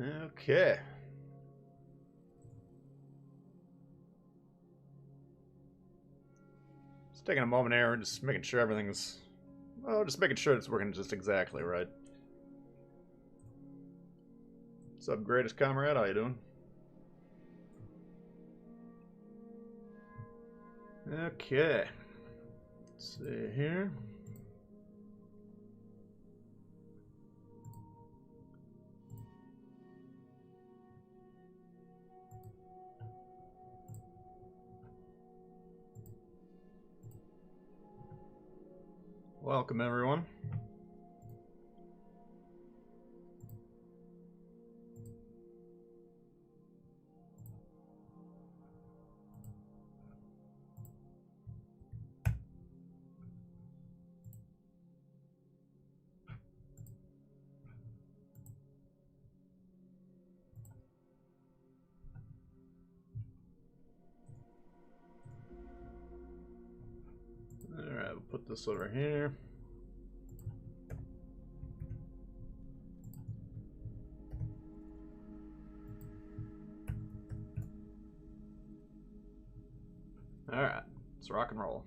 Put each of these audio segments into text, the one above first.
Okay. Just taking a moment here and just making sure everything's... Well, just making sure it's working just exactly right. What's up, greatest comrade? How you doing? Okay. Let's see here. Welcome, everyone. Alright, we'll put this over here. Alright, let's rock and roll.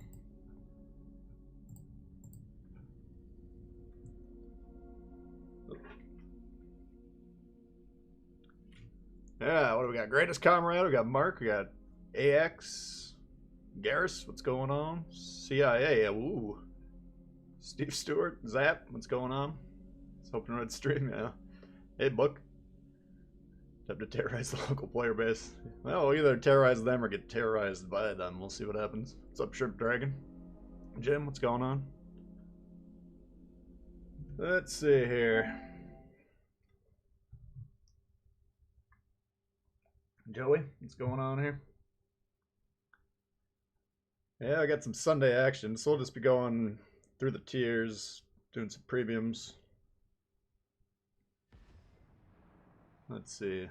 Yeah, what do we got? Greatest comrade, we got Mark, we got AX, Garrus, what's going on? CIA, ooh. Steve Stewart, Zap, what's going on? It's hoping red stream, yeah. Hey, Book. Time to terrorize the local player base. Well, we'll either terrorize them or get terrorized by them. We'll see what happens. What's up, Shrimp Dragon? Jim, what's going on? Let's see here. Joey, what's going on here? Yeah, I got some Sunday action, so we'll just be going through the tiers, doing some premiums. Let's see.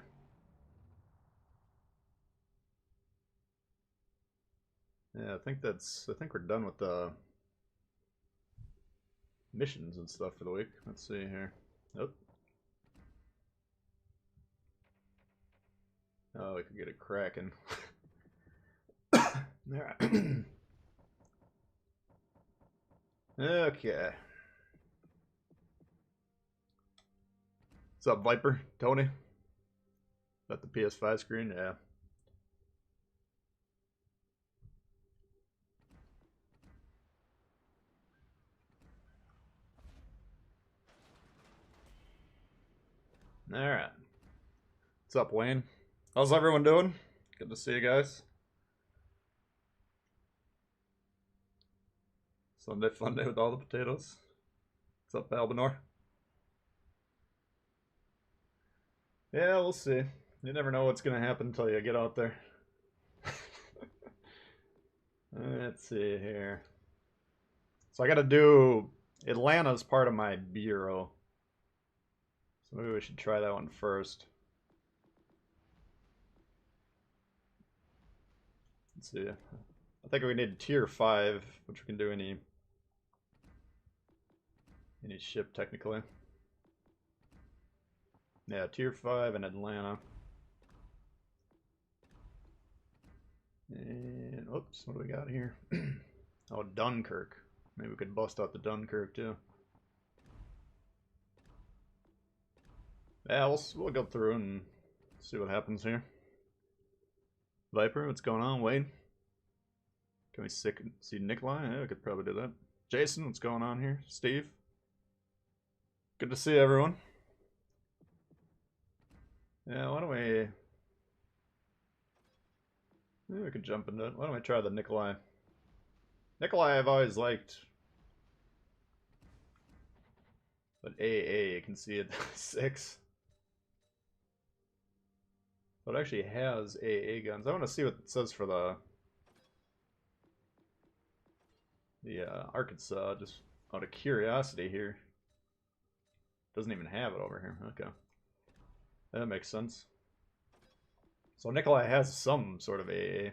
Yeah, I think we're done with the missions and stuff for the week. Let's see here. Nope. Oh, we could get it cracking. Alright. Okay. What's up, Viper? Tony? Got the PS5 screen? Yeah. Alright. What's up, Wayne? How's everyone doing? Good to see you guys. Sunday fun day with all the potatoes. What's up, Albinor? Yeah, we'll see. You never know what's gonna happen until you get out there. Let's see here. So I gotta do... Atlanta's part of my bureau. So maybe we should try that one first. Let's see. I think we need tier 5, which we can do any ship technically. Yeah, tier 5 in Atlanta. And oops, what do we got here? Oh, Dunkirk. Maybe we could bust out the Dunkirk too. Yeah, we'll go through and see what happens here. Viper, what's going on? Wade? Can we see Nikolai? Yeah, we could probably do that. Jason, what's going on here? Steve? Good to see everyone. Yeah, why don't we... Maybe we could jump into it. Why don't we try the Nikolai? Nikolai I've always liked. But AA, you can see it 6. But it actually has AA guns. I want to see what it says for the Arkansas, just out of curiosity here. Doesn't even have it over here. Okay. That makes sense. So Nikolai has some sort of AA.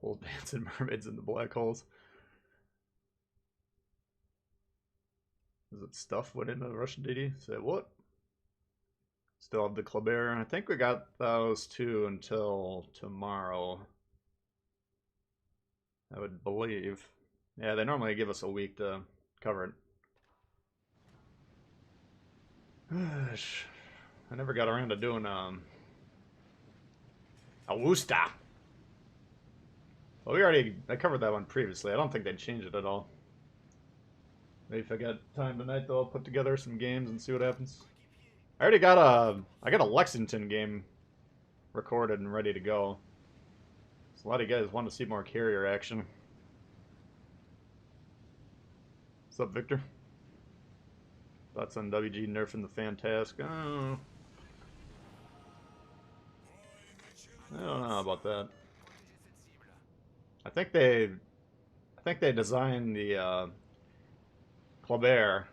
Old dancing mermaids in the black holes. Is it stuff went into the Russian DD? Say what? Still have the Kleber. I think we got those two until tomorrow. I would believe. Yeah, they normally give us a week to cover it. I never got around to doing a Worcester. Well, I covered that one previously. I don't think they'd change it at all. Maybe if I got time tonight, though, I'll put together some games and see what happens. I got a Lexington game recorded and ready to go. So a lot of you guys want to see more carrier action. What's up, Victor? Thoughts on WG nerfing the Fantask? Oh, I don't know about that. I think they designed the Kleber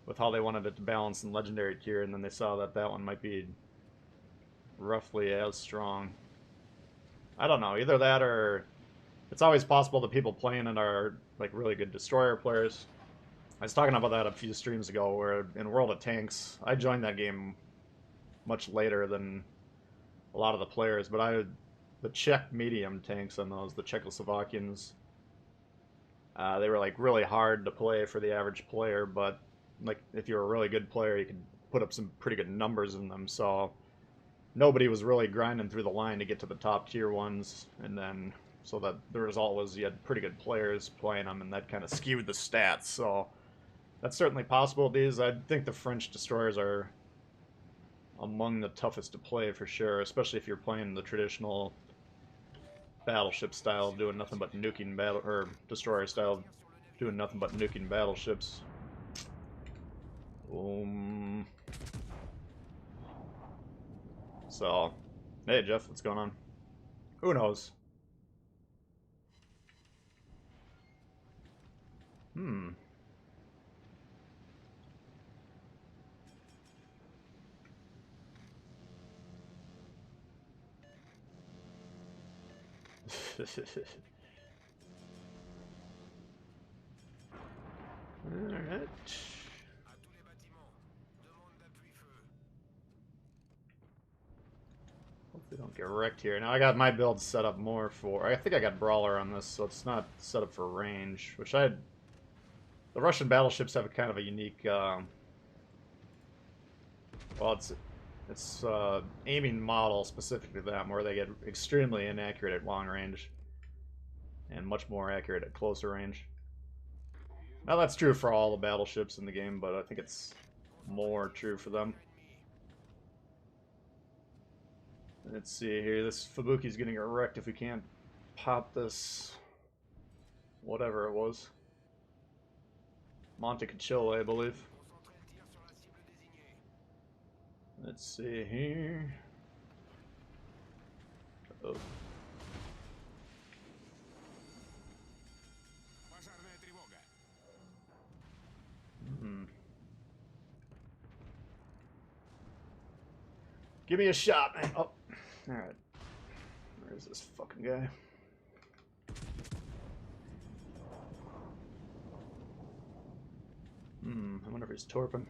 with how they wanted it to balance in legendary tier, and then they saw that that one might be roughly as strong. I don't know, either that or it's always possible that people playing it are like really good destroyer players. I was talking about that a few streams ago, where in World of Tanks, I joined that game much later than a lot of the players, but the Czech medium tanks on those, the Czechoslovakians, they were like really hard to play for the average player, but like if you're a really good player, you could put up some pretty good numbers in them. So nobody was really grinding through the line to get to the top tier ones, and then so that the result was you had pretty good players playing them, and that kind of skewed the stats. So that's certainly possible. I think the French destroyers are among the toughest to play for sure, especially if you're playing the traditional battleship style, doing nothing but nuking or destroyer style, doing nothing but nuking battleships. So, hey Jeff, what's going on? Who knows? Alright. Hopefully don't get wrecked here. Now I got my build set up more for... I think I got Brawler on this, so it's not set up for range, which the Russian battleships have a kind of a unique... well, it's aiming model specific to them, where they get extremely inaccurate at long range and much more accurate at closer range. Now that's true for all the battleships in the game, but I think it's more true for them. Let's see here. This Fubuki's getting wrecked if we can't pop this whatever it was. Montecachille, I believe. Let's see here. Oh. Give me a shot, man. Oh, alright. Where's this fucking guy? I wonder if he's torping.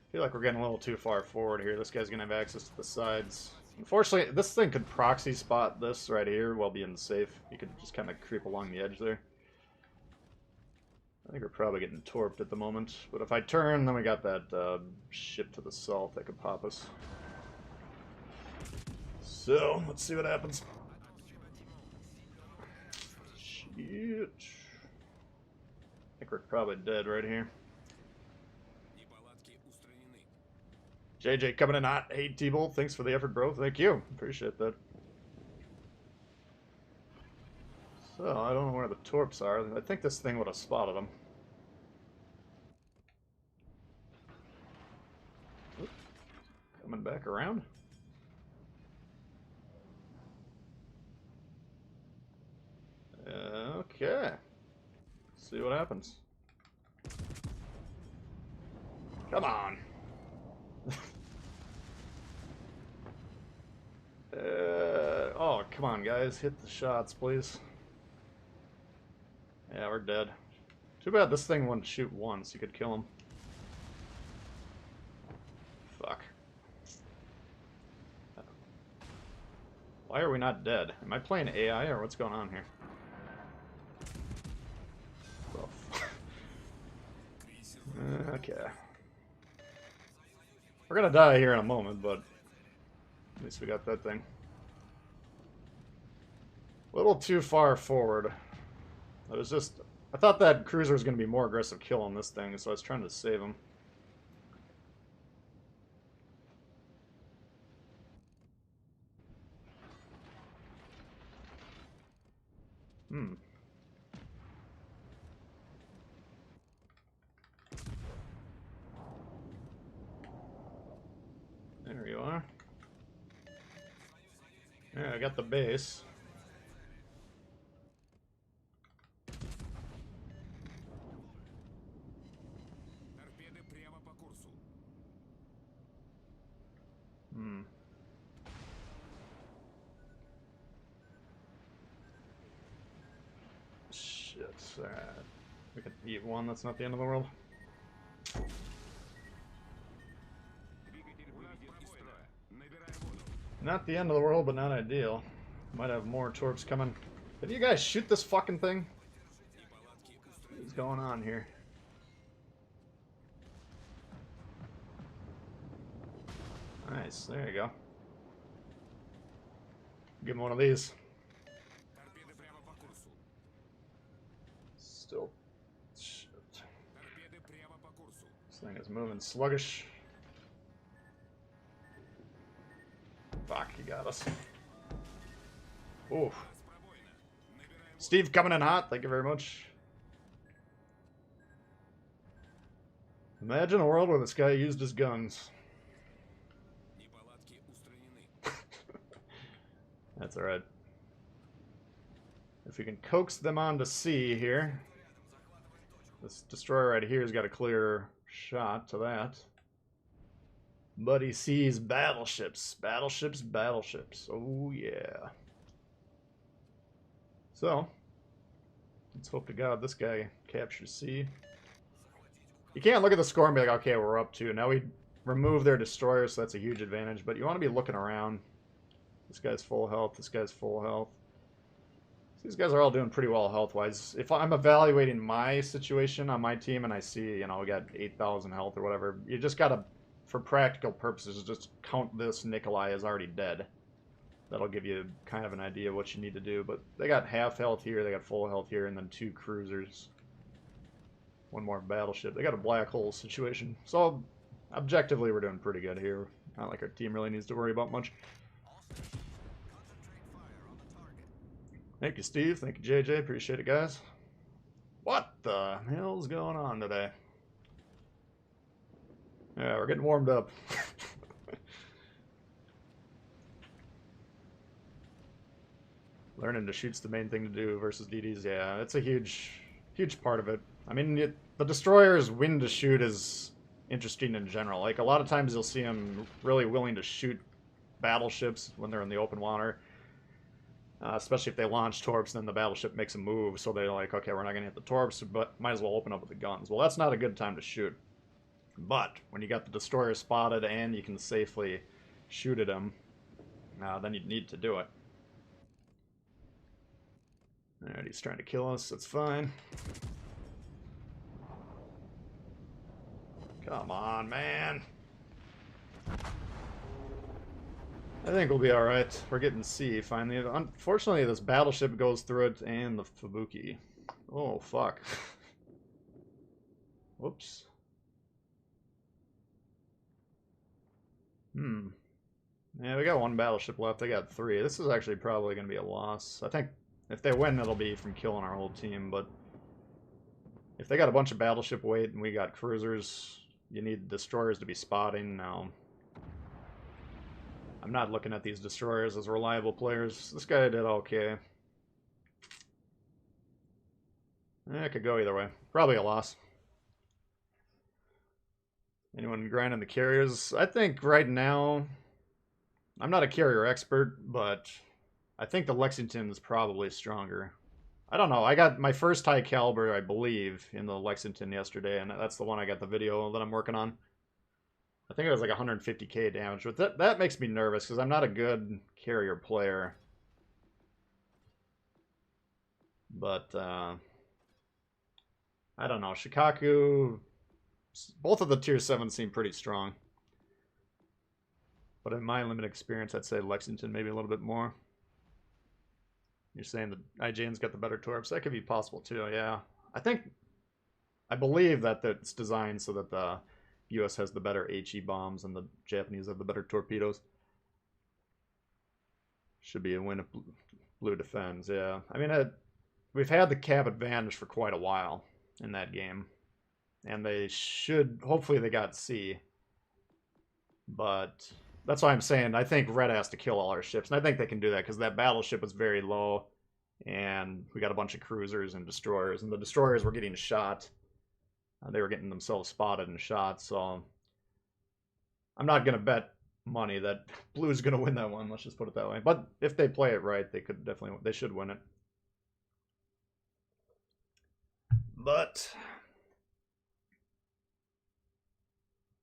I feel like we're getting a little too far forward here. This guy's gonna have access to the sides. Unfortunately, this thing could proxy spot this right here while being safe. You could just kind of creep along the edge there. I think we're probably getting torped at the moment. But if I turn, then we got that ship to the south that could pop us. So, let's see what happens. Shit. I think we're probably dead right here. JJ coming in hot. Hey, Tbull, thanks for the effort, bro. Thank you. Appreciate that. So, I don't know where the torps are. I think this thing would have spotted them. Oop. Coming back around. Okay. Let's see what happens. Come on. Oh, come on, guys. Hit the shots, please. Yeah, we're dead. Too bad this thing wouldn't shoot once. You could kill him. Fuck. Why are we not dead? Am I playing AI or what's going on here? Okay. We're gonna die here in a moment, but at least we got that thing. A little too far forward. I thought that cruiser was gonna be more aggressive kill on this thing, so I was trying to save him. There you are. Yeah, I got the base. Shit. We could eat one, that's not the end of the world. Not the end of the world, but not ideal. Might have more torps coming. Did you guys shoot this fucking thing? What's going on here? Nice, there you go. Give him one of these. Still. Shit. This thing is moving sluggish. Fuck, he got us. Ooh. Steve coming in hot, thank you very much. Imagine a world where this guy used his guns. That's alright. If we can coax them onto sea here. This destroyer right here has got a clear shot to that. But he sees battleships. Battleships, battleships. Oh, yeah. So, let's hope to God this guy captures sea. You can't look at the score and be like, okay, we're up 2. Now we remove their destroyers, so that's a huge advantage. But you want to be looking around. This guy's full health. This guy's full health. These guys are all doing pretty well health-wise. If I'm evaluating my situation on my team and I see, you know, we got 8,000 health or whatever, you just got to, for practical purposes, just count this Nikolai as already dead. That'll give you kind of an idea of what you need to do. But they got half health here, they got full health here, and then 2 cruisers. 1 more battleship. They got a black hole situation. So, objectively, we're doing pretty good here. Not like our team really needs to worry about much. Thank you, Steve. Thank you, JJ. Appreciate it, guys. What the hell's going on today? Yeah, we're getting warmed up. Learning to shoot's the main thing to do versus DDs. Yeah, it's a huge part of it. I mean, the destroyer's win to shoot is interesting in general. Like, a lot of times you'll see them really willing to shoot battleships when they're in the open water. Especially if they launch torps, then the battleship makes a move, so they're like, okay, we're not going to hit the torps, but might as well open up with the guns. Well, that's not a good time to shoot. But when you got the destroyer spotted and you can safely shoot at them, then you need to do it. Alright, he's trying to kill us, that's fine. Come on, man. I think we'll be alright. We're getting C finally. Unfortunately, this battleship goes through it and the Fubuki. Oh, fuck. Whoops. Yeah, we got 1 battleship left. They got 3. This is actually probably going to be a loss. I think if they win, it'll be from killing our whole team, but if they got a bunch of battleship weight and we got cruisers, you need destroyers to be spotting now. I'm not looking at these destroyers as reliable players. This guy did okay. It could go either way. Probably a loss. Anyone grinding the carriers? I think right now, I'm not a carrier expert, but I think the Lexington is probably stronger. I don't know. I got my first high caliber, I believe, in the Lexington yesterday, and that's the one I got the video that I'm working on. I think it was like 150k damage, but that makes me nervous because I'm not a good carrier player. But I don't know. Shikaku, both of the tier 7s seem pretty strong. But in my limited experience, I'd say Lexington maybe a little bit more. You're saying that IJN's got the better torps. That could be possible too, yeah. I believe that it's designed so that the US has the better HE bombs and the Japanese have the better torpedoes. Should be a win if Blue defends, yeah. I mean, we've had the cap advantage for quite a while in that game. And they should, hopefully they got C. But that's why I'm saying I think Red has to kill all our ships. And I think they can do that because that battleship was very low. And we got a bunch of cruisers and destroyers. And the destroyers were getting shot. They were getting themselves spotted and shot. So I'm not going to bet money that Blue's going to win that one. Let's just put it that way. But if they play it right, they should win it. But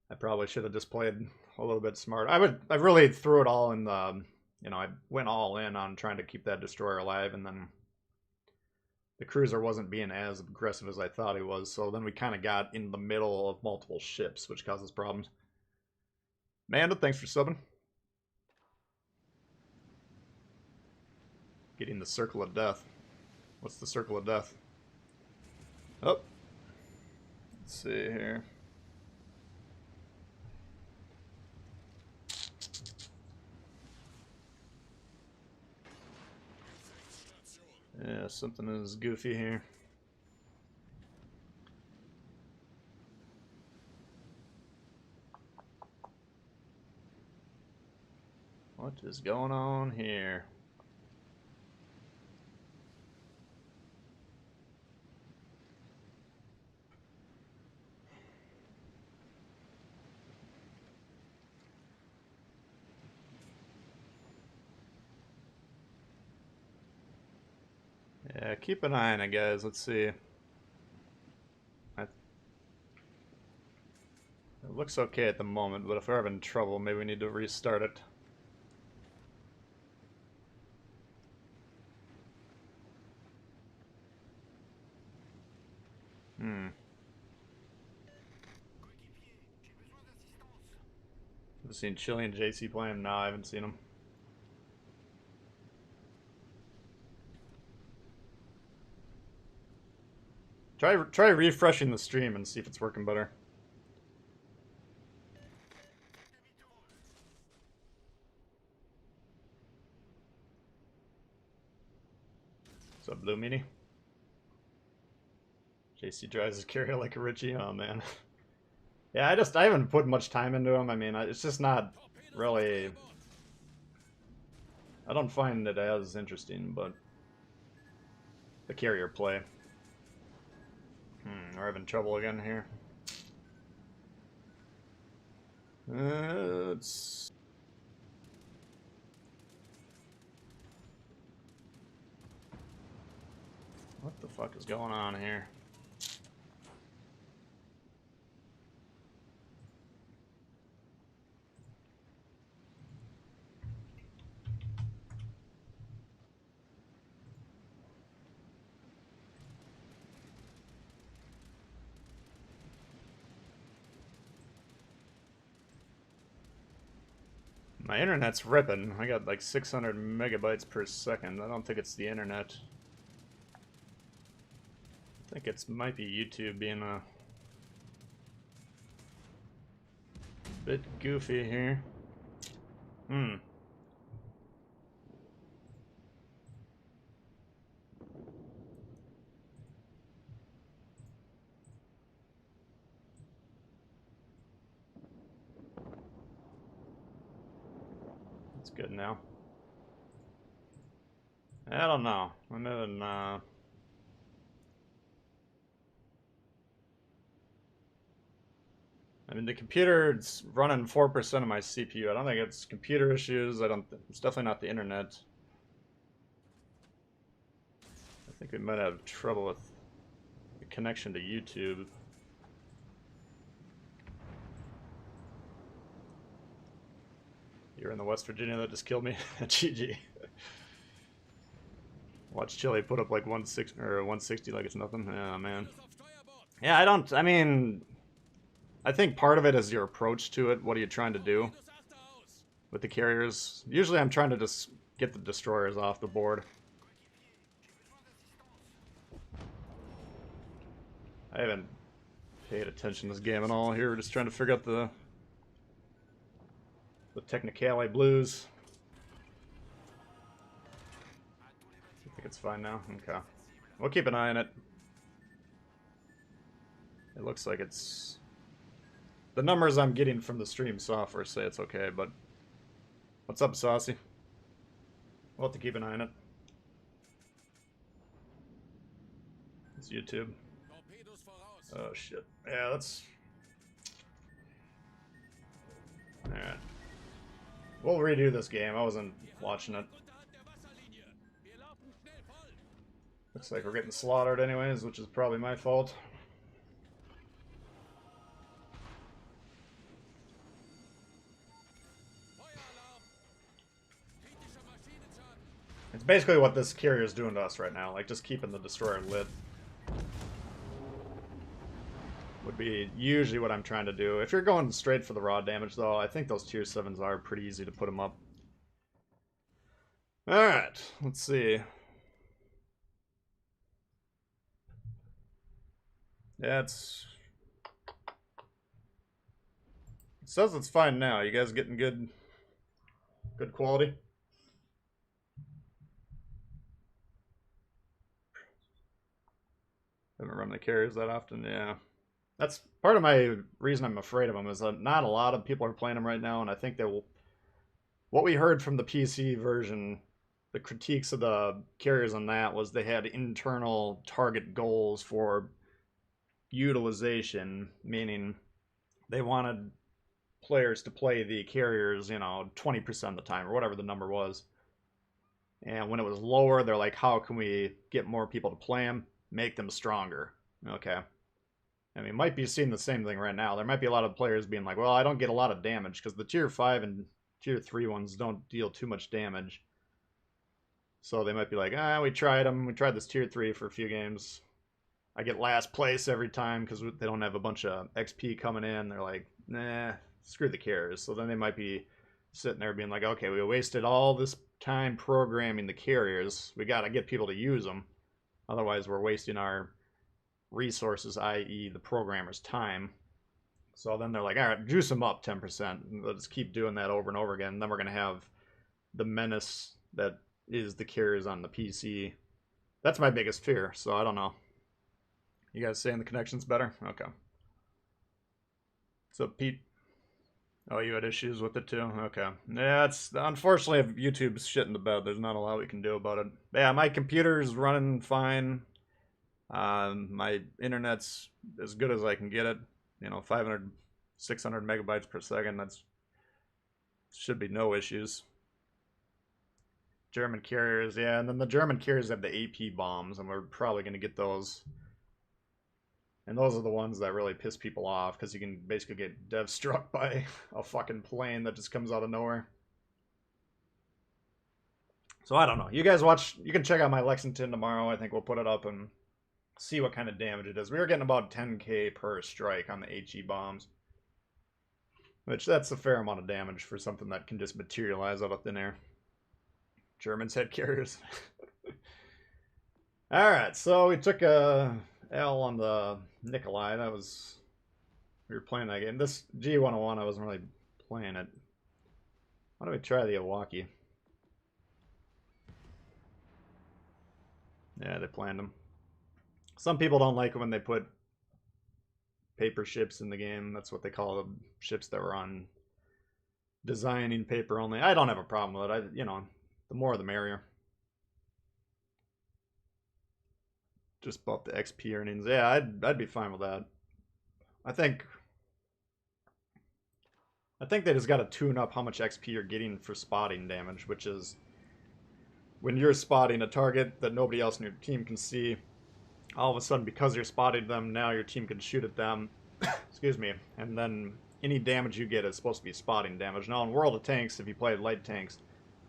I probably should have just played a little bit smart. I really threw it all in the, I went all in on trying to keep that destroyer alive, and then the cruiser wasn't being as aggressive as I thought he was, so then we kind of got in the middle of multiple ships, which causes problems. Manda, thanks for subbing. Getting the Circle of Death. What's the Circle of Death? Oh. Let's see here. Yeah, something is goofy here. What is going on here? Yeah, keep an eye on it, guys. Let's see. It looks okay at the moment, but if we're having trouble, maybe we need to restart it. I've seen Chili and JC play him. No, I haven't seen him. Try refreshing the stream and see if it's working better. What's up, Blue Meanie? JC drives his carrier like a Richie. Oh man. Yeah, I haven't put much time into him. I mean, it's just not really. I don't find it as interesting, but the carrier play. We're having trouble again here. It's... What the fuck is going on here? My internet's ripping. I got like 600 megabytes per second. I don't think it's the internet. I think it might be YouTube being a bit goofy here. It's good now. I don't know. I'm in, I mean, the computer's running 4% of my CPU. I don't think it's computer issues. It's definitely not the internet. I think we might have trouble with the connection to YouTube. You're in the West Virginia that just killed me. GG. Watch Chile put up like 160 or 160 like it's nothing. Yeah, man. Yeah, I mean, I think part of it is your approach to it. What are you trying to do with the carriers? Usually I'm trying to just get the destroyers off the board. I haven't paid attention to this game at all here. We're just trying to figure out the technicality blues. I think it's fine now. Okay. We'll keep an eye on it. It looks like it's... The numbers I'm getting from the stream software say it's okay, but... What's up, Saucy? We'll have to keep an eye on it. It's YouTube. Oh, shit. Yeah, that's... Alright. We'll redo this game. I wasn't watching it. Looks like we're getting slaughtered anyways, which is probably my fault. It's basically what this carrier is doing to us right now, like just keeping the destroyer lit. Would be usually what I'm trying to do. If you're going straight for the raw damage though, I think those tier 7s are pretty easy to put them up. Alright, let's see. Yeah, it says it's fine now. You guys getting good quality? Haven't run the carriers that often, yeah. That's part of my reason I'm afraid of them, is that not a lot of people are playing them right now, and I think they will... What we heard from the PC version, the critiques of the carriers on that was they had internal target goals for utilization, meaning they wanted players to play the carriers, you know, 20% of the time, or whatever the number was. And when it was lower, they're like, how can we get more people to play them? Make them stronger. Okay. I mean, might be seeing the same thing right now. There might be a lot of players being like, well, I don't get a lot of damage, because the tier 5 and tier 3 ones don't deal too much damage. So they might be like, we tried them. We tried this tier 3 for a few games. I get last place every time because they don't have a bunch of XP coming in. They're like, nah, screw the carriers. So then they might be sitting there being like, okay, we wasted all this time programming the carriers. We got to get people to use them. Otherwise, we're wasting our resources, i.e. the programmer's time. So then they're like, all right, juice them up 10%. Let's keep doing that over and over again. And then we're going to have the menace that is the carriers on the PC. That's my biggest fear, so I don't know. You guys saying the connection's better? Okay. So, Pete? Oh, you had issues with it too? Okay. Yeah, it's unfortunately YouTube's shit in the bed. There's not a lot we can do about it. Yeah, my computer's running fine. My internet's as good as I can get it. You know, 500, 600 megabytes per second. That's should be no issues. German carriers, yeah, and then the German carriers have the AP bombs, and we're probably going to get those. And those are the ones that really piss people off, because you can basically get dev struck by a fucking plane that just comes out of nowhere. So I don't know. You guys watch, you can check out my Lexington tomorrow. I think we'll put it up and see what kind of damage it is. We were getting about 10k per strike on the HE bombs. Which, that's a fair amount of damage for something that can just materialize out of thin air. Germans had carriers. Alright, so we took a L on the Nikolai. That was... We were playing that game. This G101, I wasn't really playing it. Why don't we try the Iwaki? Yeah, they planned them. Some people don't like it when they put paper ships in the game. That's what they call the ships that were on designing paper only. I don't have a problem with it. You know, the more the merrier. Just bump the XP earnings. Yeah, I'd be fine with that. I think they just got to tune up how much XP you're getting for spotting damage, which is when you're spotting a target that nobody else in your team can see, all of a sudden, because you're spotting them, now your team can shoot at them. Excuse me. And then any damage you get is supposed to be spotting damage. Now, in World of Tanks, if you play light tanks,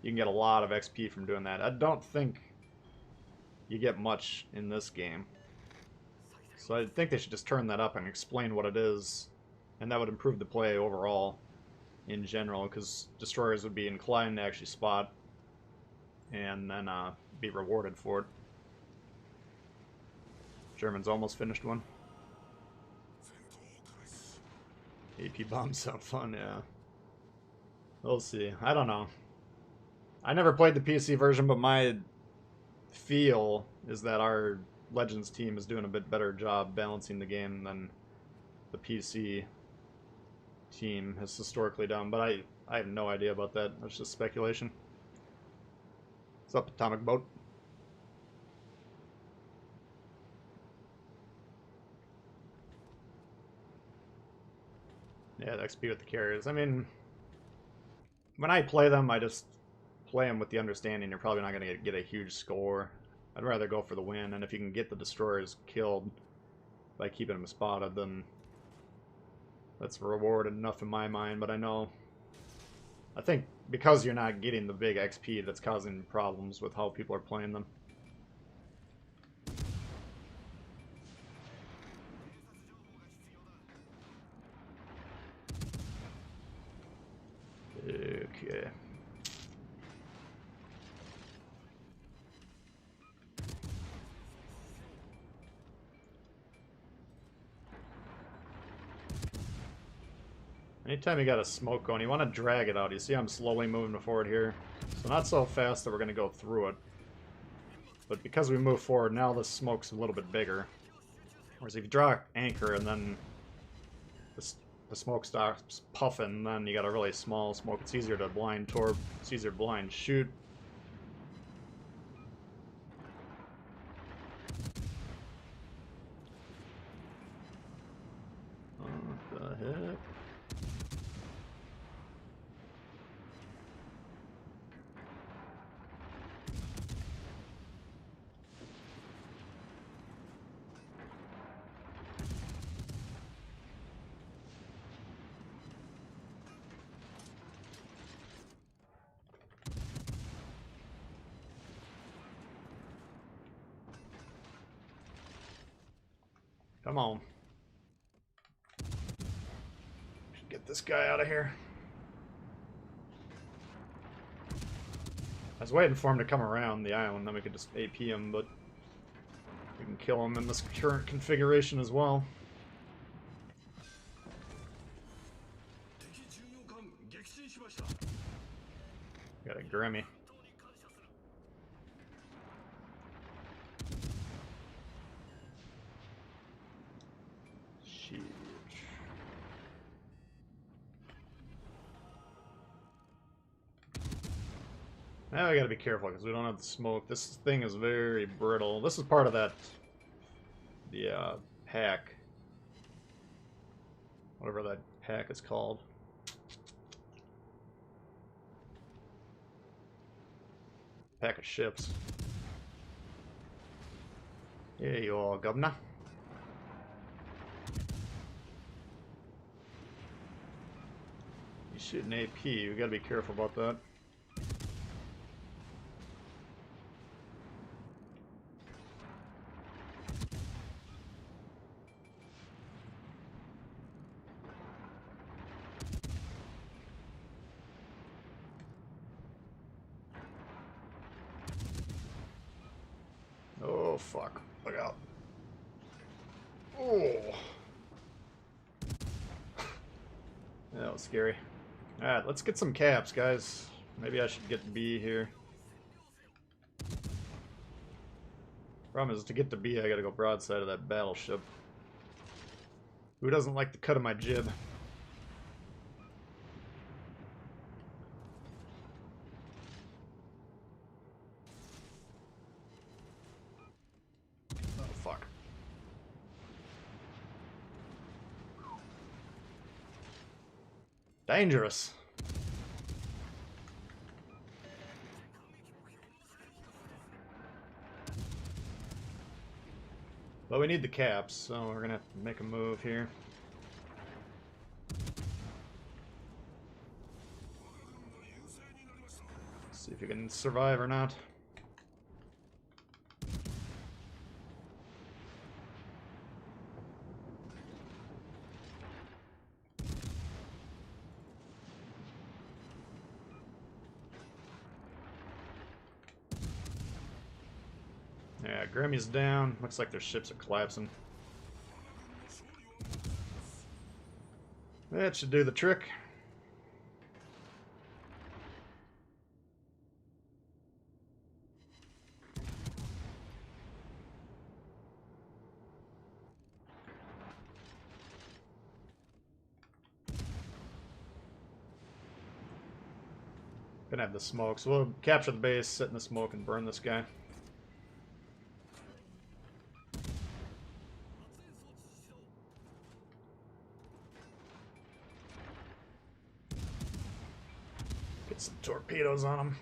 you can get a lot of XP from doing that. I don't think you get much in this game. So I think they should just turn that up and explain what it is. And that would improve the play overall in general, because destroyers would be inclined to actually spot and then be rewarded for it. Germans almost finished one. AP bombs sound fun, yeah. We'll see. I don't know. I never played the PC version, but my feel is that our Legends team is doing a bit better job balancing the game than the PC team has historically done. But I have no idea about that. That's just speculation. What's up, Atomic Boat? Yeah, the XP with the carriers. I mean, when I play them, I just play them with the understanding you're probably not going to get a huge score. I'd rather go for the win, and if you can get the destroyers killed by keeping them spotted, then that's rewarded enough in my mind. But I think because you're not getting the big XP, that's causing problems with how people are playing them. Okay. Anytime you got a smoke going, you want to drag it out. You see I'm slowly moving forward here. So not so fast that we're going to go through it. But because we move forward, now the smoke's a little bit bigger. Whereas if you draw anchor and then the smoke stops puffing, then you got a really small smoke. It's easier to blind torp. It's easier to blind shoot. What the heck? Come on. Should get this guy out of here. I was waiting for him to come around the island, then we could just AP him, but we can kill him in this current configuration as well. Got a Grammy. Now we gotta be careful because we don't have the smoke. This thing is very brittle. This is part of that, the pack. Whatever that pack is called. Pack of ships. Here you are, governor. He's shooting AP. We gotta be careful about that. Oh, fuck. Look out. Oh. That was scary. Alright, let's get some caps, guys. Maybe I should get B here. Problem is, to get to B, I gotta go broadside of that battleship. Who doesn't like the cut of my jib? Oh, fuck. Dangerous. But we need the caps, so we're gonna have to make a move here. See if you can survive or not. Yeah, Grammy's down. Looks like their ships are collapsing. That should do the trick. Gonna have the smoke, so we'll capture the base, sit in the smoke, and burn this guy. Get some torpedoes on him.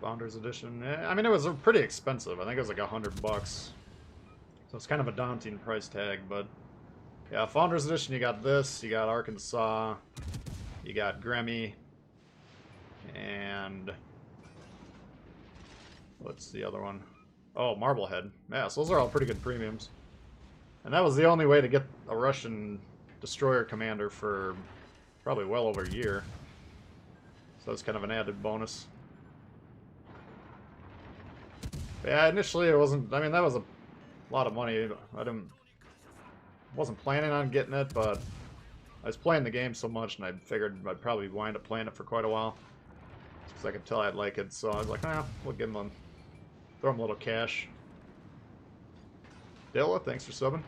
Founders Edition. I mean, it was pretty expensive. I think it was like $100. So it's kind of a daunting price tag, but yeah, Founders Edition, you got this, you got Arkansas, you got Grammy, and what's the other one? Oh, Marblehead. Yeah, so those are all pretty good premiums. And that was the only way to get a Russian destroyer commander for probably well over a year. So that's kind of an added bonus. Yeah, initially it wasn't. I mean, that was a lot of money. Wasn't planning on getting it, but I was playing the game so much, and I figured I'd probably wind up playing it for quite a while, because I could tell I'd like it. So I was like, we'll give him throw him a little cash. Dilla, thanks for subbing.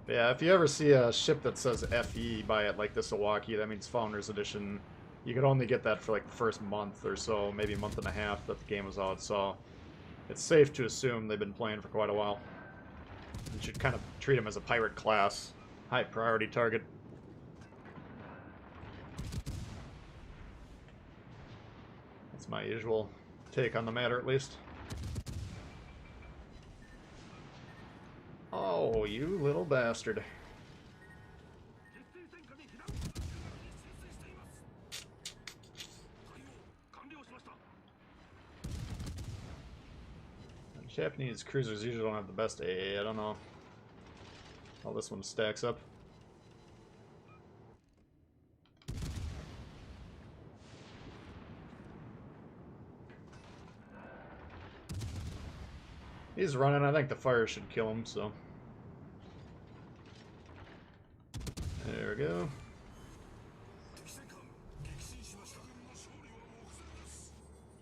Yeah, if you ever see a ship that says FE by it, like this Milwaukee, that means Founders Edition. You could only get that for like the first month or so, maybe a month and a half that the game was out, so it's safe to assume they've been playing for quite a while. You should kind of treat them as a pirate class, high priority target. That's my usual take on the matter, at least. Oh, you little bastard. Japanese cruisers usually don't have the best AA. I don't know how this one stacks up. He's running. I think the fire should kill him, so. There we go.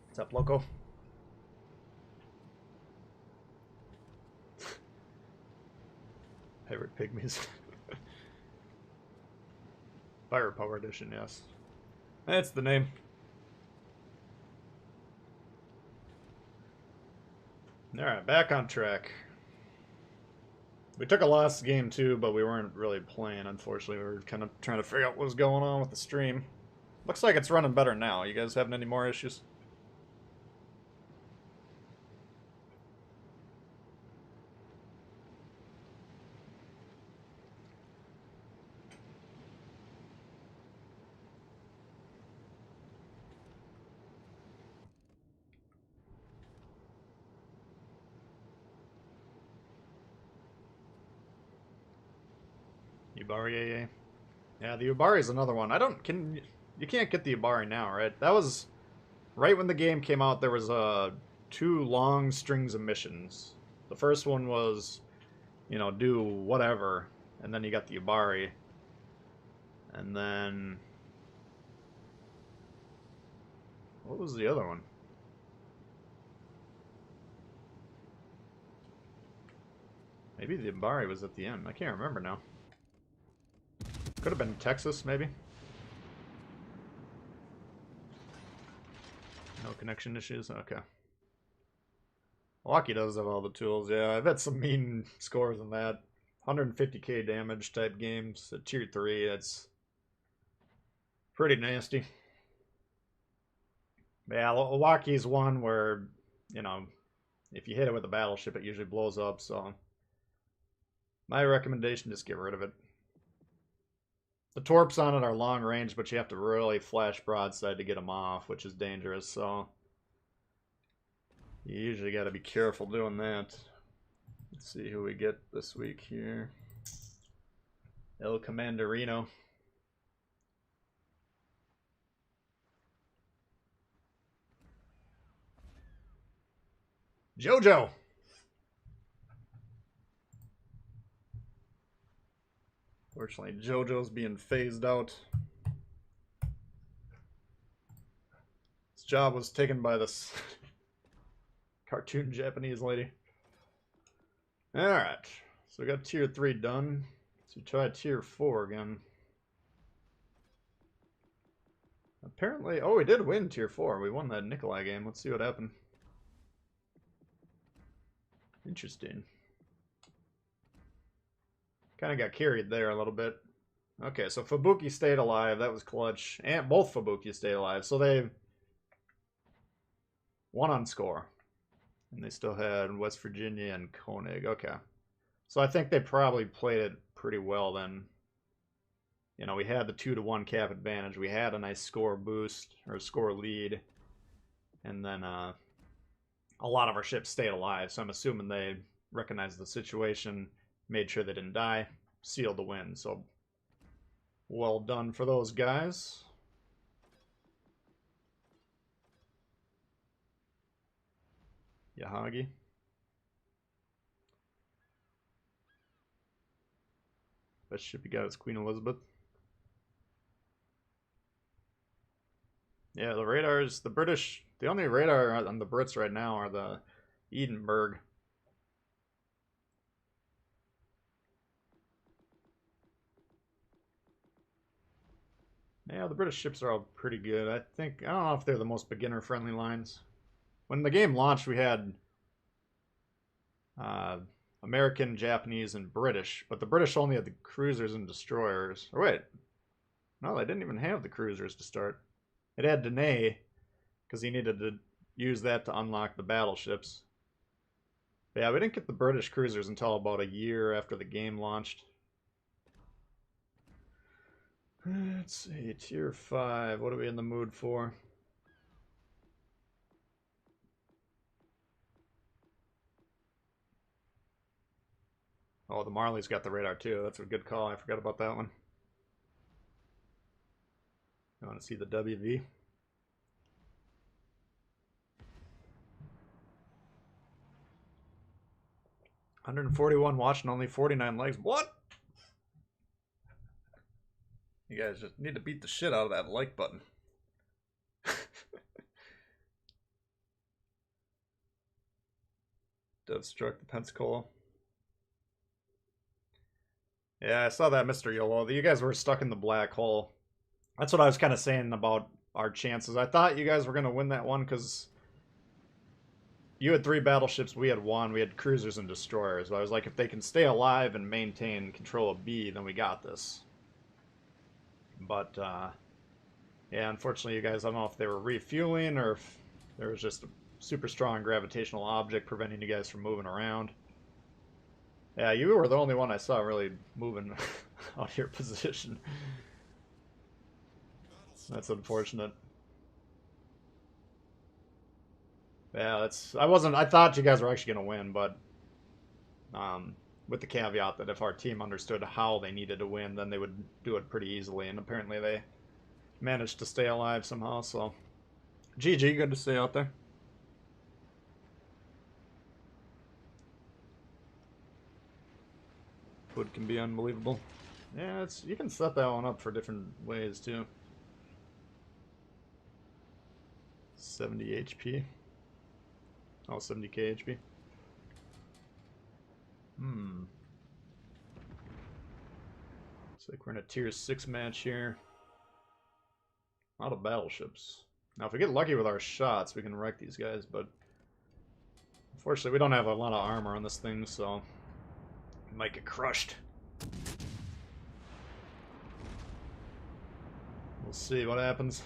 What's up, Loco? Pirate Pygmies. Firepower Edition, yes. That's the name. Alright, back on track. We took a loss game too, but we weren't really playing, unfortunately. We were kind of trying to figure out what was going on with the stream. Looks like it's running better now. You guys having any more issues? Ubari AA. Yeah, the Ubari is another one. You can't get the Ubari now, right? That was right when the game came out. There was two long strings of missions. The first one was, you know, do whatever, and then you got the Ubari, and then what was the other one? Maybe the Ubari was at the end. I can't remember now. Could have been Texas, maybe. No connection issues? Okay. Milwaukee does have all the tools, yeah. I've had some mean scores in that. 150k damage type games at tier 3, that's pretty nasty. Yeah, Milwaukee's one where, you know, if you hit it with a battleship, it usually blows up, so my recommendation, just get rid of it. The torps on it are long range, but you have to really flash broadside to get them off, which is dangerous, so you usually got to be careful doing that. Let's see who we get this week here. El Commanderino. Jojo! Fortunately, Jojo's being phased out. His job was taken by this cartoon Japanese lady. Alright, so we got tier 3 done. So try tier 4 again. Apparently, oh, we did win tier 4. We won that Nikolai game. Let's see what happened. Interesting. Kind of got carried there a little bit. Okay, so Fubuki stayed alive. That was clutch. And both Fubuki stayed alive. So they won on score. And they still had West Virginia and Koenig. Okay. So I think they probably played it pretty well then. You know, we had the 2-to-1 cap advantage. We had a nice score boost, or score lead. And then a lot of our ships stayed alive. So I'm assuming they recognized the situation, made sure they didn't die, sealed the win. So well done for those guys. Yahagi. Best ship you got is Queen Elizabeth. Yeah, the radars, the British, the only radar on the Brits right now are the Edinburgh. Yeah, the British ships are all pretty good. I don't know if they're the most beginner-friendly lines. When the game launched, we had American, Japanese, and British, but the British only had the cruisers and destroyers. Or wait, no, they didn't even have the cruisers to start. It had Danae, because he needed to use that to unlock the battleships. But yeah, we didn't get the British cruisers until about a year after the game launched. Let's see, tier 5, what are we in the mood for? Oh, the Marley's got the radar too. That's a good call. I forgot about that one. You want to see the WV? $141 watching, only 49 likes. What? You guys just need to beat the shit out of that like button. Dev struck the Pensacola. Yeah, I saw that, Mr. Yolo. You guys were stuck in the black hole. That's what I was kind of saying about our chances. I thought you guys were going to win that one because you had 3 battleships, we had 1. We had cruisers and destroyers. I was like, if they can stay alive and maintain control of B, then we got this. But, yeah, unfortunately, you guys, I don't know if they were refueling or if there was just a super strong gravitational object preventing you guys from moving around. Yeah, you were the only one I saw really moving out of your position. That's unfortunate. Yeah, I thought you guys were actually going to win, but with the caveat that if our team understood how they needed to win, then they would do it pretty easily, and apparently they managed to stay alive somehow, so GG, good to stay out there. Food can be unbelievable. Yeah, you can set that one up for different ways too. 70 HP. Oh, 70k HP. Looks like we're in a tier 6 match here. A lot of battleships. Now, if we get lucky with our shots, we can wreck these guys, but unfortunately, we don't have a lot of armor on this thing, so we might get crushed. We'll see what happens.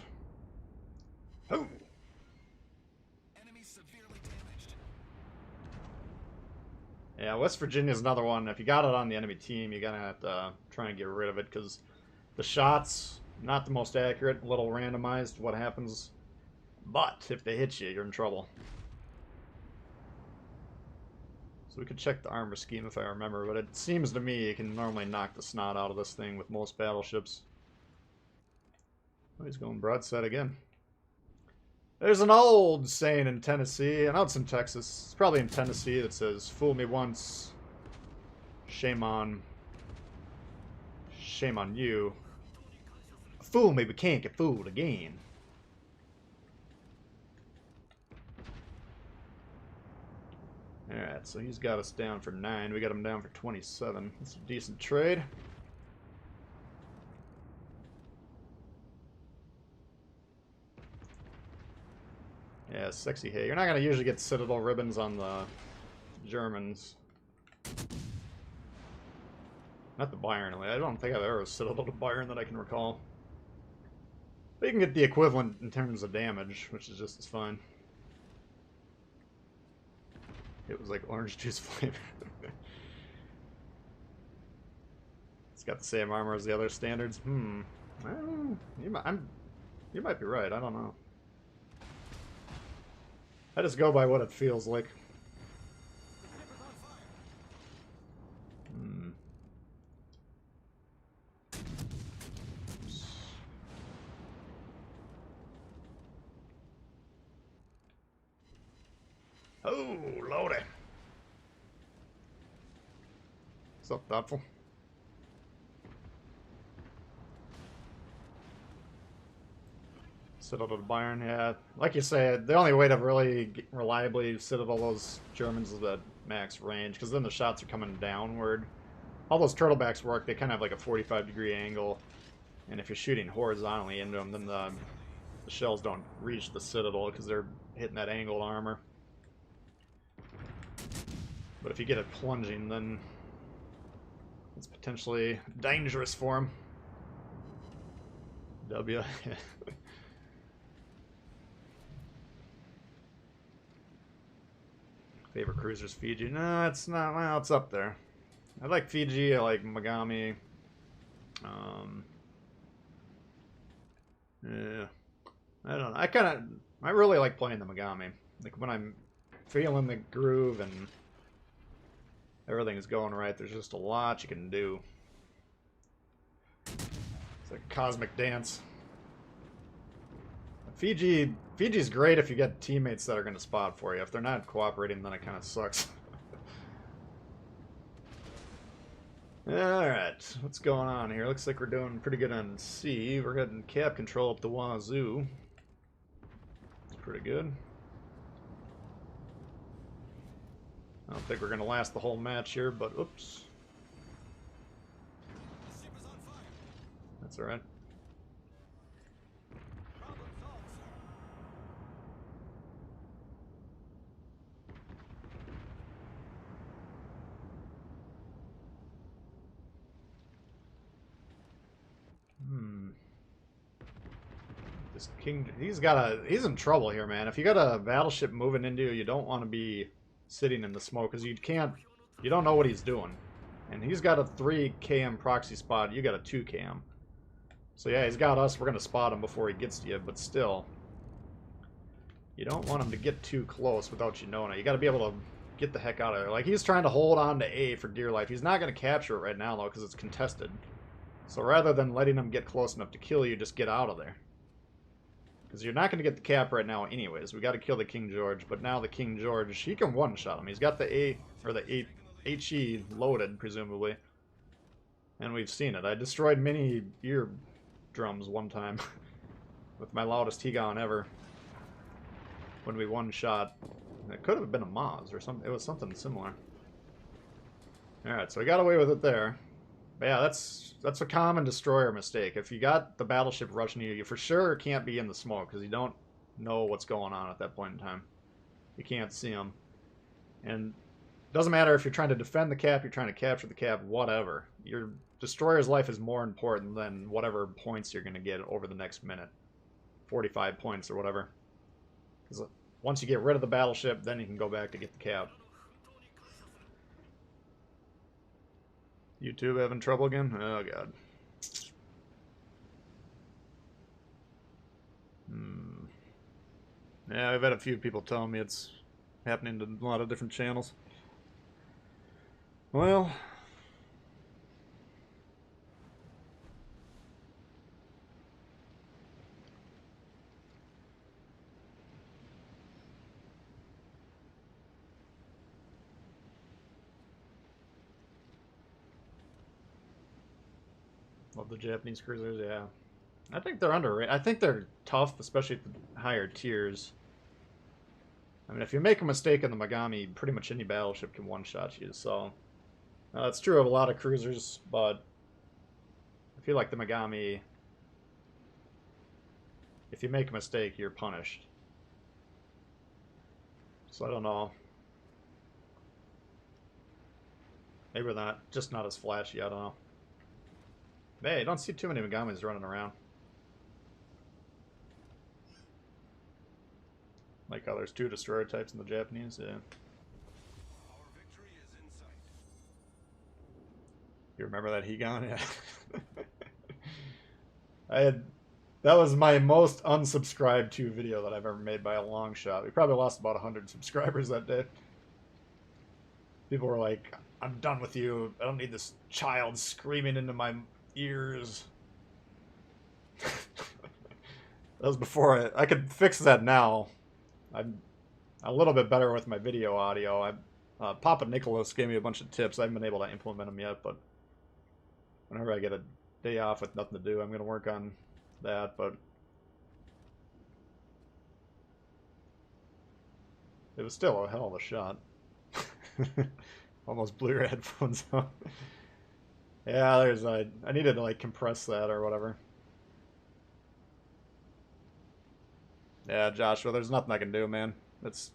Oh! Enemy severely damaged. Yeah, West Virginia's another one. If you got it on the enemy team, you're gonna have to try and get rid of it, because the shots, not the most accurate, a little randomized what happens. But if they hit you, you're in trouble. So we could check the armor scheme if I remember, but it seems to me you can normally knock the snot out of this thing with most battleships. Oh, he's going broadside again. There's an old saying in Tennessee, I know it's in Texas, it's probably in Tennessee, that says, "Fool me once, shame on you. Fool me, but can't get fooled again." Alright, so he's got us down for 9. We got him down for 27. That's a decent trade. Yeah, sexy hay. You're not going to usually get Citadel ribbons on the Germans. Not the Bayern. I don't think I've ever Citadel to Bayern that I can recall. But you can get the equivalent in terms of damage, which is just as fine. It was like orange juice flavor. It's got the same armor as the other standards. I don't know. You might be right. I don't know. I just go by what it feels like. Oh, lordy. What's up, Thoughtful? Citadel to Bayern, yeah. Like you say, the only way to really reliably Citadel those Germans is at max range, because then the shots are coming downward. All those turtlebacks work, they kind of have like a 45-degree angle, and if you're shooting horizontally into them, then the shells don't reach the Citadel because they're hitting that angled armor. But if you get it plunging, then it's potentially dangerous for him. W. Favorite cruisers, Fiji? No, it's not. Well, it's up there. I like Fiji. I like Megami. Yeah. I don't know. I really like playing the Megami. Like when I'm feeling the groove and everything is going right, there's just a lot you can do. It's like a cosmic dance. Fiji's great if you get teammates that are going to spot for you. If they're not cooperating, then it kind of sucks. Alright, what's going on here? Looks like we're doing pretty good on sea. We're getting cap control up the wazoo. It's pretty good. I don't think we're going to last the whole match here, but oops. That's alright. This king, he's in trouble here, man. If you got a battleship moving into you, you don't want to be sitting in the smoke, because you don't know what he's doing. And he's got a 3 km proxy spot, you got a 2 km. So yeah, he's got us, we're going to spot him before he gets to you, but still. You don't want him to get too close without you knowing it. You got to be able to get the heck out of there. Like, he's trying to hold on to A for dear life. He's not going to capture it right now, though, because it's contested. So rather than letting him get close enough to kill you, just get out of there. Because you're not going to get the cap right now anyways. We got to kill the King George, but now the King George, he can one-shot him. He's got the A, or the HE loaded, presumably. And we've seen it. I destroyed many eardrums one time with my loudest T-gon ever. When we one-shot. It could have been a Maz or something. It was something similar. Alright, so we got away with it there. But yeah, that's a common destroyer mistake. If you got the battleship rushing you, you for sure can't be in the smoke, because you don't know what's going on at that point in time. You can't see them. And it doesn't matter if you're trying to defend the cap, you're trying to capture the cap, whatever. Your destroyer's life is more important than whatever points you're going to get over the next minute. 45 points or whatever. Because once you get rid of the battleship, then you can go back to get the cap. YouTube having trouble again? Oh, God. Yeah, I've had a few people telling me it's happening to a lot of different channels. Well... Love the Japanese cruisers, yeah. I think they're underrated. I think they're tough, especially at the higher tiers. I mean, if you make a mistake in the Megami, pretty much any battleship can one-shot you, so... it's true of a lot of cruisers, but... I feel like the Megami... If you make a mistake, you're punished. So I don't know. Maybe they're not, just not as flashy, I don't know. Hey, you don't see too many Megamis running around. Like how there's 2 destroyer types in the Japanese, yeah. Our victory is in sight. You remember that Higan? Yeah. That was my most unsubscribed to video that I've ever made by a long shot. We probably lost about 100 subscribers that day. People were like, I'm done with you. I don't need this child screaming into my ears. That was before I could fix that now. I'm a little bit better with my video audio. Papa Nicholas gave me a bunch of tips. I haven't been able to implement them yet, but whenever I get a day off with nothing to do, I'm going to work on that. But it was still a hell of a shot. Almost blew your headphones out. Yeah, I needed to like compress that or whatever. Yeah, Joshua, there's nothing I can do, man. It's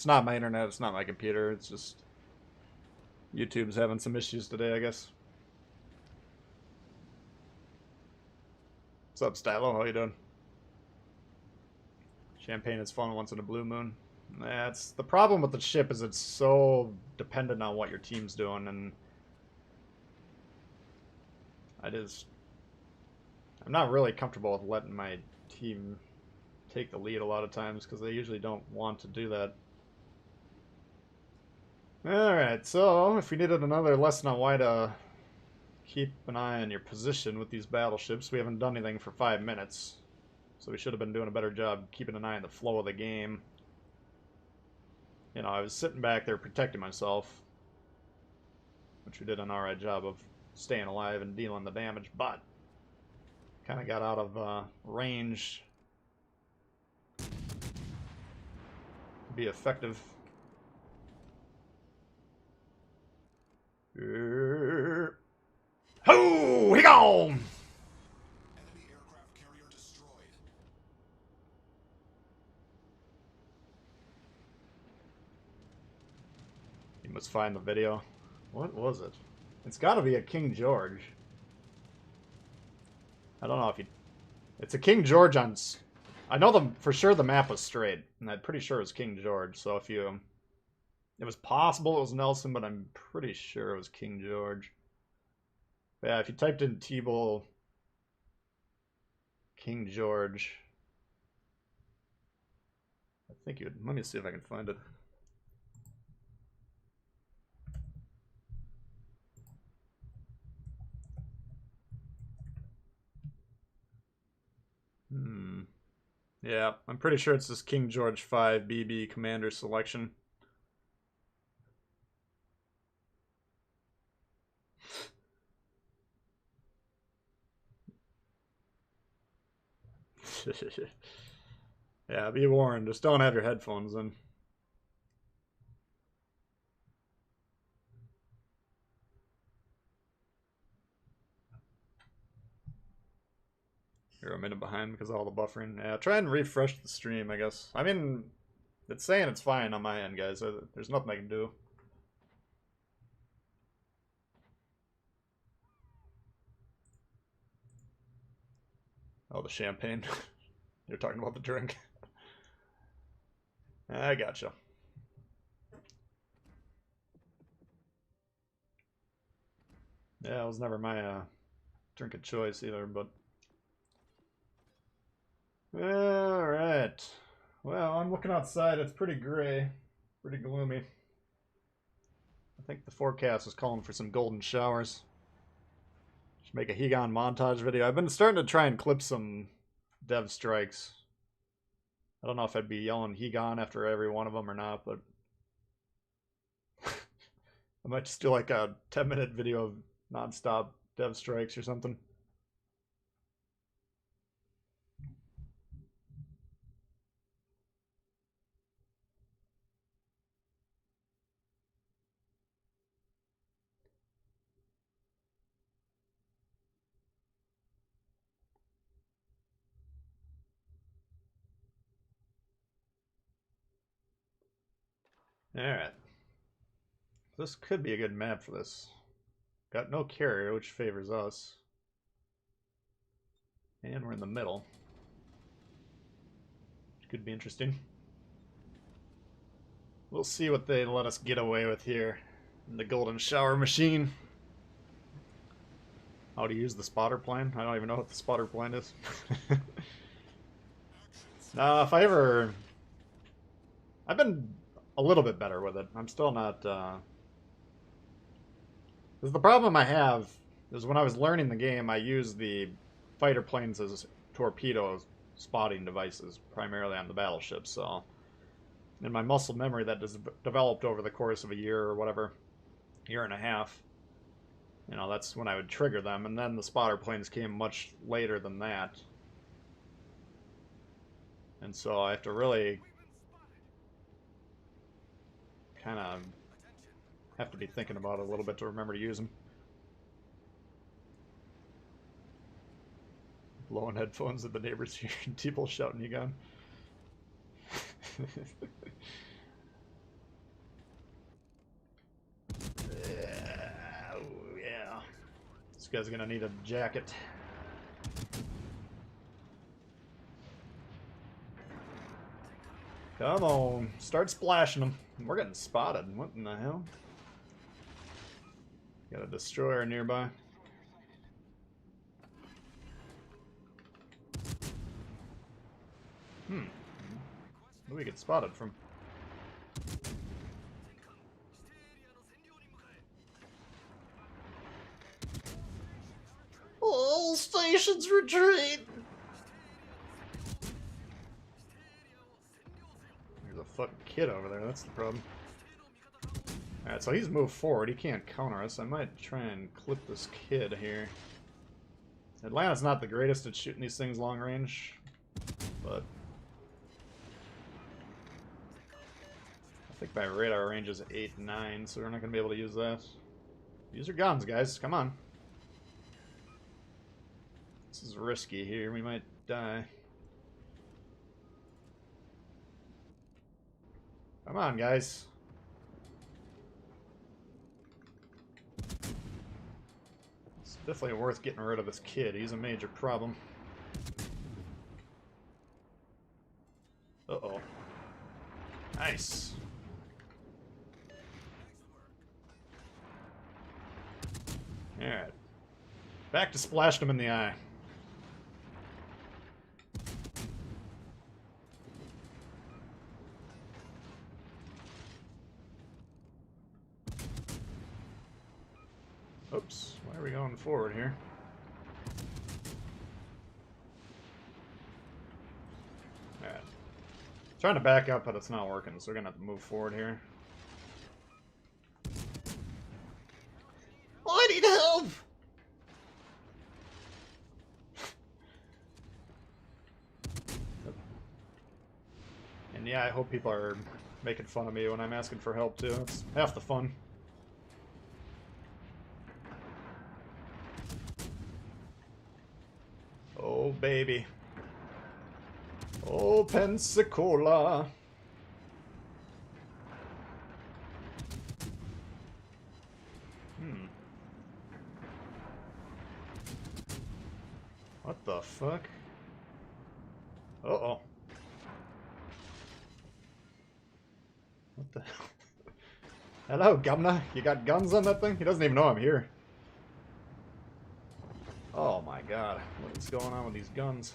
not my internet, it's not my computer, it's just YouTube's having some issues today, I guess. What's up, Stylo? How you doing? Champagne is fun once in a blue moon. That's the problem with the ship, is it's so dependent on what your team's doing, and I'm not really comfortable with letting my team take the lead a lot of times, because they usually don't want to do that. Alright, so if we needed another lesson on why to keep an eye on your position with these battleships, we haven't done anything for 5 minutes. So we should have been doing a better job keeping an eye on the flow of the game. You know, I was sitting back there protecting myself, which we did an alright job of staying alive and dealing the damage, but kind of got out of range to be effective. Ho! He gone! Enemy aircraft carrier destroyed. You must find the video. What was it? It's got to be a King George. I don't know if you... It's a King George on... I know for sure the map was straight, and I'm pretty sure it was King George, so if you... It was possible it was Nelson, but I'm pretty sure it was King George. But yeah, if you typed in Tbull King George, I think you would... Let me see if I can find it. Yeah, I'm pretty sure it's this King George 5 BB Commander selection. Yeah, be warned. Just don't have your headphones in. You're a minute behind because of all the buffering. Yeah, try and refresh the stream, I guess. I mean, it's saying it's fine on my end, guys. There's nothing I can do. Oh, the champagne. You're talking about the drink. I gotcha. Yeah, it was never my drink of choice either, but... Alright. Well, I'm looking outside. It's pretty gray. Pretty gloomy. I think the forecast is calling for some golden showers. Should make a Hegon montage video. I've been starting to try and clip some dev strikes. I don't know if I'd be yelling Hegon after every one of them or not, but... I might just do like a 10-minute video of non-stop dev strikes or something. Alright. This could be a good map for this. Got no carrier, which favors us. And we're in the middle. Which could be interesting. We'll see what they let us get away with here in the golden shower machine. How to use the spotter plane? I don't even know what the spotter plane is. If I ever... I've been a little bit better with it. I'm still not... Because the problem I have is when I was learning the game, I used the fighter planes as torpedo spotting devices, primarily on the battleships, so... In my muscle memory that developed over the course of a year or whatever, year and a half, you know, that's when I would trigger them, and then the spotter planes came much later than that. And so I have to really kind of have to be thinking about it a little bit to remember to use them. Blowing headphones at the neighbors here, Tbull shouting you gun. Yeah. This guy's gonna need a jacket. Come on, start splashing them. We're getting spotted. What in the hell? Got a destroyer nearby. Where do we get spotted from? All stations retreat! There's a fucking kid over there, that's the problem. Alright, so he's moved forward. He can't counter us. I might try and clip this kid here. Atlanta's not the greatest at shooting these things long range, but... I think my radar range is 8-9, so we're not going to be able to use that. Use your guns, guys. Come on. This is risky here. We might die. Come on, guys. It's definitely worth getting rid of this kid. He's a major problem. Uh-oh. Nice. Alright. Back to splashing him in the eye. Oops. Why are we going forward here? Alright. Trying to back up, but it's not working, so we're gonna have to move forward here. I need help! And yeah, I hope people are making fun of me when I'm asking for help too. It's half the fun. Oh baby. Oh, Pensacola. What the fuck? Uh-oh. What the hell? Hello, governor. You got guns on that thing? He doesn't even know I'm here. Oh my god. What is going on with these guns?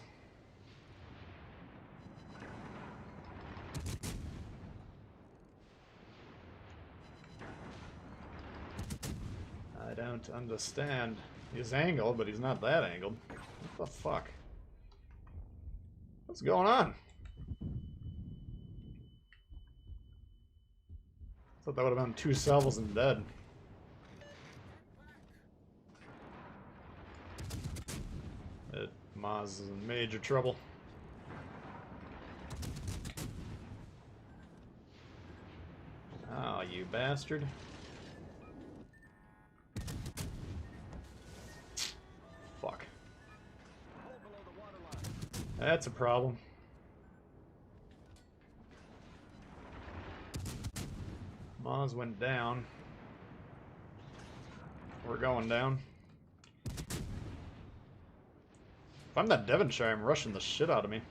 I don't understand. He's angled, but he's not that angled. What the fuck? What's going on? Thought that would have been 2 salvos and dead. Maz is in major trouble. Oh, you bastard. Fuck. That's a problem. Maz went down. We're going down. If I'm that Devonshire, I'm rushing the shit out of me.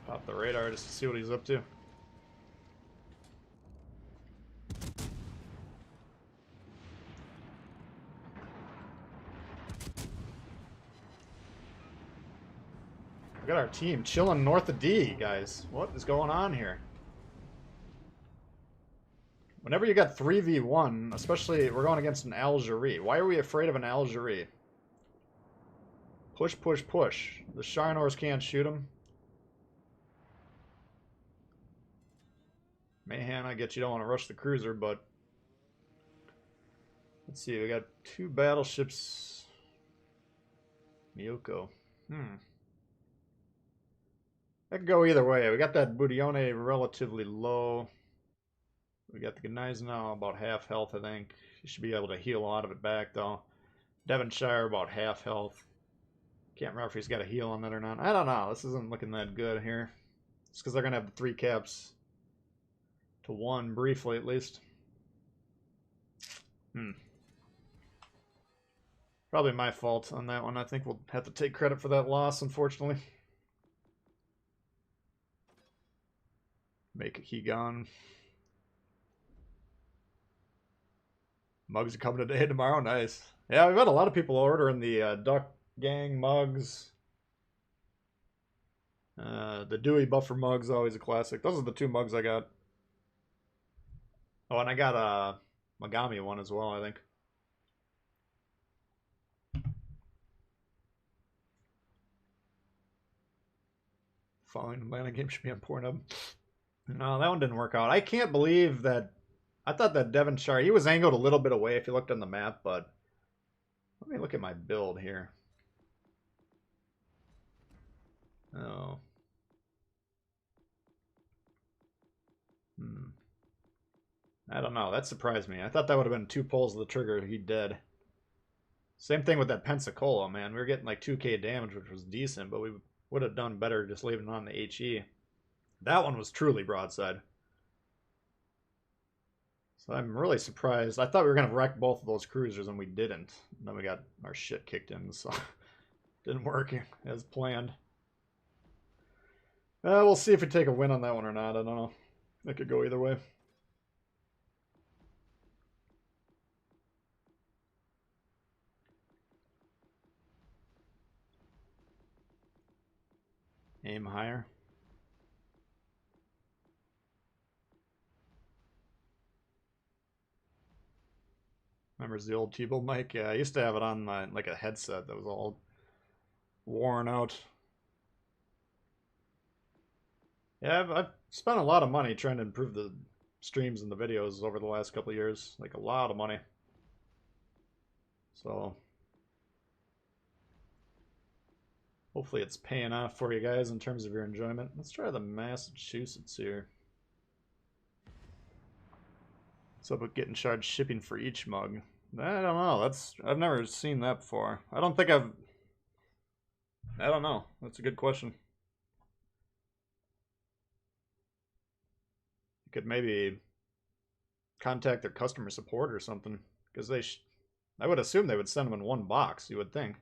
Pop the radar just to see what he's up to. We got our team chilling north of D, guys. What is going on here? Whenever you got 3v1, especially we're going against an Algerie. Why are we afraid of an Algerie? Push, push, push. The Sharnors can't shoot him. Mayhan, I get you don't want to rush the cruiser, but... Let's see, we got 2 battleships. Miyoko. That could go either way. We got that Budione relatively low. We got the Gneiss now about half health, I think. You should be able to heal a lot of it back, though. Devonshire about half health. Can't remember if he's got a heal on that or not. I don't know. This isn't looking that good here. It's because they're going to have the 3 caps to 1 briefly, at least. Probably my fault on that one. I think we'll have to take credit for that loss, unfortunately. Make a key gone. Mugs are coming today and tomorrow. Nice. Yeah, we've had a lot of people ordering the Duck Gang mugs. The Dewey Buffer mug's always a classic. Those are the 2 mugs I got. Oh, and I got a Megami one as well, I think. Following Atlanta game should be on Pornhub. No, that one didn't work out. I can't believe that. I thought that Devonshire, he was angled a little bit away if you looked on the map, but let me look at my build here. Oh. I don't know. That surprised me. I thought that would have been 2 pulls of the trigger. He dead. Same thing with that Pensacola, man. We were getting like 2k damage, which was decent, but we would have done better just leaving it on the HE. That one was truly broadside. So I'm really surprised. I thought we were going to wreck both of those cruisers, and we didn't. And then we got our shit kicked in, so didn't work as planned. We'll see if we take a win on that one or not. I don't know. It could go either way. Aim higher. Remember the old Tbull mic? Yeah, I used to have it on my like a headset that was all worn out. Yeah, I've spent a lot of money trying to improve the streams and the videos over the last couple of years. Like a lot of money. So hopefully it's paying off for you guys in terms of your enjoyment. Let's try the Massachusetts here. What's up with getting charged shipping for each mug? I don't know. I've never seen that before. I don't know. That's a good question. You could maybe contact their customer support or something, because I would assume they would send them in one box. You would think.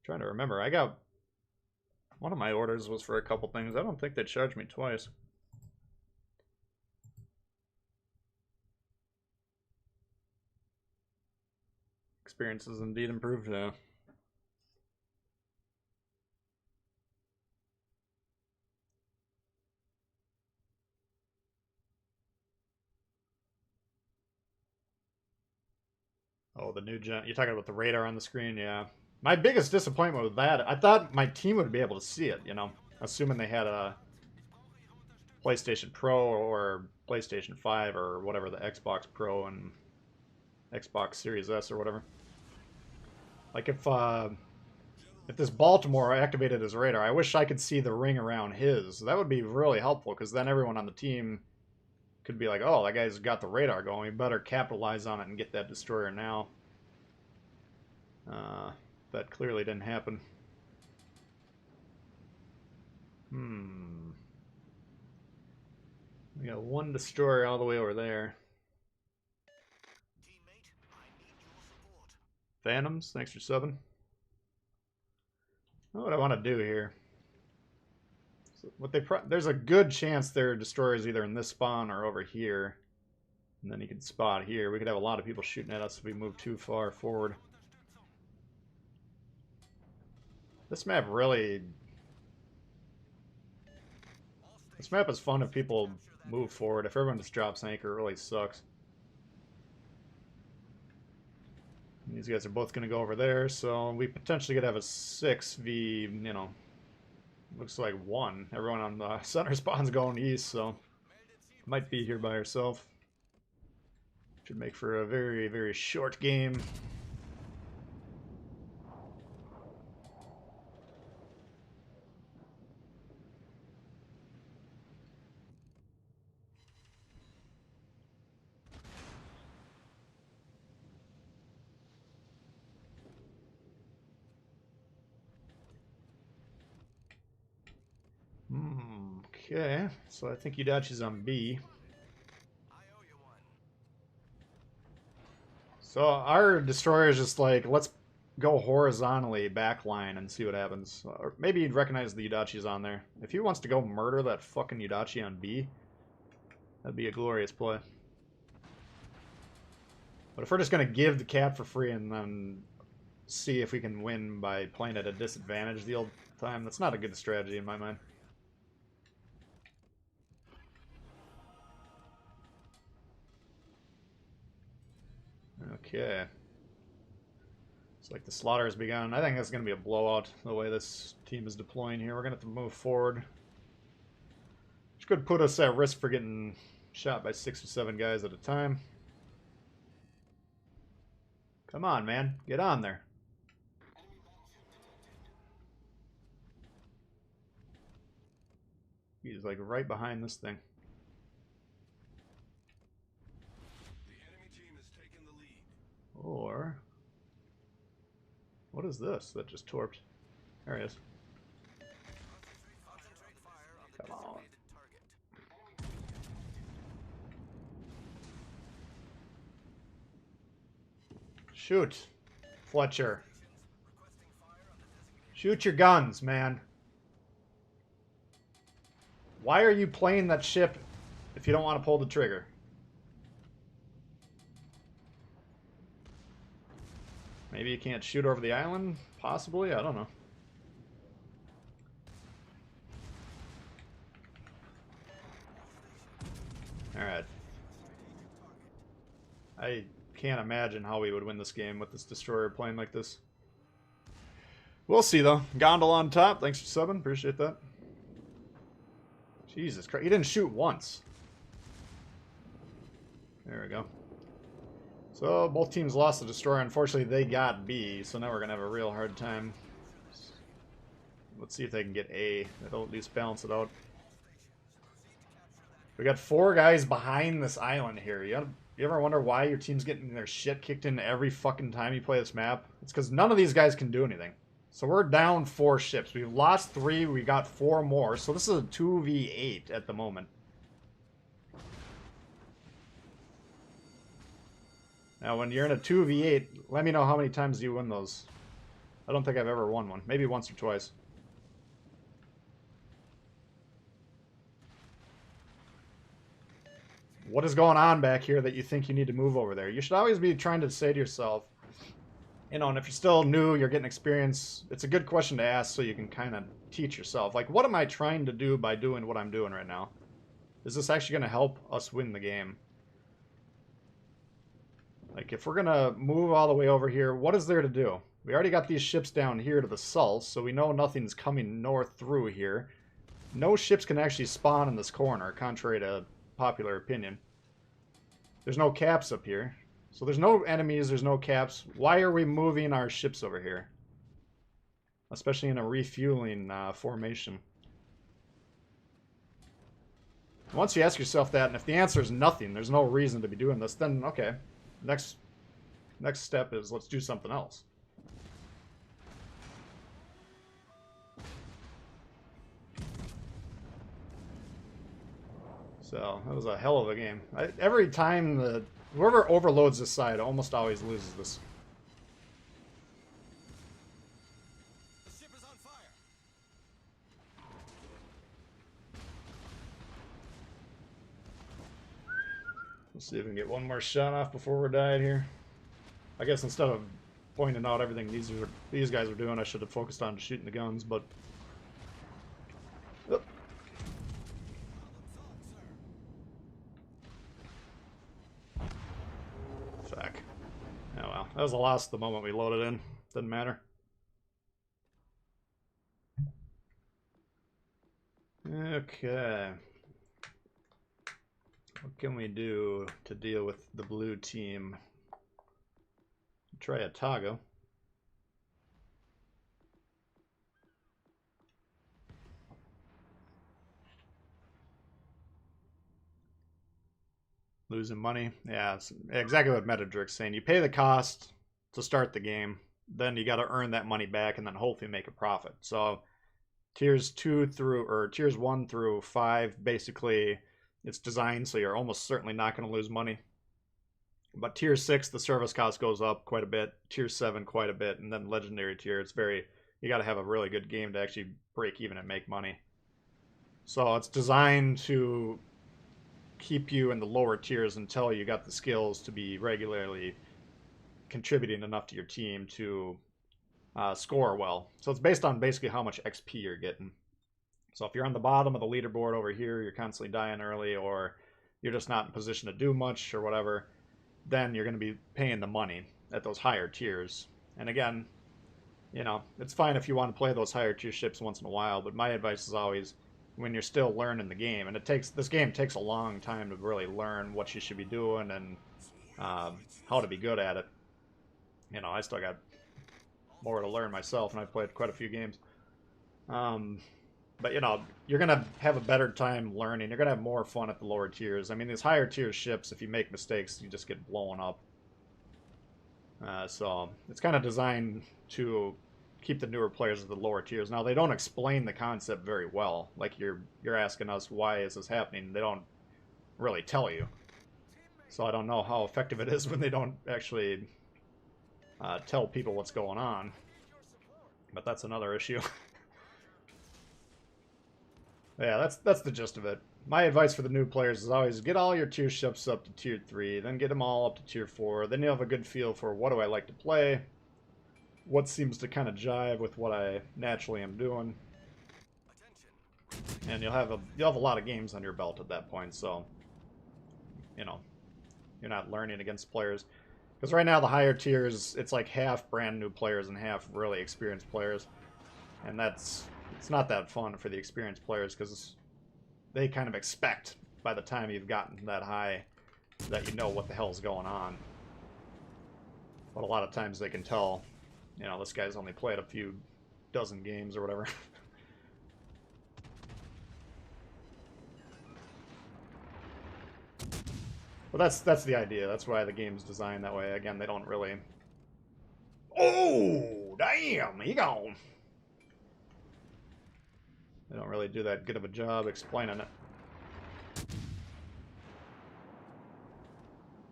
Trying to remember. I got one of my orders was for a couple things. I don't think they charged me twice. Experience is indeed improved, yeah. Oh, the new gen. You're talking about the radar on the screen, yeah. My biggest disappointment with that, I thought my team would be able to see it, you know, assuming they had a PlayStation Pro or PlayStation 5 or whatever, the Xbox Pro and Xbox Series S or whatever. Like if this Baltimore activated his radar, I wish I could see the ring around his. That would be really helpful, because then everyone on the team could be like, oh, that guy's got the radar going. We better capitalize on it and get that destroyer now. That clearly didn't happen. We got one destroyer all the way over there. Phantoms, thanks for subbing. What I want to do here. So there's a good chance their destroyer is either in this spawn or over here. And then you can spot here. We could have a lot of people shooting at us if we move too far forward. This map really... This map is fun if people move forward. If everyone just drops anchor, it really sucks. And these guys are both going to go over there, so we potentially could have a 6v, you know, looks like 1. Everyone on the center spawn's going east, so might be here by herself. Should make for a very, very short game. Okay, so I think Yudachi's on B. So our destroyer is just like, let's go horizontally backline and see what happens. Or maybe you'd recognize the Yudachi's on there. If he wants to go murder that fucking Yudachi on B, that'd be a glorious play. But if we're just going to give the cap for free and then see if we can win by playing at a disadvantage the old time, that's not a good strategy in my mind. Okay. It's like the slaughter has begun. I think that's going to be a blowout, the way this team is deploying here. We're going to have to move forward. Which could put us at risk for getting shot by 6 or 7 guys at a time. Come on, man. Get on there. He's like right behind this thing. The enemy team has taken the lead. Or... what is this that just torped? There he is. Come on. Shoot, Fletcher. Shoot your guns, man. Why are you playing that ship if you don't want to pull the trigger? Maybe you can't shoot over the island? Possibly? I don't know. Alright. I can't imagine how we would win this game with this destroyer playing like this. We'll see, though. Gondola on top. Thanks for subbing. Appreciate that. Jesus Christ. He didn't shoot once. There we go. So, both teams lost the destroyer. Unfortunately, they got B, so now we're going to have a real hard time. Let's see if they can get A. That'll at least balance it out. We got 4 guys behind this island here. You ever wonder why your team's getting their shit kicked in every fucking time you play this map? It's because none of these guys can do anything. So we're down 4 ships. We've lost 3. We got 4 more. So this is a 2v8 at the moment. Now, when you're in a 2v8, let me know how many times you win those. I don't think I've ever won one. Maybe once or twice. What is going on back here that you think you need to move over there? You should always be trying to say to yourself, you know, and if you're still new, you're getting experience, it's a good question to ask so you can kind of teach yourself. Like, what am I trying to do by doing what I'm doing right now? Is this actually going to help us win the game? Like, if we're going to move all the way over here, what is there to do? We already got these ships down here to the south, so we know nothing's coming north through here. No ships can actually spawn in this corner, contrary to popular opinion. There's no caps up here. So there's no enemies, there's no caps. Why are we moving our ships over here? Especially in a refueling formation. Once you ask yourself that, and if the answer is nothing, there's no reason to be doing this, then okay. Next step is let's do something else. So, that was a hell of a game. Every time whoever overloads this side almost always loses this. The ship is on fire. Let's see if we can get one more shot off before we're died here. I guess instead of pointing out everything these guys are doing, I should have focused on shooting the guns, but... Oh. Fuck. Oh well. That was a loss the moment we loaded in. Doesn't matter. Okay. What can we do to deal with the blue team? Try a Tago. Losing money. Yeah, it's exactly what Metadrick's saying. You pay the cost to start the game, then you got to earn that money back and then hopefully make a profit. So tiers 1 through 5, basically it's designed so you're almost certainly not going to lose money. But tier 6, the service cost goes up quite a bit. Tier 7, quite a bit. And then legendary tier, you got to have a really good game to actually break even and make money. So it's designed to keep you in the lower tiers until you got the skills to be regularly contributing enough to your team to score well. So it's based on basically how much XP you're getting. So if you're on the bottom of the leaderboard over here, you're constantly dying early, or you're just not in position to do much or whatever, then you're going to be paying the money at those higher tiers. And again, you know, it's fine if you want to play those higher tier ships once in a while, but my advice is always when you're still learning the game, and this game takes a long time to really learn what you should be doing and how to be good at it. You know, I still got more to learn myself, and I've played quite a few games. But, you know, you're going to have a better time learning. You're going to have more fun at the lower tiers. I mean, these higher tier ships, if you make mistakes, you just get blown up. So it's kind of designed to keep the newer players at the lower tiers. Now, they don't explain the concept very well. Like, you're asking us, why is this happening? They don't really tell you. So I don't know how effective it is when they don't actually tell people what's going on. But that's another issue. Yeah, that's the gist of it. My advice for the new players is always get all your tier ships up to tier 3, then get them all up to tier 4. Then you have a good feel for what do I like to play, what seems to kind of jive with what I naturally am doing. And you'll have a lot of games on your belt at that point, so you know, you're not learning against players. Because right now the higher tiers, it's like half brand new players and half really experienced players. And it's not that fun for the experienced players because they kind of expect by the time you've gotten that high that you know what the hell's going on. But a lot of times they can tell, you know, this guy's only played a few dozen games or whatever. Well, that's the idea. That's why the game's designed that way. Again, they don't really... Oh, damn, he gone. They don't really do that good of a job explaining it.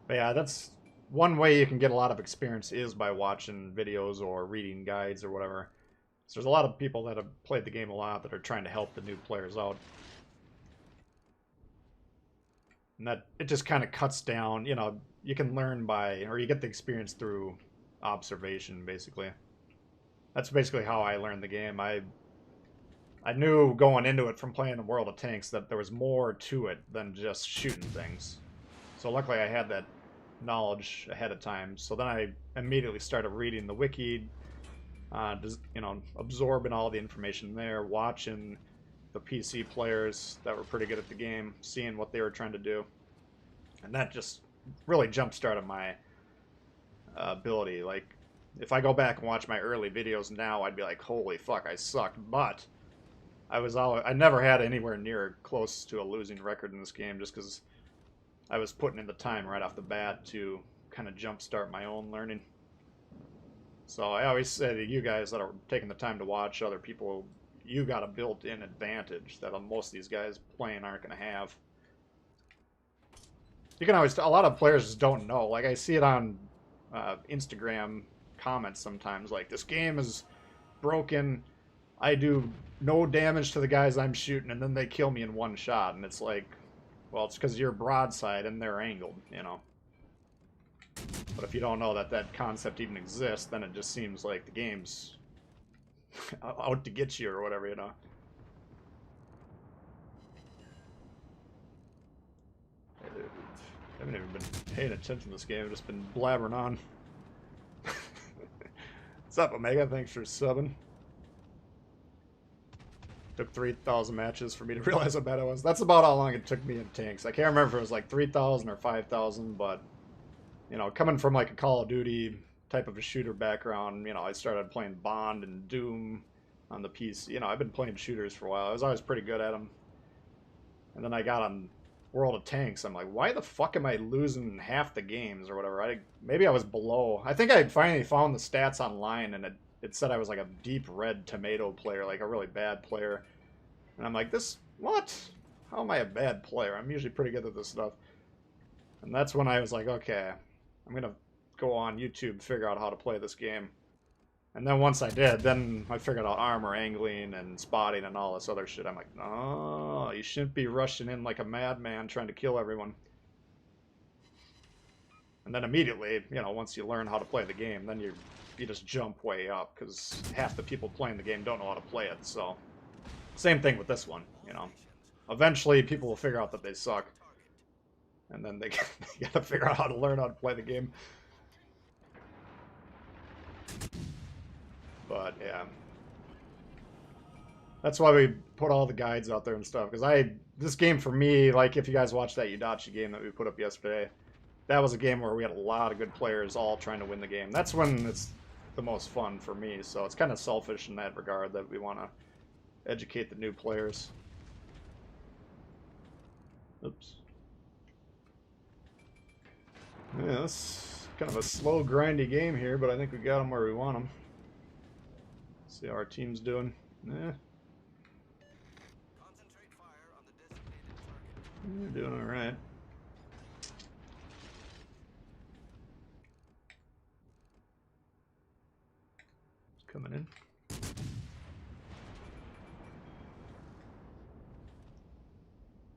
But yeah, that's one way you can get a lot of experience is by watching videos or reading guides or whatever. So there's a lot of people that have played the game a lot that are trying to help the new players out. And that it just kind of cuts down, you know, you can learn by, or you get the experience through observation, basically. That's basically how I learned the game. I knew going into it from playing the World of Tanks that there was more to it than just shooting things. So luckily I had that knowledge ahead of time. So then I immediately started reading the wiki, you know, absorbing all the information there, watching the PC players that were pretty good at the game, seeing what they were trying to do. And that just really jump-started my ability. Like, if I go back and watch my early videos now, I'd be like, holy fuck, I sucked. But I never had anywhere near close to a losing record in this game just because I was putting in the time right off the bat to kind of jumpstart my own learning. So I always say to you guys that are taking the time to watch other people, you got a built-in advantage that most of these guys playing aren't going to have. You can always... A lot of players just don't know. Like, I see it on Instagram comments sometimes, like, this game is broken, I do no damage to the guys I'm shooting, and then they kill me in one shot. And it's like, well, it's because you're broadside and they're angled, you know. But if you don't know that that concept even exists, then it just seems like the game's out to get you or whatever, you know. I haven't even been paying attention to this game. I've just been blabbering on. What's up, Omega? Thanks for subbing. Took 3,000 matches for me to realize how bad I was. That's about how long it took me in tanks. I can't remember if it was like 3,000 or 5,000, but, you know, coming from like a Call of Duty type of a shooter background, you know, I started playing Bond and Doom on the PC. You know, I've been playing shooters for a while. I was always pretty good at them. And then I got on World of Tanks. I'm like, why the fuck am I losing half the games or whatever? Maybe I was below. I think I finally found the stats online, and it said I was like a deep red tomato player, like a really bad player. And I'm like, what? How am I a bad player? I'm usually pretty good at this stuff. And that's when I was like, okay, I'm going to go on YouTube, figure out how to play this game. And then once I did, then I figured out armor angling and spotting and all this other shit. I'm like, oh, you shouldn't be rushing in like a madman trying to kill everyone. And then immediately, you know, once you learn how to play the game, then you just jump way up, because half the people playing the game don't know how to play it. So same thing with this one, you know. Eventually people will figure out that they suck, and then they gotta figure out how to learn how to play the game. But yeah, that's why we put all the guides out there and stuff, because this game for me, like if you guys watched that Yudachi game that we put up yesterday, that was a game where we had a lot of good players all trying to win the game. That's when it's the most fun for me. So it's kind of selfish in that regard that we want to educate the new players. Oops. Yeah, it's kind of a slow, grindy game here, but I think we got them where we want them. See how our team's doing. Yeah. Concentrate fire on the designated target. You're doing all right. It's coming in.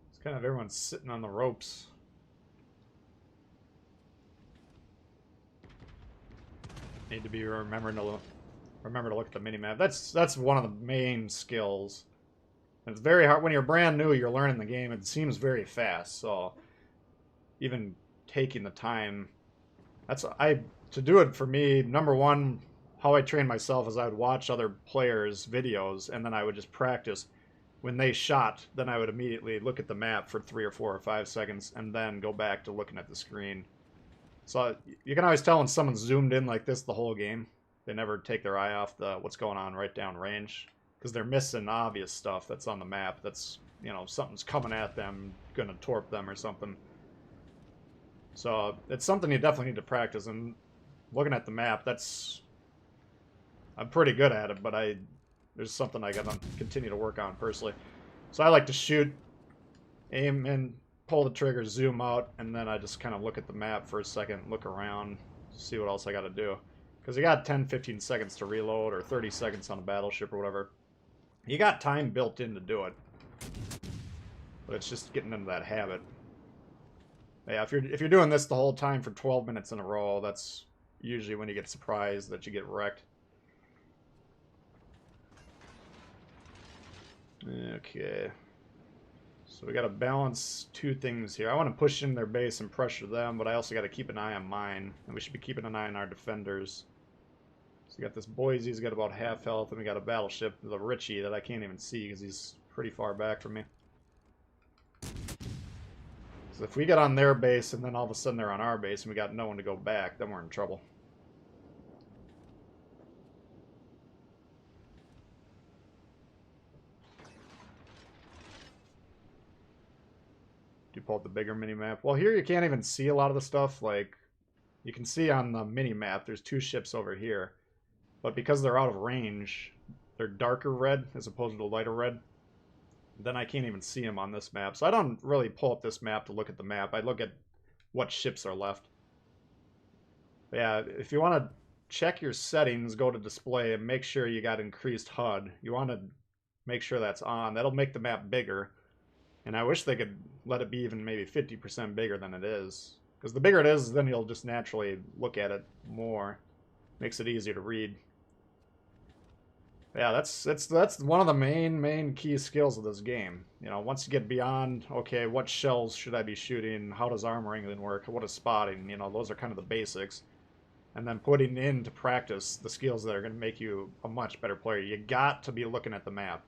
It's kind of everyone's sitting on the ropes. Need to be remember to look at the minimap. That's one of the main skills. And it's very hard when you're brand new. You're learning the game. It seems very fast. So even taking the time, to do it for me. Number one, how I train myself is I would watch other players' videos, and then I would just practice. When they shot, then I would immediately look at the map for 3 or 4 or 5 seconds, and then go back to looking at the screen. So you can always tell when someone's zoomed in like this the whole game. They never take their eye off what's going on right down range, because they're missing obvious stuff that's on the map. That's, you know, something's coming at them, gonna torp them or something. So it's something you definitely need to practice. And looking at the map, I'm pretty good at it, but there's something I gotta continue to work on personally. So I like to shoot, aim in, pull the trigger, zoom out, and then I just kind of look at the map for a second, look around, see what else I gotta do. Because you got 10-15 seconds to reload, or 30 seconds on a battleship or whatever. You got time built in to do it. But it's just getting into that habit. Yeah, if you're doing this the whole time for 12 minutes in a row, that's usually when you get surprised that you get wrecked. Okay. So we got to balance two things here. I want to push in their base and pressure them, but I also got to keep an eye on mine. And we should be keeping an eye on our defenders. So we got this Boise, he's got about half health, and we got a battleship, the Richie, that I can't even see because he's pretty far back from me. So if we get on their base and then all of a sudden they're on our base and we got no one to go back, then we're in trouble. Do you pull up the bigger mini-map? Well, here you can't even see a lot of the stuff. Like, you can see on the mini-map, there's two ships over here. But because they're out of range, they're darker red as opposed to lighter red. Then I can't even see them on this map. So I don't really pull up this map to look at the map. I look at what ships are left. But yeah, if you want to check your settings, go to display and make sure you got increased HUD. You want to make sure that's on. That'll make the map bigger. And I wish they could let it be even maybe 50% bigger than it is. Because the bigger it is, then you'll just naturally look at it more. Makes it easier to read. Yeah, that's one of the main key skills of this game. You know, once you get beyond, okay, what shells should I be shooting? How does armor wrangling work? What is spotting? You know, those are kind of the basics. And then putting into practice the skills that are going to make you a much better player. You got to be looking at the map.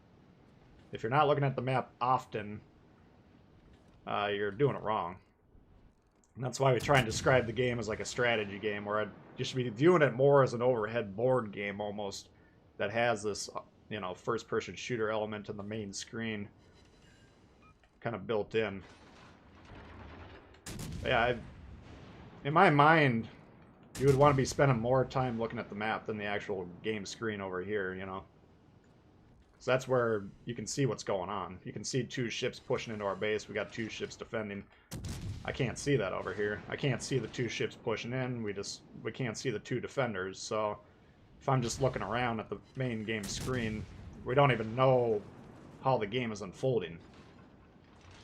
If you're not looking at the map often, you're doing it wrong. And that's why we try and describe the game as like a strategy game, where you should be viewing it more as an overhead board game almost, that has this, you know, first-person shooter element in the main screen kind of built in. But yeah, in my mind, you would want to be spending more time looking at the map than the actual game screen over here, you know. So that's where you can see what's going on. You can see two ships pushing into our base. We got two ships defending. I can't see that over here. I can't see the two ships pushing in. We can't see the two defenders. So if I'm just looking around at the main game screen, we don't even know how the game is unfolding,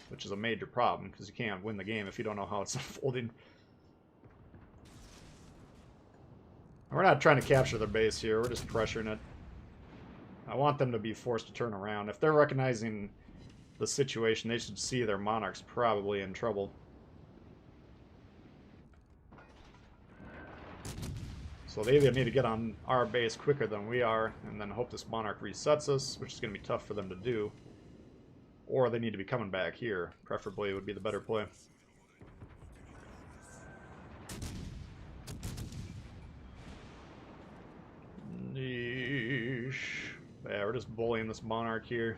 which is a major problem because you can't win the game if you don't know how it's unfolding. We're not trying to capture their base here. We're just pressuring it. I want them to be forced to turn around. If they're recognizing the situation, they should see their monarch's probably in trouble. So they either need to get on our base quicker than we are, and then hope this monarch resets us, which is going to be tough for them to do. Or they need to be coming back here. Preferably would be the better play. Yeesh. Yeah, we're just bullying this monarch here.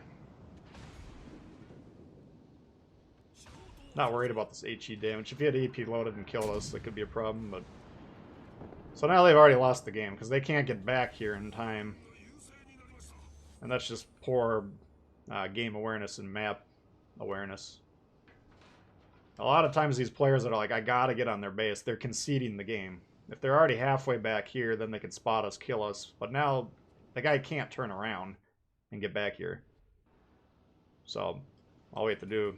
Not worried about this HE damage. If he had AP loaded and killed us, that could be a problem, but... So now they've already lost the game, because they can't get back here in time. And that's just poor game awareness and map awareness. A lot of times these players that are like, I gotta get on their base, they're conceding the game. If they're already halfway back here, then they can spot us, kill us. But now, the guy can't turn around and get back here. So, all we have to do,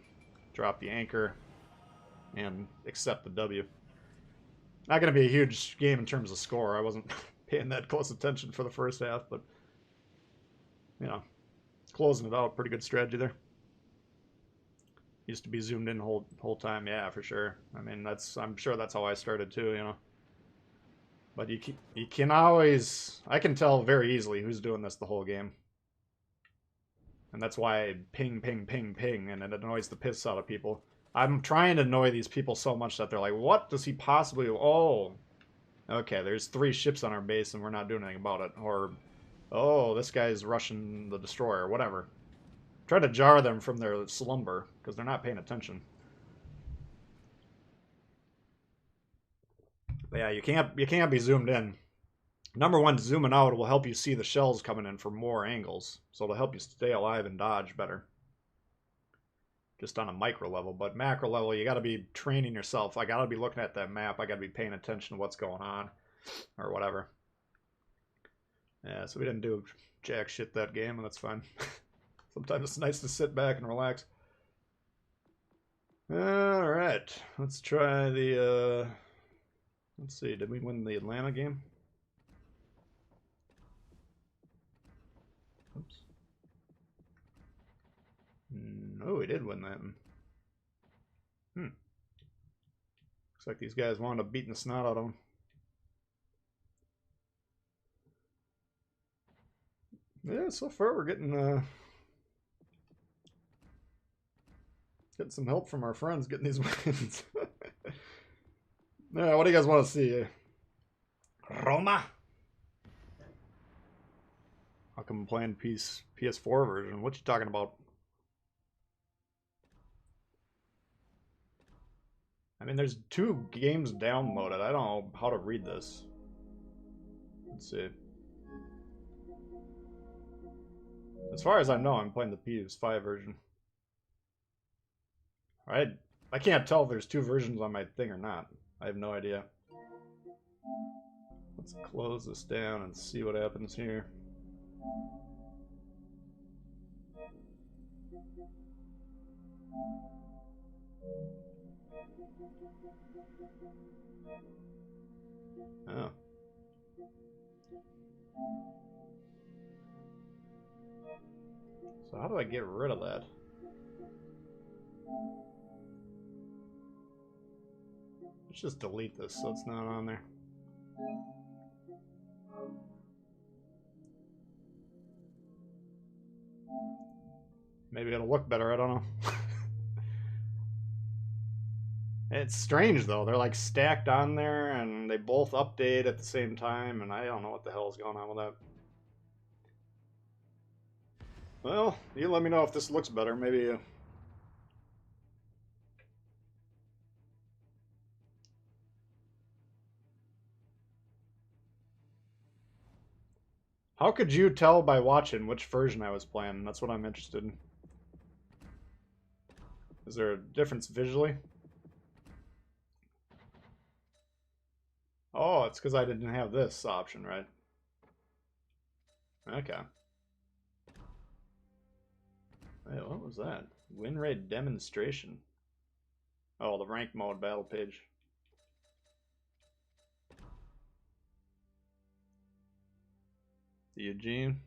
drop the anchor, and accept the W. Not going to be a huge game in terms of score. I wasn't paying that close attention for the first half, but, you know, closing it out, pretty good strategy there. Used to be zoomed in the whole time, yeah, for sure. I mean, I'm sure that's how I started too, you know. But you can always, I can tell very easily who's doing this the whole game. And that's why I ping, ping, ping, ping, and it annoys the piss out of people. I'm trying to annoy these people so much that they're like, what does he possibly... Oh, okay, there's 3 ships on our base and we're not doing anything about it. Or, oh, this guy's rushing the destroyer, whatever. Try to jar them from their slumber, because they're not paying attention. Yeah, you can't be zoomed in. Number one, zooming out will help you see the shells coming in from more angles, so it'll help you stay alive and dodge better. Just on a micro level, but macro level, you got to be training yourself. I got to be looking at that map. I got to be paying attention to what's going on, or whatever. Yeah, so we didn't do jack shit that game, and that's fine. Sometimes it's nice to sit back and relax. Alright, let's try the, let's see, did we win the Atlanta game? Oops. No, we did win that one. Looks like these guys wound up beating the snot out of them. Yeah, so far we're getting some help from our friends getting these wins. Yeah, what do you guys want to see? Roma? How come I'm playing PS4 version? What you talking about? I mean, there's 2 games downloaded. I don't know how to read this. Let's see. As far as I know, I'm playing the PS5 version. I can't tell if there's 2 versions on my thing or not. I have no idea. Let's close this down and see what happens here. Oh. So how do I get rid of that? Let's just delete this so it's not on there. Maybe it'll look better, I don't know. It's strange though, they're like stacked on there and they both update at the same time, and I don't know what the hell is going on with that. Well, you let me know if this looks better, maybe. How could you tell by watching which version I was playing? That's what I'm interested in. Is there a difference visually? Oh, it's because I didn't have this option, right? Okay. Wait, what was that? Win rate demonstration. Oh, the rank mode battle page. The Eugene.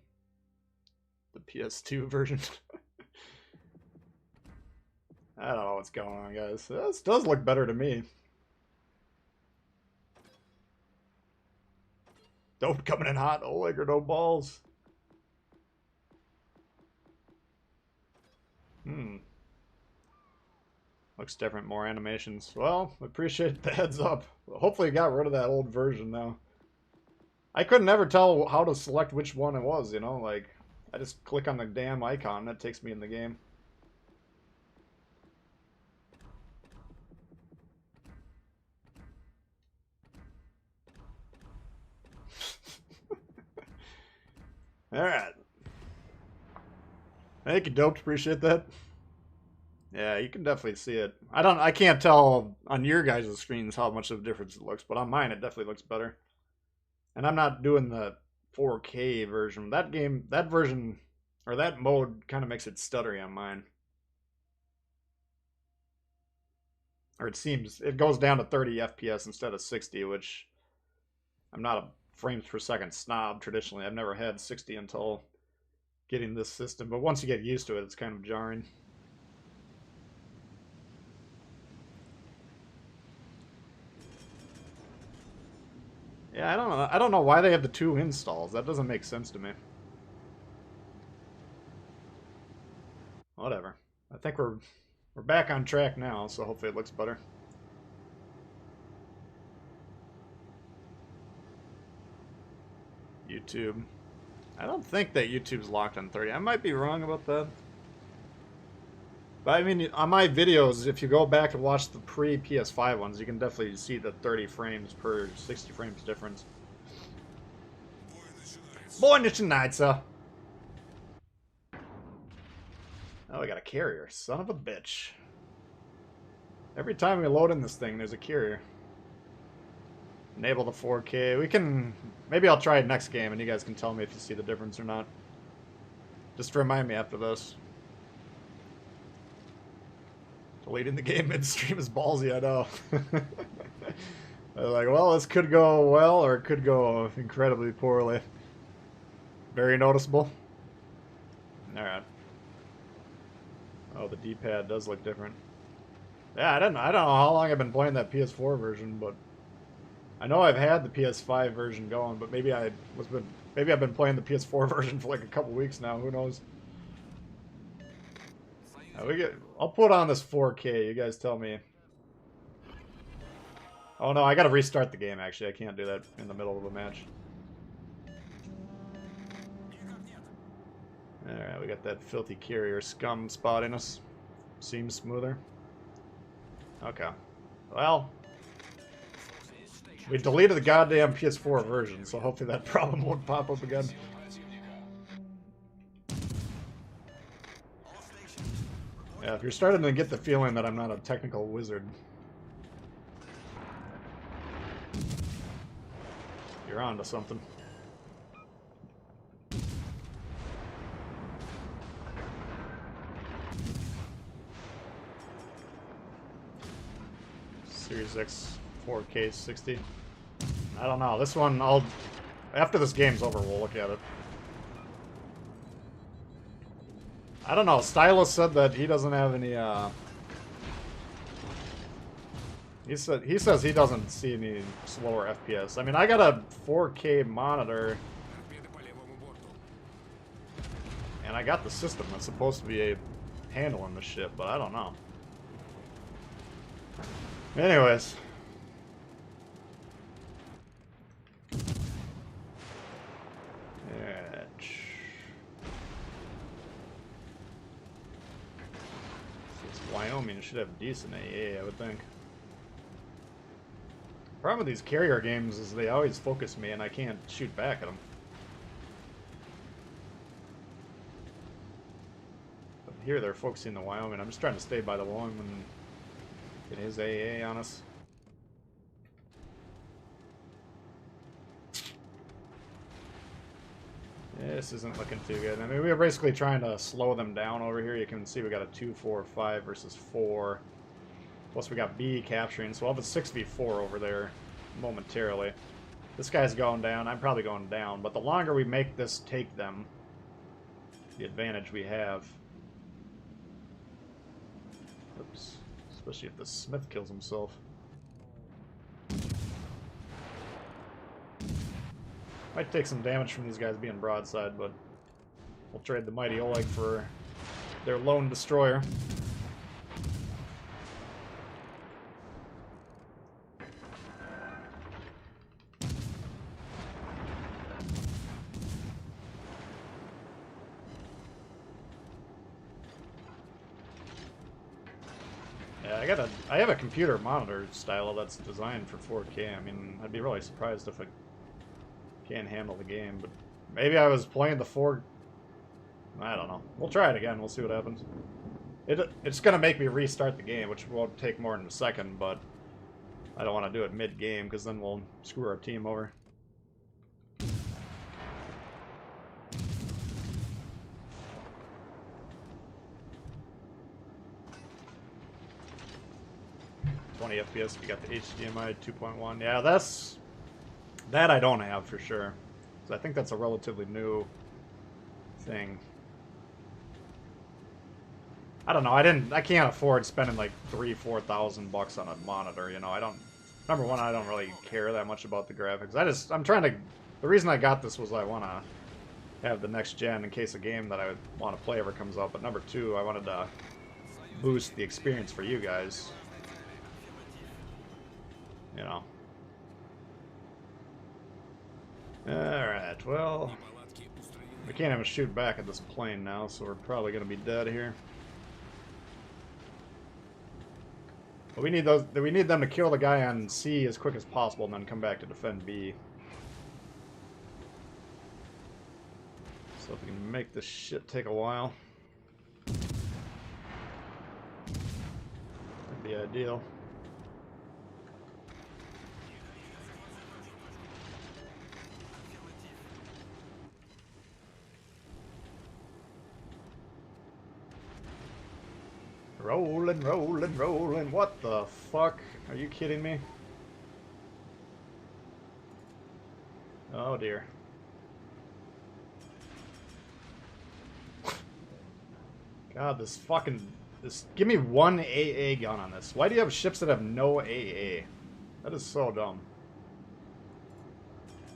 The PS2 version. I don't know what's going on, guys. This does look better to me. Dope coming in hot. Oleg or no balls. Looks different, more animations. Well, appreciate the heads up. Hopefully you got rid of that old version now. I couldn't ever tell how to select which one it was, you know? Like, I just click on the damn icon and it takes me in the game. Alright. Thank you, Dope. Appreciate that. Yeah, you can definitely see it. I can't tell on your guys' screens how much of a difference it looks, but on mine it definitely looks better. And I'm not doing the 4K version. That version, or that mode kind of makes it stuttery on mine. Or it goes down to 30 FPS instead of 60, which I'm not a frames per second snob traditionally. I've never had 60 until getting this system, but once you get used to it, it's kind of jarring. Yeah, I don't know why they have the 2 installs. That doesn't make sense to me. Whatever. I think we're back on track now, so hopefully it looks better. YouTube. I don't think that YouTube's locked on 30. I might be wrong about that. But I mean, on my videos, if you go back and watch the pre-PS5 ones, you can definitely see the 30 frames per 60 frames difference. Boy, начинается. Oh, we got a carrier. Son of a bitch. Every time we load in this thing, there's a carrier. Enable the 4K. We can... Maybe I'll try it next game, and you guys can tell me if you see the difference or not. Just remind me after this. Deleting the game midstream is ballsy, I know. I was like, well, this could go well, or it could go incredibly poorly. Very noticeable. Alright. Oh, the D-pad does look different. Yeah, I don't know how long I've been playing that PS4 version, but I know I've had the PS5 version going, but maybe I've been playing the PS4 version for like a couple weeks now. Who knows? I'll put on this 4K. You guys tell me. Oh no, I gotta restart the game. Actually, I can't do that in the middle of a match. Alright, we got that filthy carrier scum spotting us. Seems smoother. Okay. Well, we deleted the goddamn PS4 version, so hopefully that problem won't pop up again. Yeah, if you're starting to get the feeling that I'm not a technical wizard, you're on to something. Series X 4K 60. I don't know. This one, after this game's over, we'll look at it. I don't know. Stylus said that he doesn't have any, he says he doesn't see any slower FPS. I mean, I got a 4K monitor, and I got the system that's supposed to be handling the shit, but I don't know. Anyways. Wyoming should have decent AA, I would think. The problem with these carrier games is they always focus me and I can't shoot back at them. But here they're focusing the Wyoming. I'm just trying to stay by the Wyoming and get his AA on us. This isn't looking too good. I mean, we were basically trying to slow them down over here. You can see we got a 2, 4, 5 versus 4. Plus we got B capturing, so I'll have a 6v4 over there momentarily. This guy's going down. I'm probably going down. But the longer we make this take them, the advantage we have. Oops. Especially if the Smith kills himself. Might take some damage from these guys being broadside, but we'll trade the Mighty Oleg for their lone destroyer. Yeah, I have a computer monitor style that's designed for 4K. I mean, I'd be really surprised if it can't handle the game, but maybe I was playing the 4. I don't know. We'll try it again. We'll see what happens. It's gonna make me restart the game, which won't take more than a second, but I don't want to do it mid-game because then we'll screw our team over. FPS if you got the HDMI 2.1. Yeah, that I don't have for sure. So I think that's a relatively new thing. I don't know. I can't afford spending like $3,000-4,000 bucks on a monitor. You know, number one, I don't really care that much about the graphics. I'm trying to. The reason I got this was I want to have the next gen in case a game that I would want to play ever comes out. But number two, I wanted to boost the experience for you guys. You know. Alright, well, we can't even shoot back at this plane now, so we're probably going to be dead here. But we need those. We need them to kill the guy on C as quick as possible, and then come back to defend B. So if we can make this shit take a while, that'd be ideal. Rolling, rolling, rolling. What the fuck? Are you kidding me? Oh dear. God, this fucking... Give me one AA gun on this. Why do you have ships that have no AA? That is so dumb.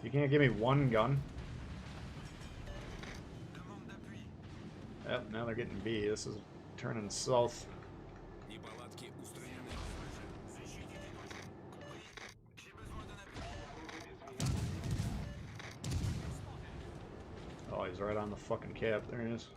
You can't give me one gun? Yep, now they're getting B. This is turning south. Oh, he's right on the fucking cap. There he is.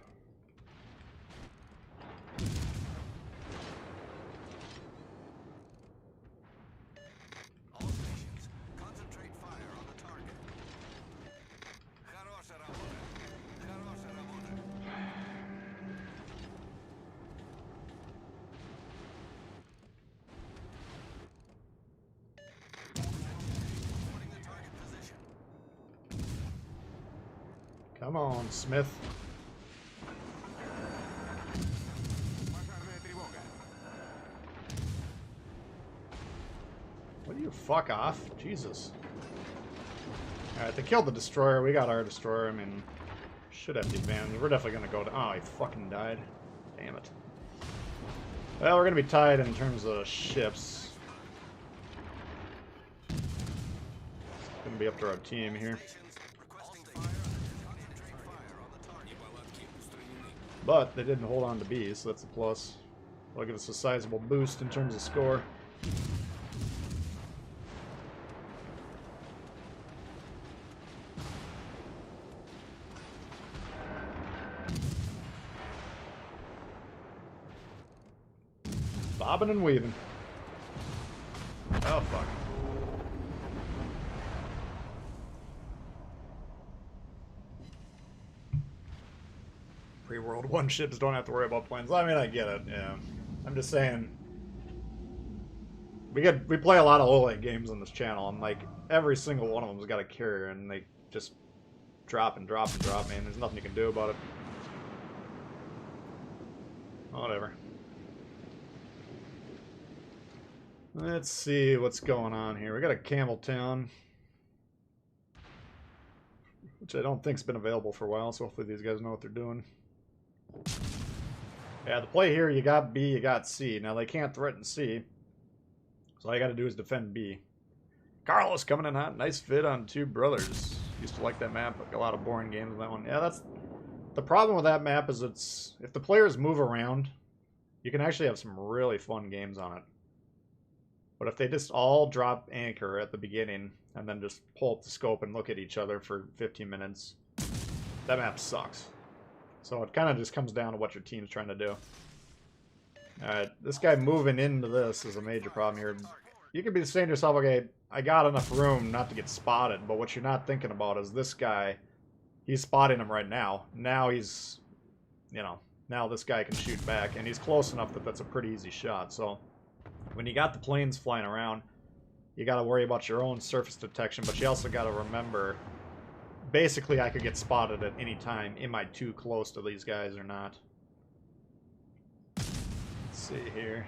Come on, Smith. Will you fuck off? Jesus. Alright, they killed the destroyer. We got our destroyer. I mean, should have the advantage. We're definitely going to go to... Oh, he fucking died. Damn it. Well, we're going to be tied in terms of ships. It's going to be up to our team here. But they didn't hold on to B, so that's a plus. That'll give us a sizable boost in terms of score. Bobbing and weaving. Oh, fuck. World Warships don't have to worry about planes. I mean, I get it, yeah. I'm just saying, we play a lot of low-light games on this channel, and like every single one of them's got a carrier, and they just drop and drop and drop, man. There's nothing you can do about it. Whatever. Let's see what's going on here. We got a Campbelltown, which I don't think's been available for a while, so hopefully these guys know what they're doing. Yeah, the play here, you got B, you got C. Now, they can't threaten C, so all you got to do is defend B. Carlos coming in hot. Nice fit on Two Brothers. Used to like that map. A lot of boring games with that one. Yeah, that's... The problem with that map is it's... If the players move around, you can actually have some really fun games on it. But if they just all drop anchor at the beginning, and then just pull up the scope and look at each other for 15 minutes, that map sucks. So it kind of just comes down to what your team's trying to do. Alright, this guy moving into this is a major problem here. You could be saying to yourself, okay, I got enough room not to get spotted, but what you're not thinking about is this guy, he's spotting him right now. Now he's, you know, now this guy can shoot back, and he's close enough that that's a pretty easy shot. So when you got the planes flying around, you got to worry about your own surface detection, but you also got to remember... Basically, I could get spotted at any time. Am I too close to these guys or not? Let's see here.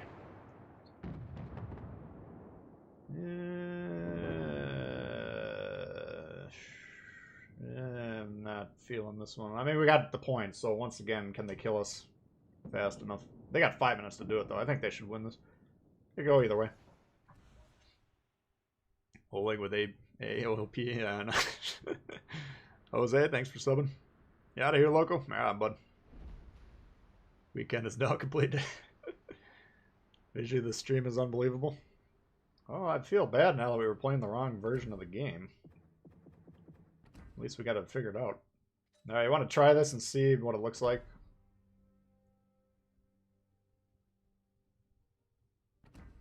I'm not feeling this one. I mean, we got the points, so once again, can they kill us fast enough? They got 5 minutes to do it, though. I think they should win this. They go either way. Oleg with AOLP, yeah. Jose, thanks for subbing. You out of here, loco? Alright, bud. Weekend is now complete. Visually, the stream is unbelievable. Oh, I feel bad now that we were playing the wrong version of the game. At least we got it figured out. Alright, you want to try this and see what it looks like?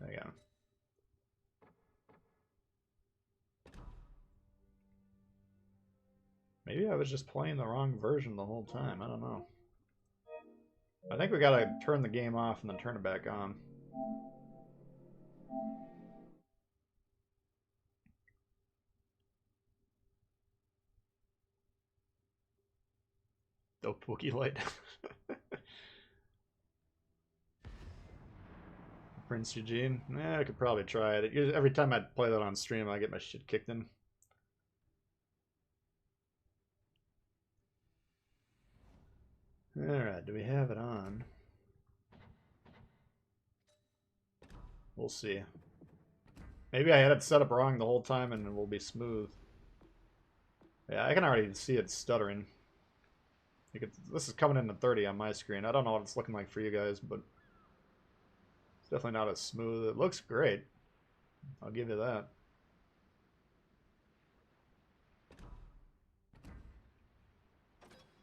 There you go. Maybe I was just playing the wrong version the whole time. I don't know. I think we gotta turn the game off and then turn it back on. Dope Wookie Light. Prince Eugene. I could probably try it. Every time I play that on stream, I get my shit kicked in. Alright, do we have it on? We'll see. Maybe I had it set up wrong the whole time and it will be smooth. Yeah, I can already see it stuttering. This is coming in at 30 on my screen. I don't know what it's looking like for you guys, but it's definitely not as smooth. It looks great. I'll give you that.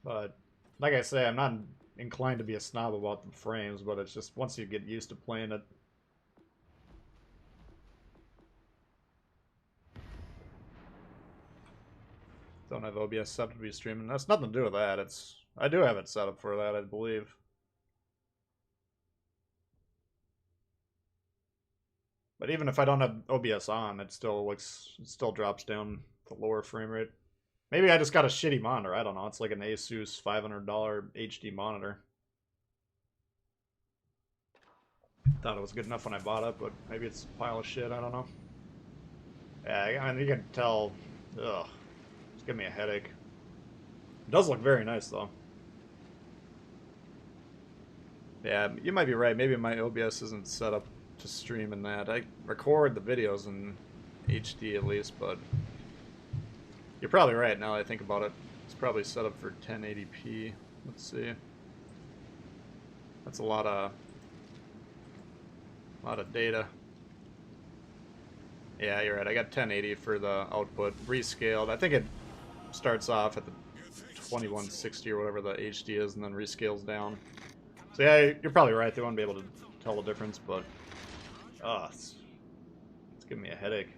But like I say, I'm not inclined to be a snob about the frames, but it's just once you get used to playing it. Don't have OBS set up to be streaming. That's nothing to do with that. I do have it set up for that, I believe. But even if I don't have OBS on, it still drops down the lower frame rate. Maybe I just got a shitty monitor. I don't know. It's like an Asus $500 HD monitor. Thought it was good enough when I bought it, but maybe it's a pile of shit. I don't know. Yeah, I mean, you can tell. Ugh. It's giving me a headache. It does look very nice, though. Yeah, you might be right. Maybe my OBS isn't set up to stream in that. I record the videos in HD at least, but you're probably right now that I think about it. It's probably set up for 1080p. Let's see. That's a lot of data. Yeah, you're right. I got 1080 for the output, rescaled. I think it starts off at the 2160 or whatever the HD is, and then rescales down. So yeah, you're probably right. They won't be able to tell the difference, but it's giving me a headache.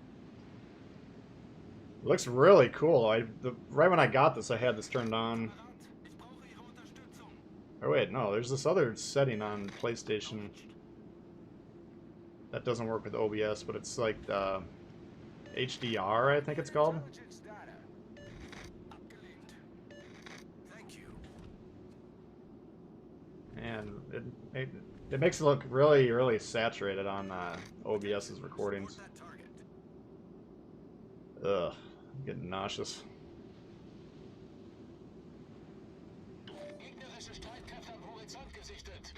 It looks really cool. Right when I got this, I had this turned on. Oh wait, no, there's this other setting on PlayStation that doesn't work with OBS, but it's like the HDR, I think it's called. And it makes it look really, really saturated on OBS's recordings. Ugh, I'm getting nauseous.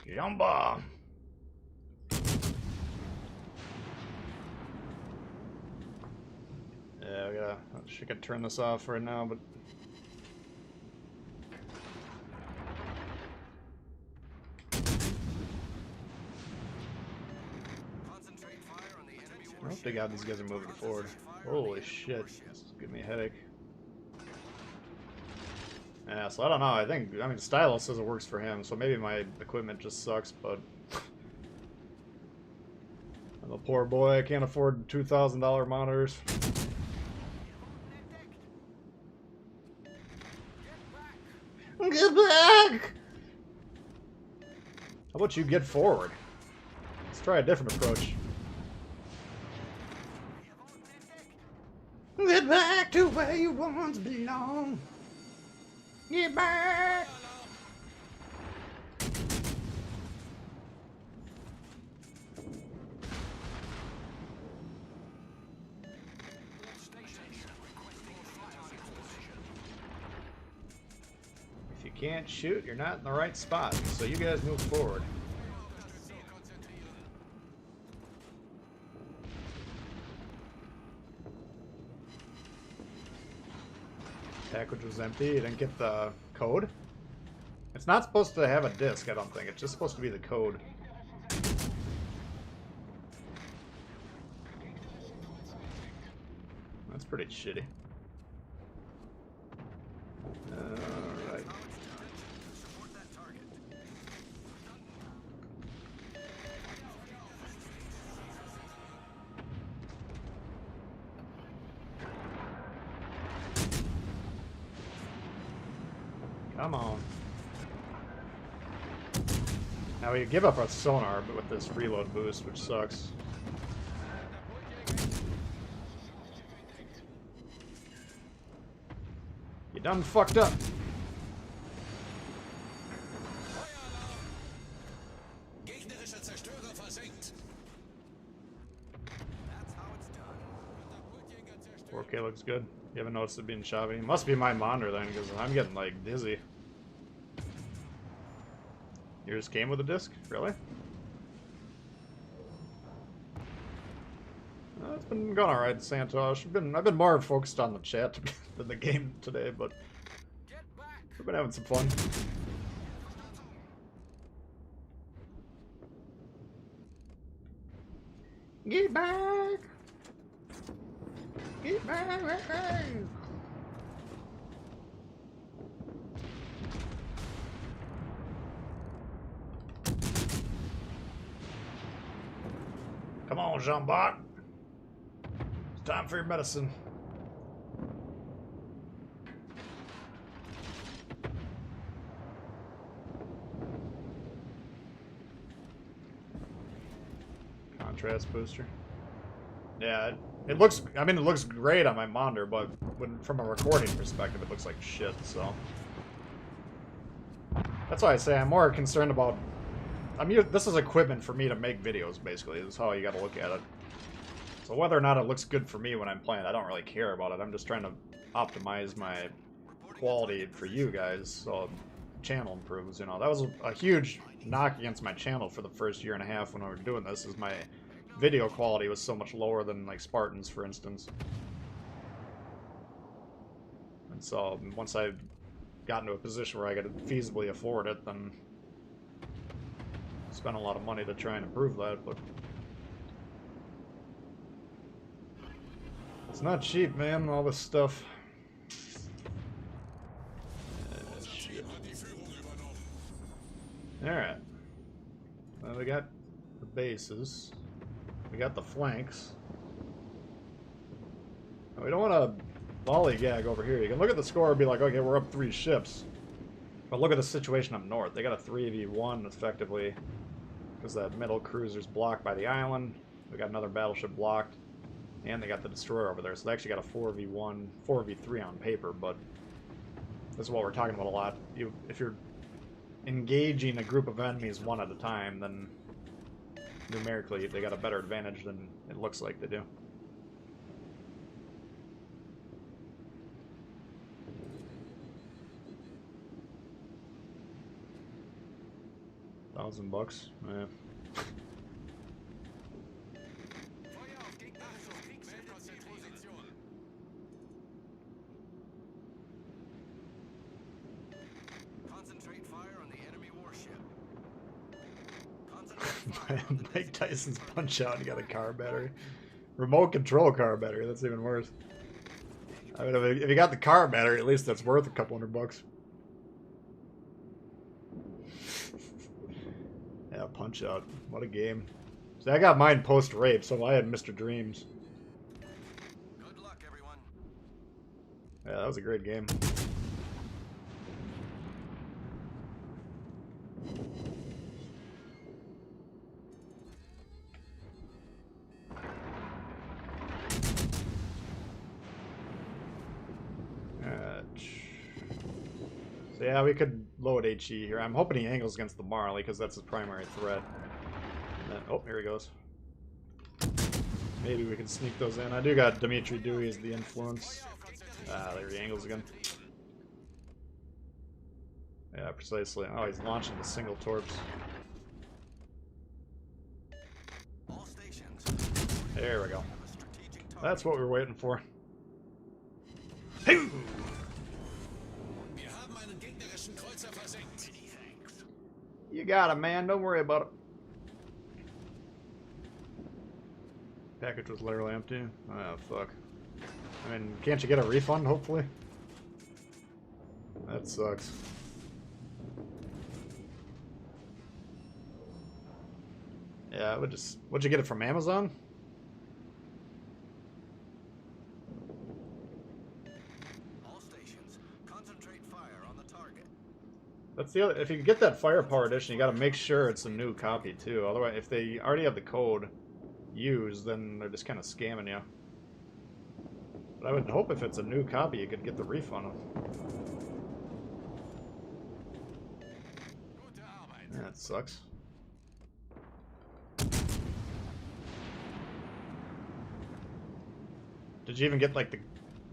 Yamba! Yeah, I could turn this off right now, but I hope to God these guys are moving forward. Holy shit, this is giving me a headache. Yeah, so I don't know. I mean, Stylus says it works for him, so maybe my equipment just sucks, but I'm a poor boy. I can't afford $2,000 monitors. Get back! How about you get forward? Let's try a different approach. Get back to where you once belong. Get back! If you can't shoot, you're not in the right spot, so you guys move forward. Package was empty. You didn't get the code? It's not supposed to have a disc, I don't think. It's just supposed to be the code. That's pretty shitty. Alright. Come on. Now we give up our sonar, but with this reload boost, which sucks. You done fucked up. Gegnerischer Zerstörer versenkt. That's how it's done. 4K looks good. You haven't noticed it being choppy. Must be my monitor then, because I'm getting like dizzy. Yours came with a disc? Really? It's been going alright, Santosh. I've been more focused on the chat than the game today, but we've been having some fun. Get back! Get back! Come on, Jean-Bart. It's time for your medicine. Contrast booster. Yeah, it looks, I mean, it looks great on my monitor, but from a recording perspective, it looks like shit, so. That's why I say I'm more concerned about, this is equipment for me to make videos, basically. This is how you gotta look at it. So whether or not it looks good for me when I'm playing, I don't really care about it. I'm just trying to optimize my quality for you guys, so channel improves, you know. That was a huge knock against my channel for the first year and a half when we were doing this, is my video quality was so much lower than, like, Spartans, for instance. And so once I got into a position where I could feasibly afford it, then spent a lot of money to try and improve that, but it's not cheap, man, all this stuff. Alright. Well, we got the bases. We got the flanks. We don't want to lollygag over here. You can look at the score and be like, okay, we're up 3 ships. But look at the situation up north. They got a 3v1, effectively, because that middle cruiser's blocked by the island. We got another battleship blocked. And they got the destroyer over there. So they actually got a 4v1, 4v3 on paper, but this is what we're talking about a lot. If you're engaging a group of enemies one at a time, then numerically they got a better advantage than it looks like they do. $1,000, yeah. Concentrate fire on the enemy warship. Concentrate fire. Mike Tyson's punch out and got a car battery. Remote control car battery, that's even worse. I mean, if you got the car battery, at least that's worth a couple $100. Yeah, punch out. What a game. See, I got mine post-rape, so I had Mr. Dreams. Good luck, everyone. Yeah, that was a great game. So yeah, we could load HE here. I'm hoping he angles against the Marley, because that's his primary threat. Then, oh, here he goes. Maybe we can sneak those in. I do got Dimitri Dewey as the influence. Ah, there he angles again. Yeah, precisely. Oh, he's launching the single torps. All stations. There we go. Have a strategic target. That's what we were waiting for. Wir haben einen gegnerischen Kreuzer versenkt. You got it, man. Don't worry about it. Package was literally empty. Oh, fuck. I mean, can't you get a refund, hopefully? That sucks. Yeah, I would just... What'd you get it from Amazon? All stations, concentrate fire on the target. That's the other. If you get that firepower edition, you got to make sure it's a new copy too. Otherwise, if they already have the code used, then they're just kind of scamming you. But I would hope if it's a new copy, you could get the refund. Yeah, that sucks. Did you even get like the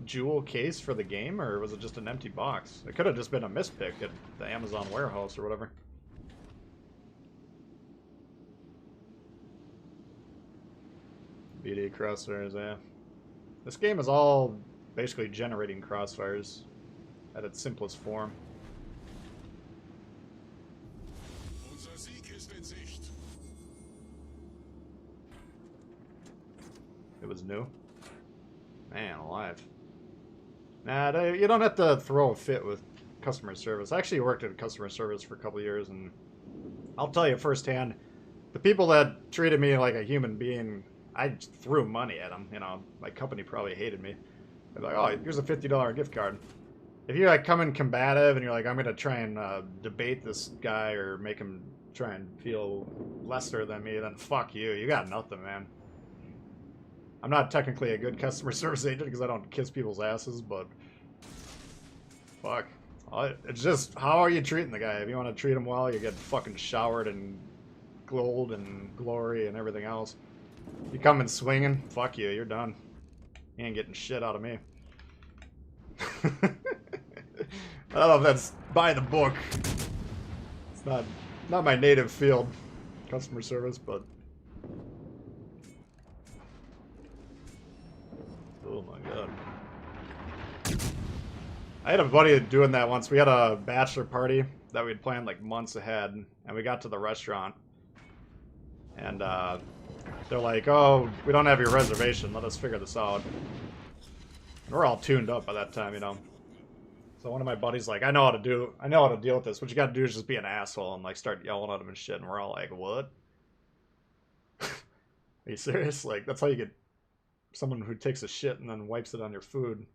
jewel case for the game, or was it just an empty box? It could have just been a mispick at the Amazon warehouse or whatever. BD crossfires, yeah. This game is all basically generating crossfires at its simplest form. Unser Sieg ist in Sicht. It was new. Man, alive. Nah, you don't have to throw a fit with customer service. I actually worked in customer service for a couple of years, and I'll tell you firsthand, the people that treated me like a human being, I threw money at them. You know, my company probably hated me. They're like, "Oh, here's a $50 gift card." If you like come in combative and you're like, "I'm gonna try and debate this guy or make him try and feel lesser than me," then fuck you. You got nothing, man. I'm not technically a good customer service agent because I don't kiss people's asses, but fuck. It's just, how are you treating the guy? If you want to treat him well, you get fucking showered in gold and glory and everything else. You come in swinging, fuck you, you're done. You ain't getting shit out of me. I don't know if that's by the book. It's not my native field, customer service, but oh my god. I had a buddy doing that once. We had a bachelor party that we'd planned like months ahead, and we got to the restaurant, and they're like, "Oh, we don't have your reservation. Let us figure this out." And we're all tuned up by that time, you know. So one of my buddies like, I know how to deal with this. What you got to do is just be an asshole and like start yelling at him and shit. And we're all like, "What? Are you serious? Like that's how you get someone who takes a shit and then wipes it on your food?"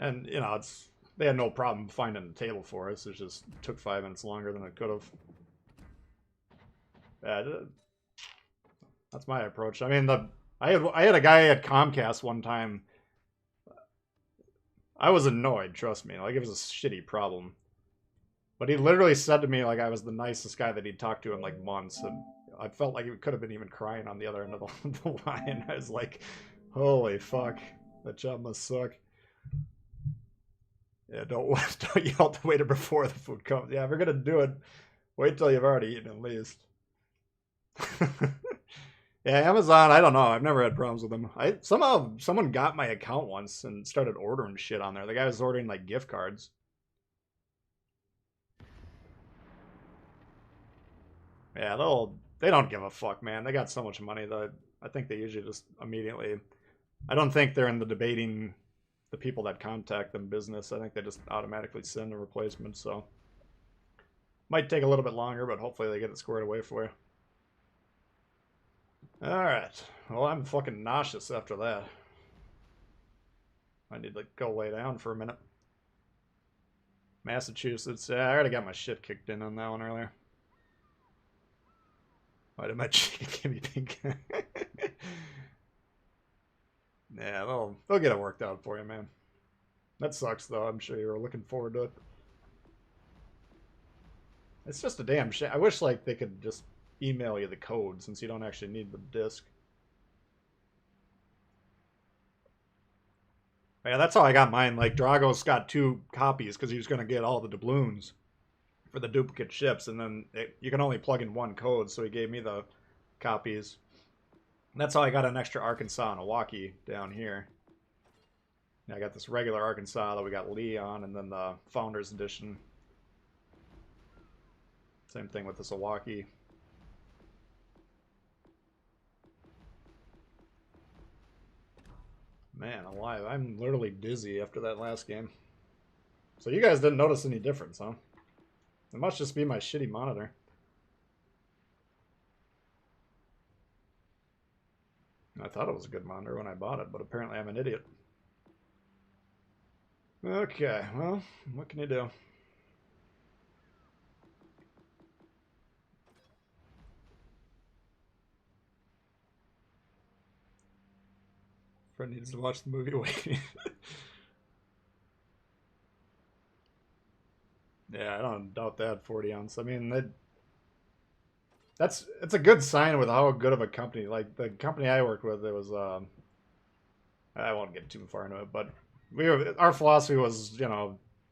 And, you know, they had no problem finding a table for us. It just took 5 minutes longer than it could have. Yeah, that's my approach. I mean, I had a guy at Comcast one time. I was annoyed, trust me. Like, it was a shitty problem. But he literally said to me, like, I was the nicest guy that he'd talked to in, like, months. And I felt like he could have been even crying on the other end of the line. I was like, holy fuck. That job must suck. Yeah, don't yell at the waiter before the food comes. Yeah, if you're gonna do it, wait till you've already eaten at least. Yeah, Amazon, I don't know. I've never had problems with them. Somehow someone got my account once and started ordering shit on there. The guy was ordering like gift cards. Yeah, they don't give a fuck, man. They got so much money that I think they usually just immediately. I don't think they're in the debating the people that contact them business. I think they just automatically send a replacement, so might take a little bit longer, but hopefully they get it squared away for you. Alright. Well, I'm fucking nauseous after that. I need to go lay down for a minute. Massachusetts. Yeah, I already got my shit kicked in on that one earlier. Why did my chicken give me pink? Yeah, they'll get it worked out for you, man. That sucks, though. I'm sure you were looking forward to it. It's just a damn shame. I wish, like, they could just email you the code since you don't actually need the disc. Yeah, that's how I got mine. Like, Drago's got 2 copies because he was going to get all the doubloons for the duplicate ships, and then you can only plug in 1 code, so he gave me the copies. And that's how I got an extra Arkansas and Milwaukee down here. And I got this regular Arkansas that we got Lee on, and then the Founders Edition. Same thing with this Milwaukee. Man, alive. I'm literally dizzy after that last game. So you guys didn't notice any difference, huh? It must just be my shitty monitor. I thought it was a good monitor when I bought it, but apparently I'm an idiot. Okay, well, what can you do? Friend needs to watch the movie waiting. Yeah, I don't doubt that 40 ounce. I mean, it's a good sign with how good of a company. Like the company I worked with, it was I won't get too far into it, but our philosophy was,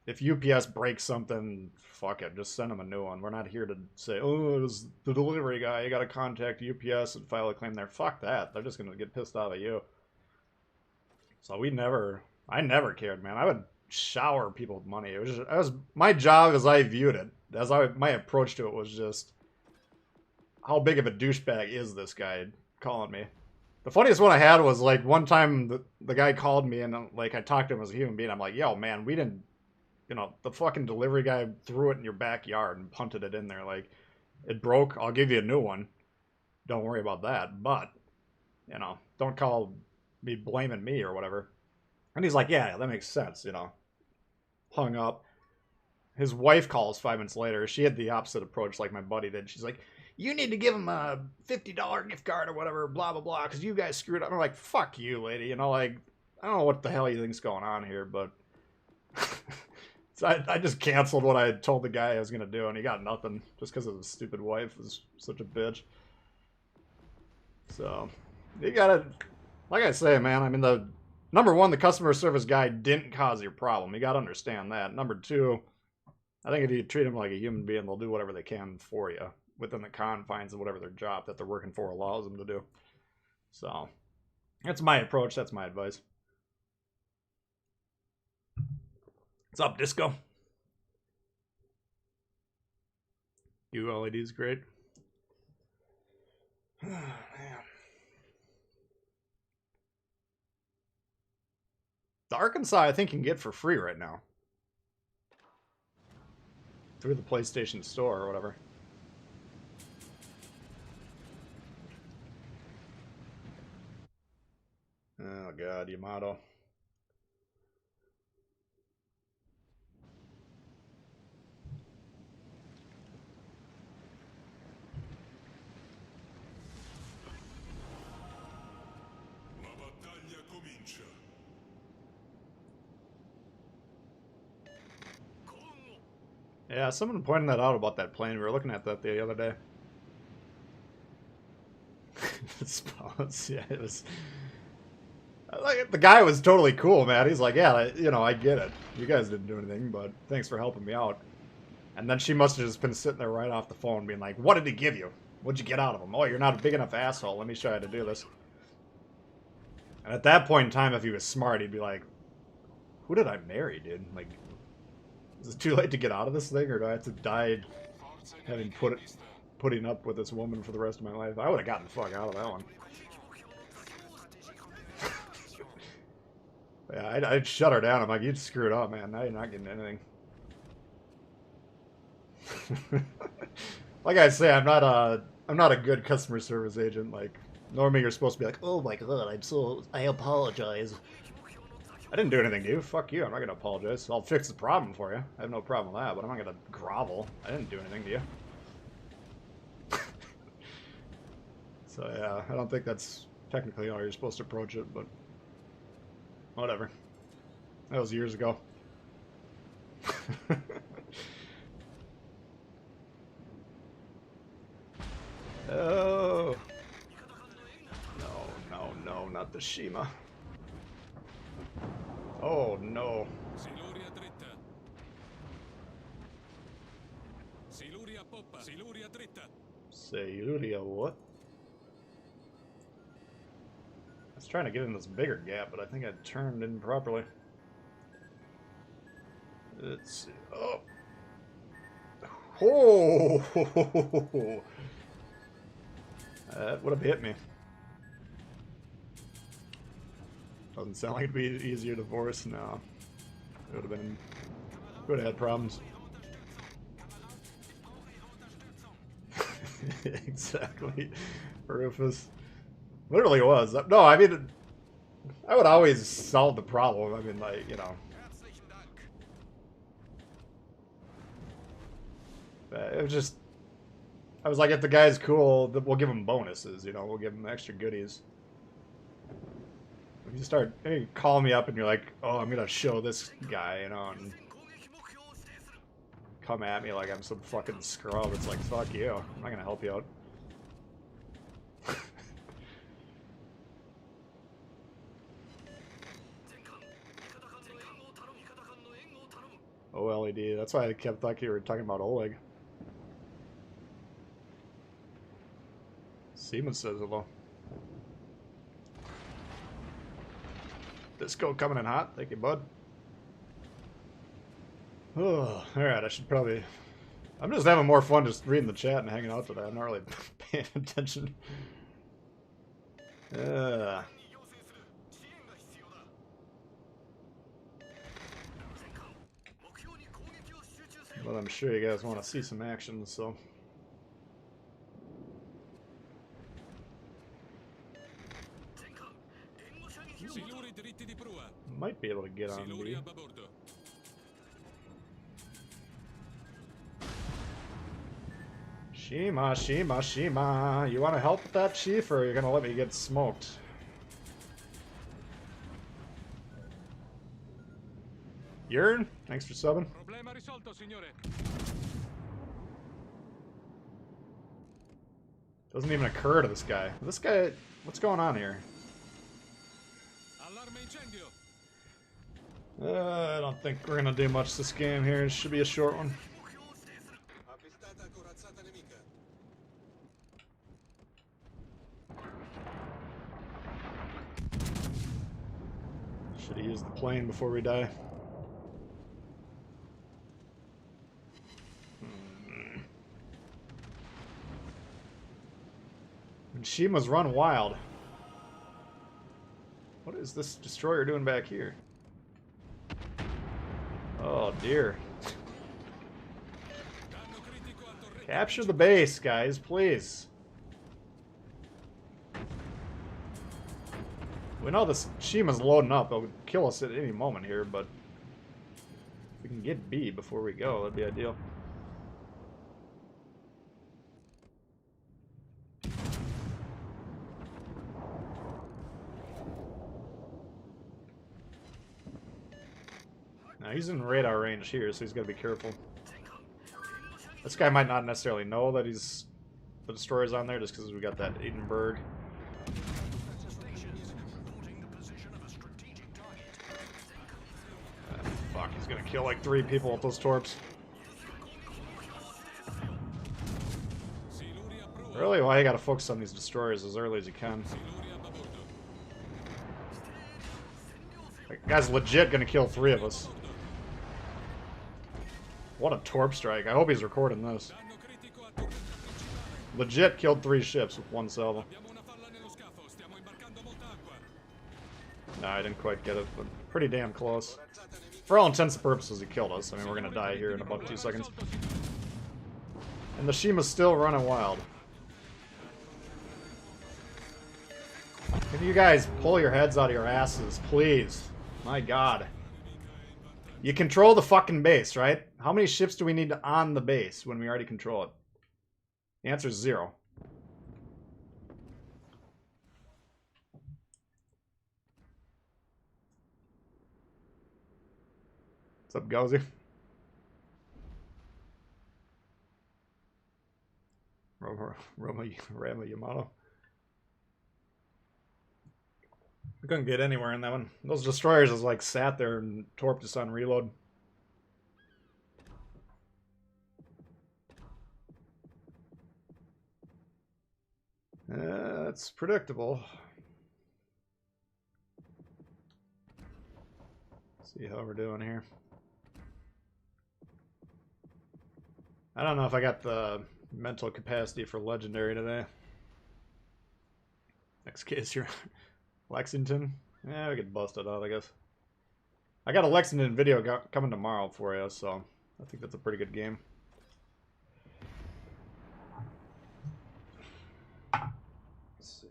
if UPS breaks something, fuck it, just send them a new one. We're not here to say, oh, it was the delivery guy. You got to contact UPS and file a claim there. Fuck that. They're just gonna get pissed off at you. So I never cared, man. I would shower people with money. It was my job as I viewed it. My approach to it was just, how big of a douchebag is this guy calling me? The funniest one I had was like one time the guy called me and like I talked to him as a human being. I'm like, yo, man, we didn't, the fucking delivery guy threw it in your backyard and punted it in there. Like, it broke. I'll give you a new one. Don't worry about that. But, don't call me blaming me or whatever. And he's like, yeah, that makes sense, Hung up. His wife calls 5 minutes later. She had the opposite approach like my buddy did. She's like, you need to give him a $50 gift card or whatever, blah, blah, blah, because you guys screwed up. I'm like, fuck you, lady. Like, I don't know what the hell you think's going on here, but so I just canceled what I had told the guy I was going to do, and he got nothing just because his stupid wife was such a bitch. So, you gotta, like I say, man, I mean, number one, the customer service guy didn't cause your problem. You gotta understand that. Number two, I think if you treat them like a human being, they'll do whatever they can for you within the confines of whatever their job that they're working for allows them to do. So, that's my approach. That's my advice. What's up, Disco? ULED is great. Oh, man. The Arkansas, I think, you can get for free right now. Through the PlayStation Store or whatever. Oh, God, Yamato. La battaglia comincia. Yeah, someone pointed that out about that plane. We were looking at that the other day. Yeah, it was... Like, the guy was totally cool, man. He's like, yeah, I get it. You guys didn't do anything, but thanks for helping me out. And then she must have just been sitting there right off the phone being like, what did he give you? What'd you get out of him? Oh, you're not a big enough asshole. Let me show you how to do this. And at that point in time, if he was smart, he'd be like, who did I marry, dude? Like, is it too late to get out of this thing, or do I have to die having putting up with this woman for the rest of my life? I would have gotten the fuck out of that one. Yeah, I'd shut her down. I'm like, you'd screw it up, man. Now you're not getting anything. Like I say, I'm not a good customer service agent. Like, normally you're supposed to be like, oh my god, I apologize. I didn't do anything to you. Fuck you. I'm not gonna apologize. I'll fix the problem for you. I have no problem with that, but I'm not gonna grovel. I didn't do anything to you. So yeah, I don't think that's technically how you're supposed to approach it, but whatever. That was years ago. Oh. No, not the Shima. Oh, no. Siluria dritta. Siluria poppa. Siluria dritta. Sayuria, what? I was trying to get in this bigger gap, but I think I turned in properly. Let's see. Oh! Oh! That would have hit me. Doesn't sound like it'd be easier to divorce. No. It would have been... would have had problems. Exactly. Rufus. Literally was. No, I mean... I would always solve the problem. I mean, like, It was just, I was like, if the guy's cool, we'll give him bonuses, you know, we'll give him extra goodies. If you start, hey, you call me up and you're like, oh, I'm gonna show this guy, you know, and come at me like I'm some fucking scrub, it's like, fuck you, I'm not gonna help you out. OLED, that's why I kept thinking you were talking about Oleg. Siemens says hello. Disco coming in hot. Thank you, bud. Oh, alright, I should probably... I'm just having more fun just reading the chat and hanging out today. I'm not really paying attention. But I'm sure you guys want to see some action, so... Might be able to get on B. Shima, Shima, Shima. You want to help with that, Chief, or are you going to let me get smoked? Yearn, thanks for subbing. Doesn't even occur to this guy. This guy, what's going on here? I don't think we're gonna do much this game here. It should be a short one. Should have used the plane before we die. And Shima's run wild. What is this destroyer doing back here? Oh dear. Capture the base, guys, please. We know this Shima's loading up. It'll kill us at any moment here, but if we can get B before we go, that'd be ideal. Now he's in radar range here, so he's got to be careful. This guy might not necessarily know that the destroyer's on there just because we got that Edinburgh. Fuck, he's gonna kill like 3 people with those torps. Really? Well, you gotta focus on these destroyers as early as you can. That guy's legit gonna kill 3 of us. What a torp strike. I hope he's recording this. Legit killed 3 ships with 1 salvo. Nah, I didn't quite get it, but pretty damn close. For all intents and purposes, he killed us. I mean, we're gonna die here in about 2 seconds. And the Shima's still running wild. Can you guys pull your heads out of your asses, please? My god. You control the fucking base, right? How many ships do we need on the base when we already control it? The answer is 0. What's up, Gauzy? Rama Yamato. We couldn't get anywhere in that one. Those destroyers just like sat there and torped us on reload. That's predictable. See how we're doing here. I don't know if I got the mental capacity for legendary today. Next case here. Lexington? Yeah, we could bust it out, I guess. I got a Lexington video coming tomorrow for you, so I think that's a pretty good game. Let's see.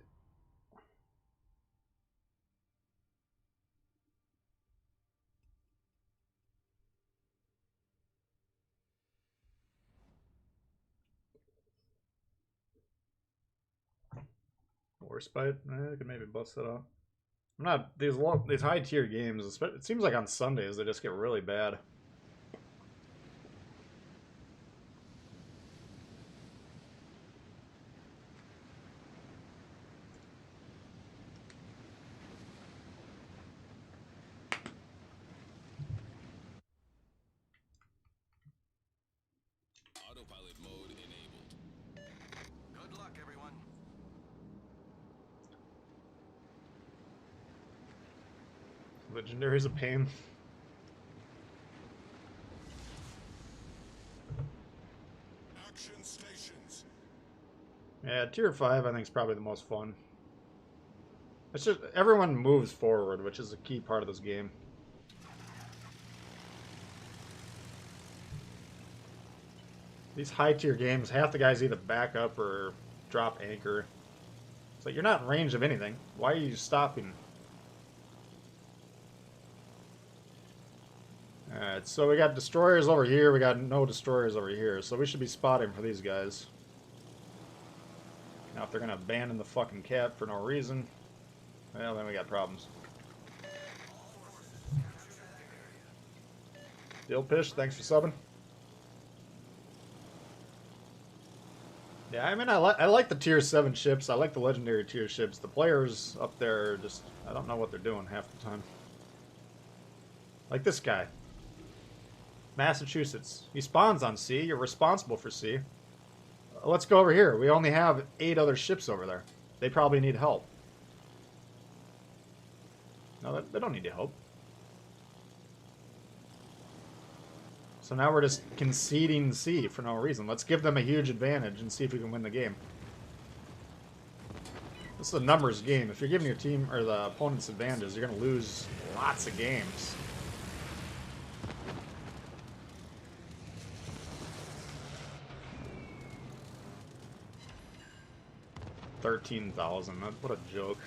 Force bite. I could maybe bust that off. I'm not these high tier games. It seems like on Sundays they just get really bad. Autopilot mode enabled. Good luck, everyone. Legendary's a pain. Action stations. Yeah, tier 5 I think is probably the most fun. It's just everyone moves forward, which is a key part of this game. These high tier games, half the guys either back up or drop anchor. It's like you're not in range of anything. Why are you stopping? Alright, so we got destroyers over here, we got no destroyers over here, so we should be spotting for these guys. Now if they're gonna abandon the fucking cap for no reason, well then we got problems. Dillpish, thanks for subbing. Yeah, I mean, I like the tier 7 ships. I like the legendary tier ships. The players up there are just, I don't know what they're doing half the time. Like this guy. Massachusetts. He spawns on C. You're responsible for C. Let's go over here. We only have 8 other ships over there. They probably need help. No, they don't need your help. So now we're just conceding C for no reason. Let's give them a huge advantage and see if we can win the game. This is a numbers game. If you're giving your team or the opponent's advantages, you're going to lose lots of games. $13,000. What a joke.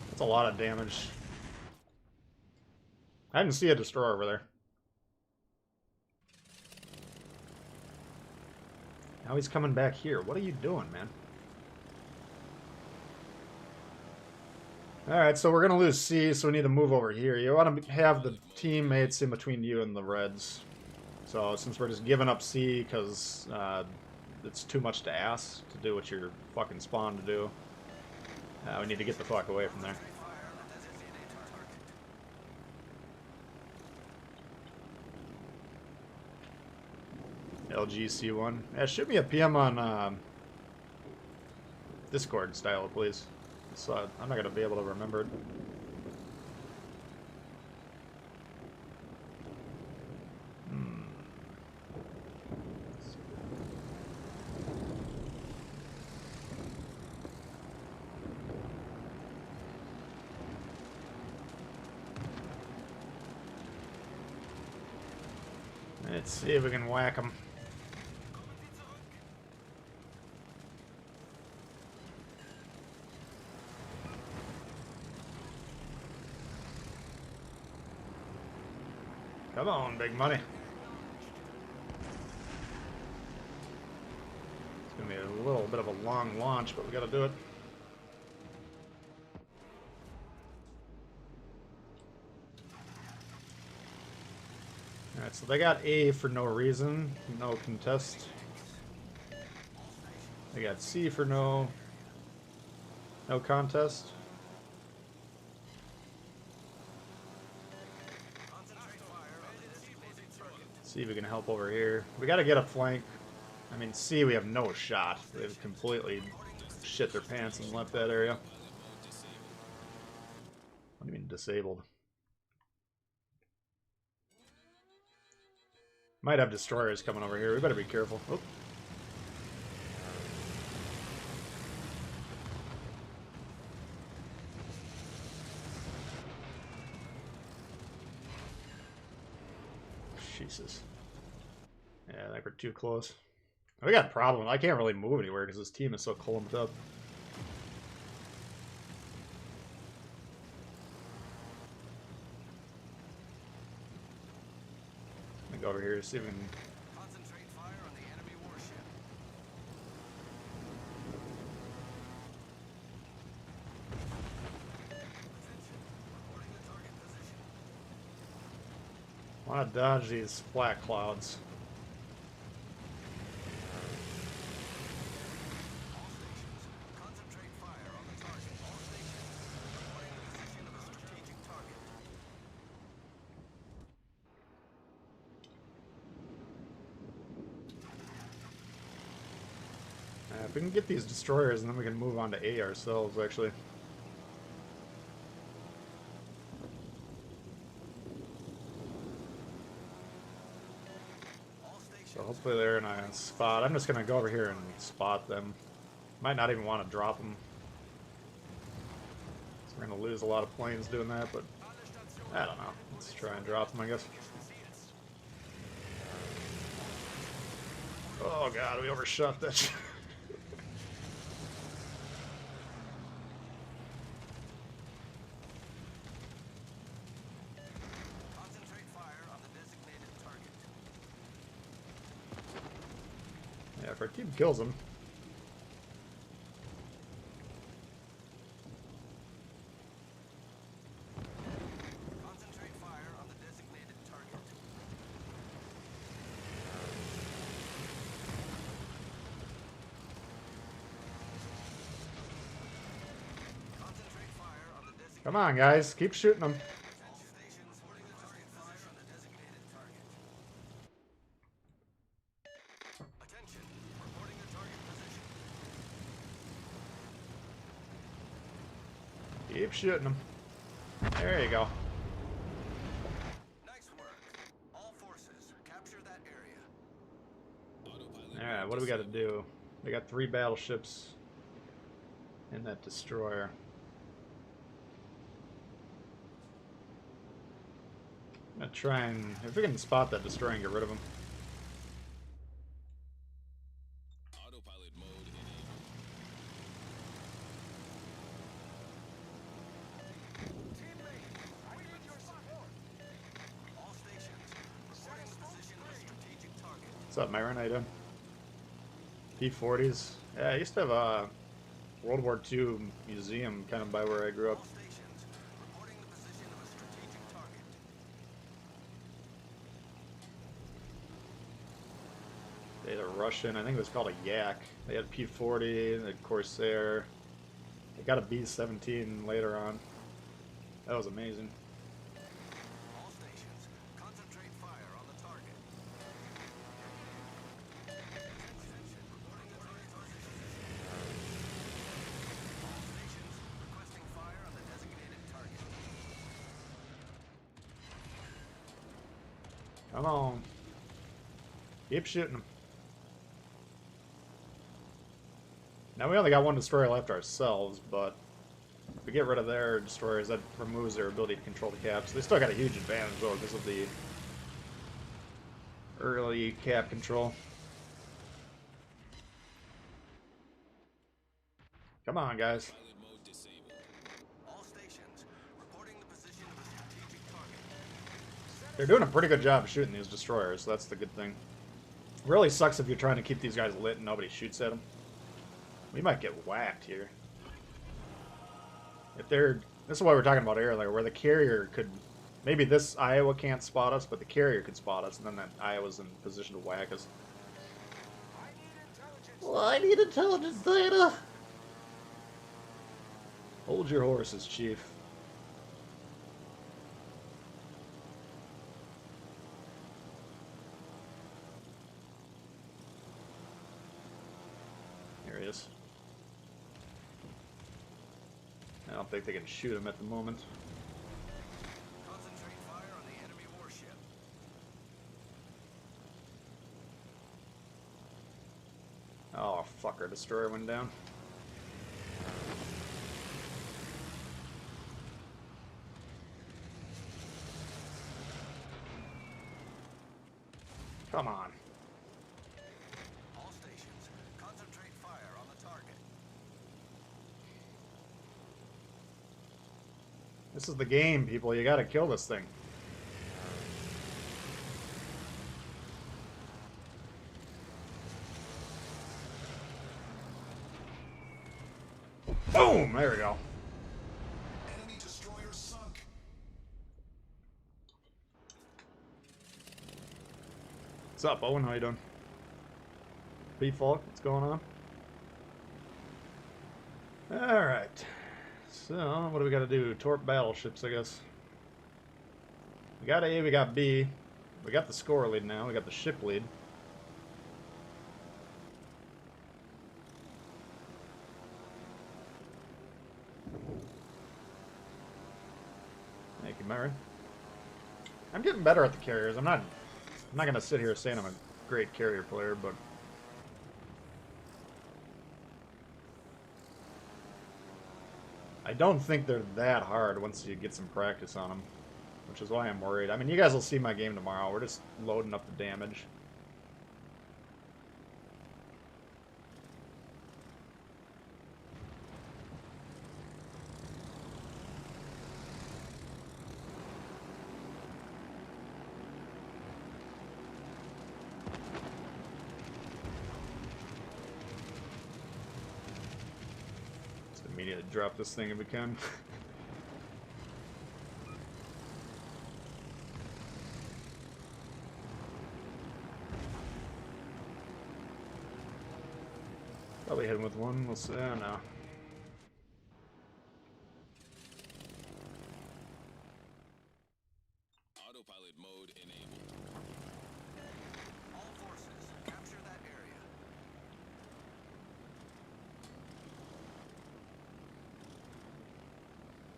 That's a lot of damage. I didn't see a destroyer over there. Now he's coming back here. What are you doing, man? Alright, so we're going to lose C, so we need to move over here. You want to have the teammates in between you and the Reds. So since we're just giving up C because it's too much to ask to do what you're fucking spawned to do, we need to get the fuck away from there. LGC1. Yeah, shoot me a PM on Discord style, please. So I'm not going to be able to remember it. Let's see if we can whack them. Come on, big money. It's going to be a little bit of a long launch, but we got to do it. Alright, so they got A for no reason. No contest. They got C for no contest. See if we can help over here. We got to get a flank. I mean, C, we have no shot. They've completely shit their pants and left that area. What do you mean disabled? Might have destroyers coming over here. We better be careful. Oh. Jesus. Yeah, I think we're too close. We got a problem. I can't really move anywhere because this team is so clumped up. Let me go over here to see if we can... Concentrate fire on the enemy warship. I want to dodge these flat clouds. All stations, concentrate fire on the target. All stations, reporting the position of a strategic target. If we can get these destroyers, and then we can move on to A ourselves, actually. All stations, So hopefully they're in a spot. I'm just going to go over here and spot them. Might not even want to drop them. So we're going to lose a lot of planes doing that, but I don't know. Let's try and drop them, I guess. Oh god, we overshot that. concentrate fire on the designated target. Yeah, if our team kills them. Concentrate fire on the designated target. Concentrate fire on the designated Come on, guys, keep shooting them. stations. Reporting the target fire on the designated target. Attention, reporting the target position. Keep shooting them. There you go. Nice work. All forces, capture that area. Alright, what do we got to do? We got 3 battleships in that destroyer. I'm gonna try and, if we can spot that destroyer and get rid of him. Autopilot mode enabled. All stations, reporting the position of a strategic target. What's up, Myron? How you doing? P-40s. Yeah, I used to have a World War II museum kind of by where I grew up. All stations, reporting the position of a strategic target. They had a Russian, I think it was called a Yak. They had P-40, they had Corsair. They got a B-17 later on. That was amazing. All stations, concentrate fire on the target. Attention, reporting the target position. All stations, requesting fire on the designated target. Come on. Keep shooting them. Now we only got 1 destroyer left ourselves, but if we get rid of their destroyers, that removes their ability to control the caps. They still got a huge advantage though because of the early cap control. Come on, guys. Pilot mode disabled. All stations, reporting the position of a strategic target. They're doing a pretty good job shooting these destroyers, so that's the good thing. Really sucks if you're trying to keep these guys lit and nobody shoots at them. We might get whacked here. If they're... This is what we were talking about earlier, where the carrier could... Maybe this Iowa can't spot us, but the carrier could spot us, and then that Iowa's in position to whack us. Well, I need intelligence data! Hold your horses, Chief. Here he is. I don't think they can shoot him at the moment. Concentrate fire on the enemy warship. Oh, fuck, our destroyer went down. Come on. All stations, concentrate fire on the target. This is the game, people. You gotta kill this thing. Boom! There we go. Enemy destroyer sunk. What's up, Owen? How you doing? P-Falk, what's going on? Alright. So, what do we got to do? Torp battleships, I guess. We got A, we got B. We got the score lead now. We got the ship lead. Thank you, Mary. I'm getting better at the carriers. I'm not gonna sit here saying I'm a great carrier player, but I don't think they're that hard once you get some practice on them, which is why I'm worried. I mean, you guys will see my game tomorrow. We're just loading up the damage. Immediately drop this thing if we can. Probably hit him with one. We'll see. Oh, no. Autopilot mode enabled. All forces, capture that area.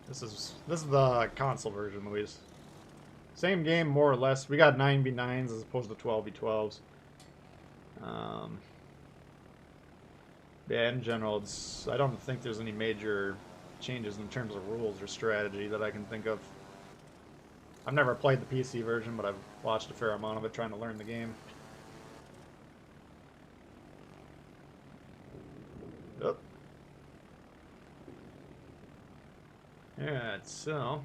This is the console version, Louise. Same game, more or less. We got 9v9s as opposed to 12v12s. Yeah, in general, I don't think there's any major changes in terms of rules or strategy that I can think of. I've never played the PC version, but I've watched a fair amount of it trying to learn the game. Yep. Alright, so...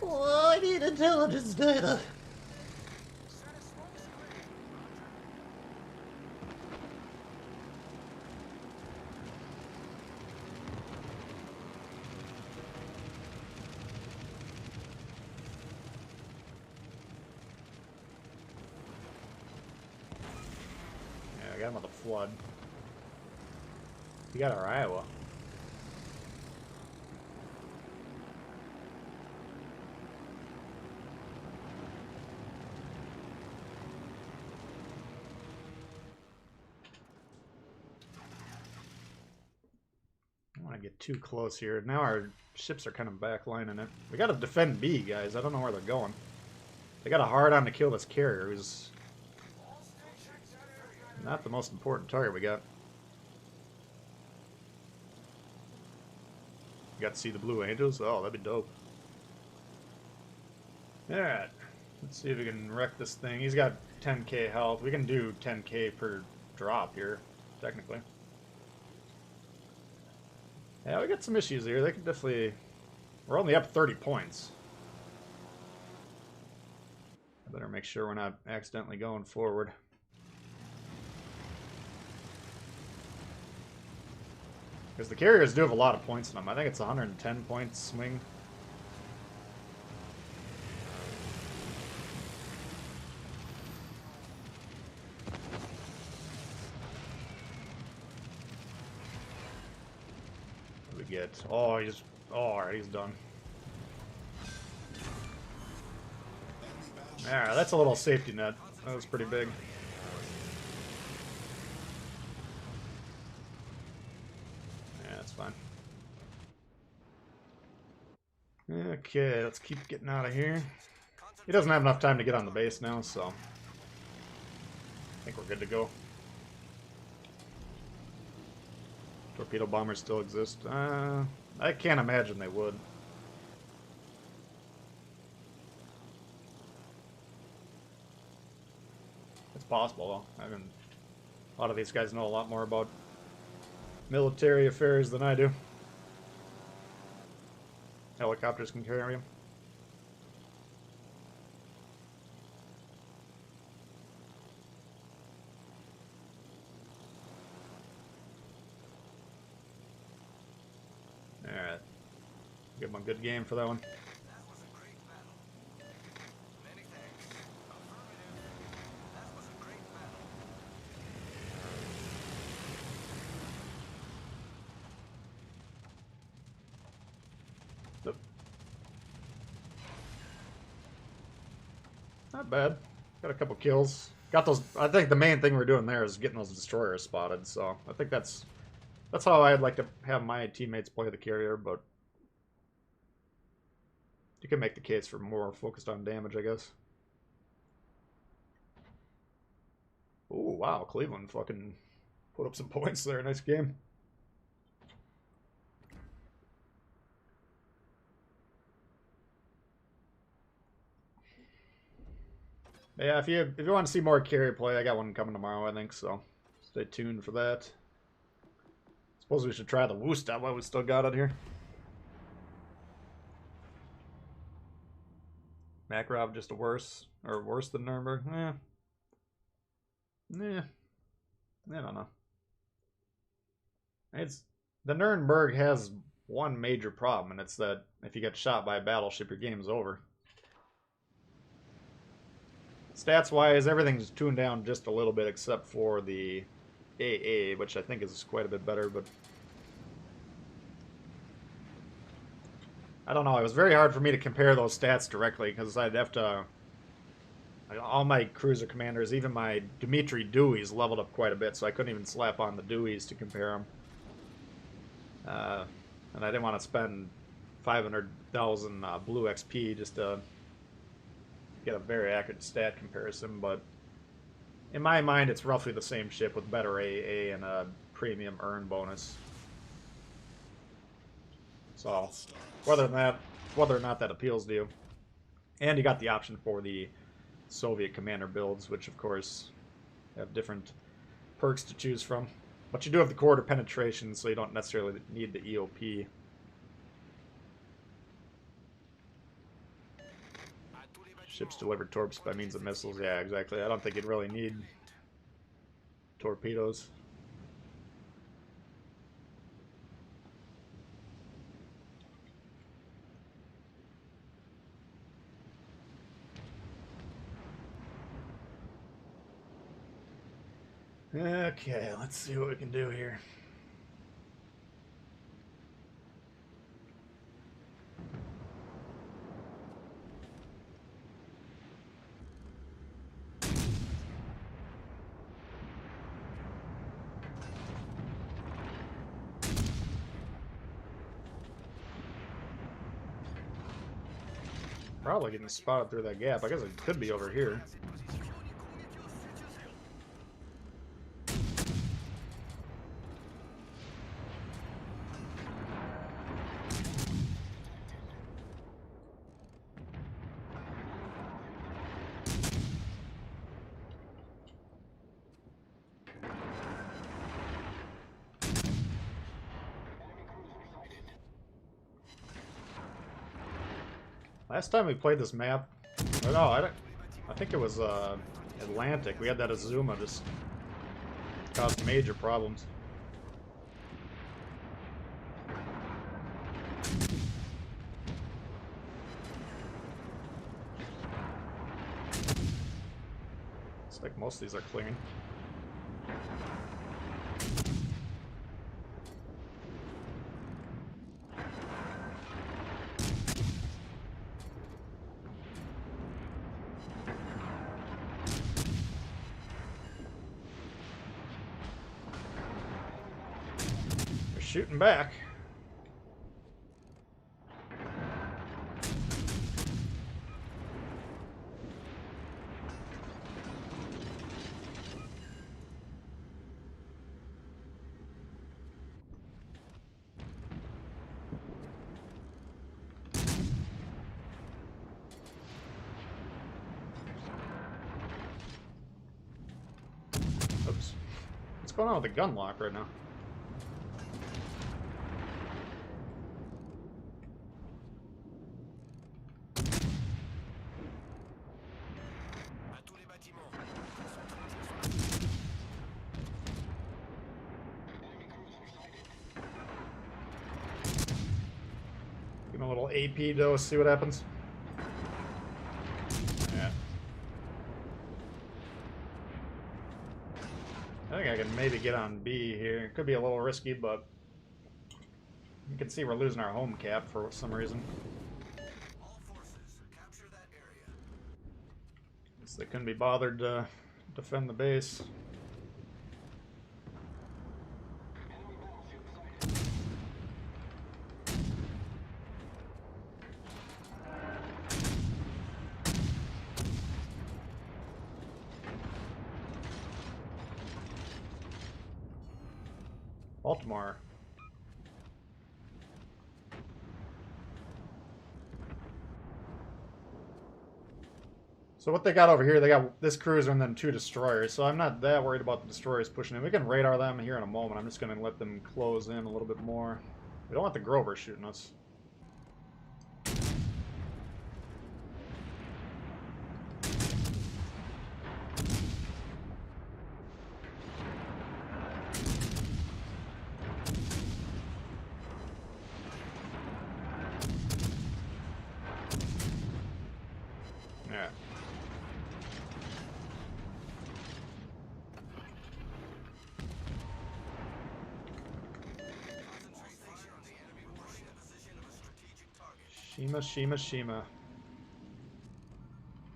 Oh, I need intelligence data. Set a smoke screen. Yeah, I got him with a flood. You got our Iowa. I don't want to get too close here. Now our ships are kind of backlining it. We got to defend B, guys. I don't know where they're going. They got a hard on to kill this carrier, who's not the most important target we got. You got to see the Blue Angels? Oh, that'd be dope. Alright. Let's see if we can wreck this thing. He's got 10k health. We can do 10k per drop here, technically. Yeah, we got some issues here. They could definitely... We're only up 30 points. I better make sure we're not accidentally going forward. Because the carriers do have a lot of points in them. I think it's a 110 point swing. What do we get? Oh, he's... Oh, alright, he's done. Alright, that's a little safety net. That was pretty big. Yeah, that's fine. Okay, let's keep getting out of here. He doesn't have enough time to get on the base now, so I think we're good to go. Torpedo bombers still exist. I can't imagine they would. It's possible, though. I mean, a lot of these guys know a lot more about military affairs than I do. Helicopters can carry them. Give him a good game for that one. That was a great battle. Many thanks. Affirmative. That was a great battle. Yep. Not bad. Got a couple kills. Got those. I think the main thing we're doing there is getting those destroyers spotted. So I think that's how I'd like to have my teammates play the carrier. But you can make the case for more focused on damage, I guess. Oh wow, Cleveland fucking put up some points there. Nice game. Yeah, if you want to see more carry play, I got one coming tomorrow, I think, so stay tuned for that. Suppose we should try the Woo stuff while we still got it here. Makarov just worse than Nuremberg? I don't know. The Nuremberg has one major problem, and it's that if you get shot by a battleship, your game's over. Stats-wise, everything's tuned down just a little bit except for the AA, which I think is quite a bit better, but I don't know. It was very hard for me to compare those stats directly because I'd have to... all my cruiser commanders, even my Dmitry Dewey's leveled up quite a bit, so I couldn't even slap on the Dewey's to compare them. And I didn't want to spend 500,000 blue XP just to get a very accurate stat comparison, but in my mind it's roughly the same ship with better AA and a premium earn bonus. So whether or not that appeals to you. And you got the option for the Soviet commander builds, which of course have different perks to choose from. But you do have the quarter penetration, so you don't necessarily need the EOP. Ships delivered torps by means of missiles. Yeah, exactly. I don't think you'd really need torpedoes. Okay, let's see what we can do here. Probably getting spotted through that gap. I guess it could be over here. Last time we played this map, or no, I think it was Atlantic. We had that Azuma just caused major problems. Looks like most of these are clearing. Shooting back. Oops. What's going on with the gun lock right now? little AP dose, see what happens. Yeah. I think I can maybe get on B here. It could be a little risky, but you can see we're losing our home cap for some reason. All forces, capture that area. Guess they couldn't be bothered to defend the base. Baltimore. So what they got over here, they got this cruiser and then 2 destroyers. So I'm not that worried about the destroyers pushing in. We can radar them here in a moment. I'm just going to let them close in a little bit more. We don't want the Grover shooting us. Yeah. Concentrate fire on the enemy warship in position of a strategic target. Shima, Shima, Shima.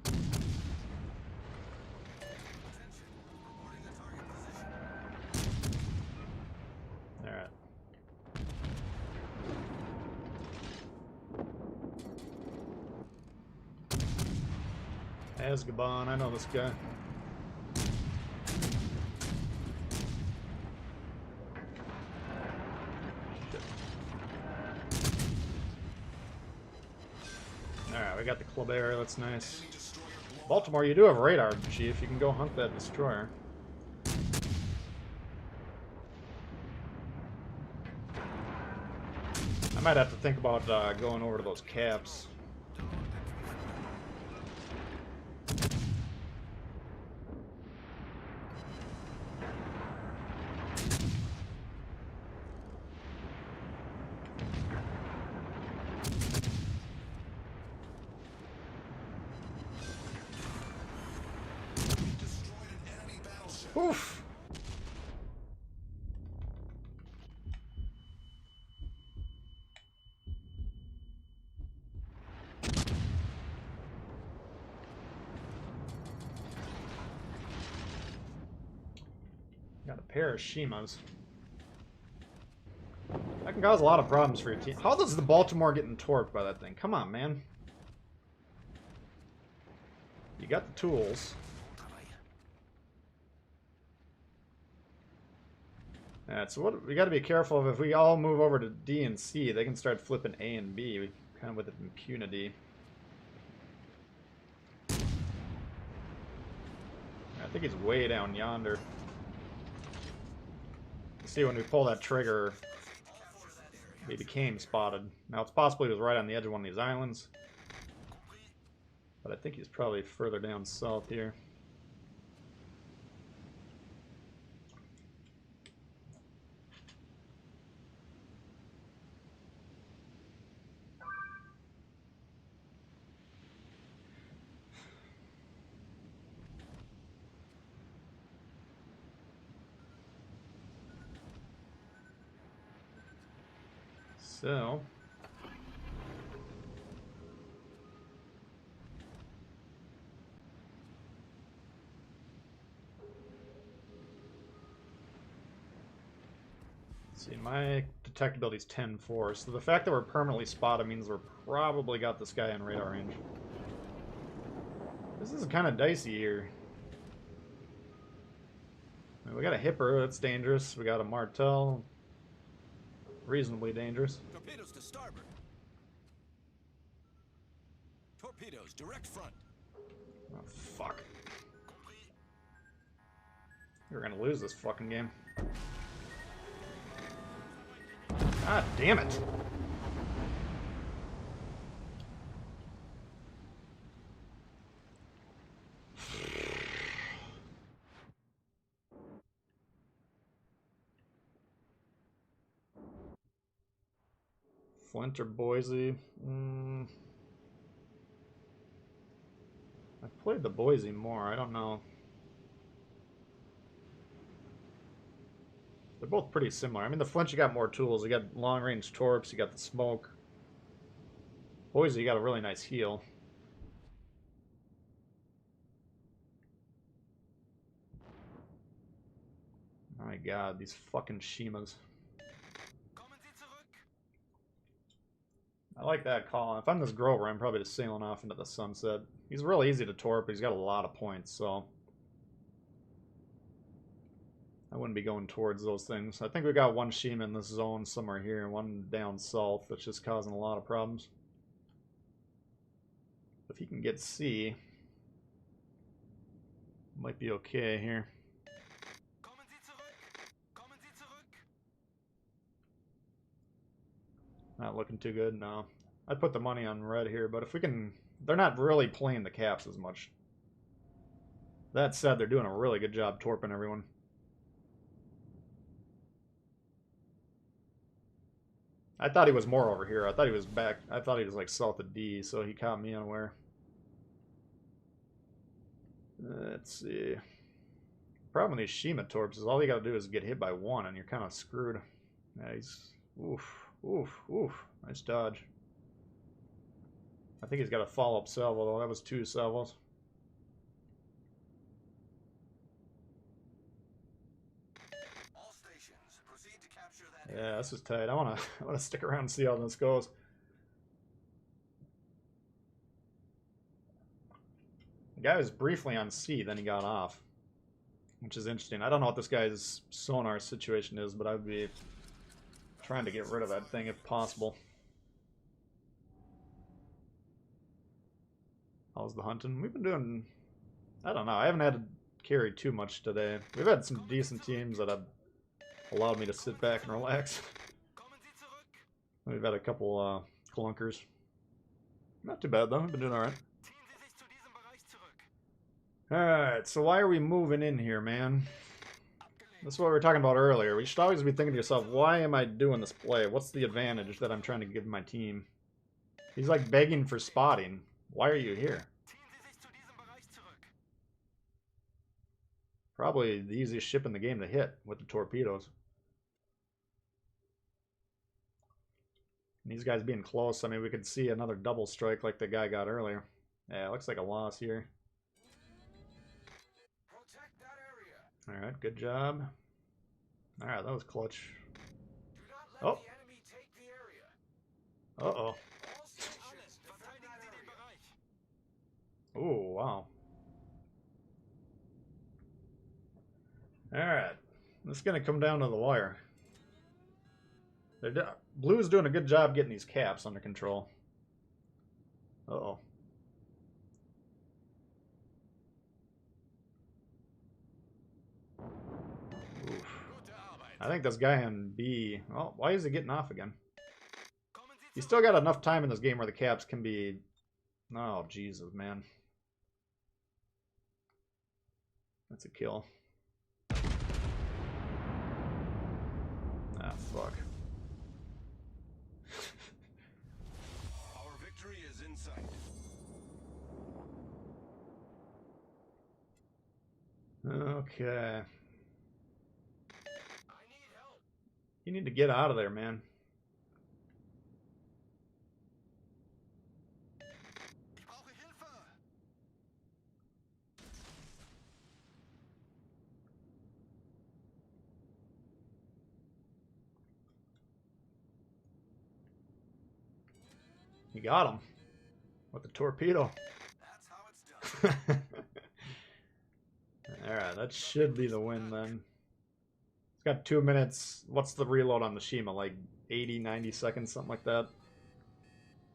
Attention. Reporting the target position. Alright. Azkaban, I know this guy. Alright, we got the Clubber, that's nice. Baltimore, you do have radar, Chief. You can go hunt that destroyer. I might have to think about going over to those caps. Destroyed an enemy battleship. Oof! Got a pair of Shimas. That can cause a lot of problems for your team. How does the Baltimore getting torqued by that thing? Come on, man. You got the tools. Alright, so what we got to be careful of, if we all move over to D and C, they can start flipping A and B, kind of with impunity. I think he's way down yonder. You see, when we pull that trigger, we became spotted. Now, it's possible he was right on the edge of one of these islands, but I think he's probably further down south here. So, let's see, my detectability is 10-4, so the fact that we're permanently spotted means we're probably got this guy in radar range. This is kind of dicey here. I mean, we got a Hipper, that's dangerous. We got a Martel, reasonably dangerous. Torpedoes to starboard. Torpedoes, direct front. Oh, fuck. We're gonna lose this fucking game. God damn it. Flint or Boise? I've played the Boise more. I don't know. They're both pretty similar. I mean, the Flint, you got more tools. You got long-range torps. You got the smoke. Boise, you got a really nice heal. Oh my god, these fucking Shimas. I like that call. If I'm this Grover, I'm probably just sailing off into the sunset. He's really easy to torp, but he's got a lot of points, so I wouldn't be going towards those things. I think we got one Shima in this zone somewhere here, and one down south that's just causing a lot of problems. If he can get C, might be okay here. Not looking too good, no. I'd put the money on red here, but if we can... They're not really playing the caps as much. That said, they're doing a really good job torping everyone. I thought he was more over here. I thought he was back. I thought he was like south of D, so he caught me unaware. Let's see. The problem with these Shima torps is all you gotta do is get hit by one and you're kind of screwed. Yeah, he's... Oof. Oof, oof. Nice dodge. I think he's got a follow-up salvo, though. That was 2 salvos. All stations, proceed to capture that. Yeah, this is tight. I wanna stick around and see how this goes. The guy was briefly on C, then he got off. Which is interesting. I don't know what this guy's sonar situation is, but I'd be trying to get rid of that thing if possible. How's the hunting? We've been doing... I don't know. I haven't had to carry too much today. We've had some decent teams that have allowed me to sit back and relax. We've had a couple clunkers. Not too bad, though. We've been doing alright. Alright, so why are we moving in here, man? That's what we were talking about earlier. We should always be thinking to yourself, why am I doing this play? What's the advantage that I'm trying to give my team? He's like begging for spotting. Why are you here? Probably the easiest ship in the game to hit with the torpedoes. And these guys being close, I mean, we could see another double strike like the guy got earlier. Yeah, it looks like a loss here. Alright, good job. Alright, that was clutch. Oh. Uh-oh. Oh, wow. Alright. This is going to come down to the wire. Blue's doing a good job getting these caps under control. Uh-oh. I think this guy on B... Oh, why is he getting off again? He's still got enough time in this game where the caps can be... Oh, Jesus, man. That's a kill. Ah, fuck. Our victory is in sight. Okay. You need to get out of there, man. You got him. With the torpedo. That's how it's done. Alright, that should be the win then. It's got 2 minutes. What's the reload on the Shima? Like 80, 90 seconds, something like that.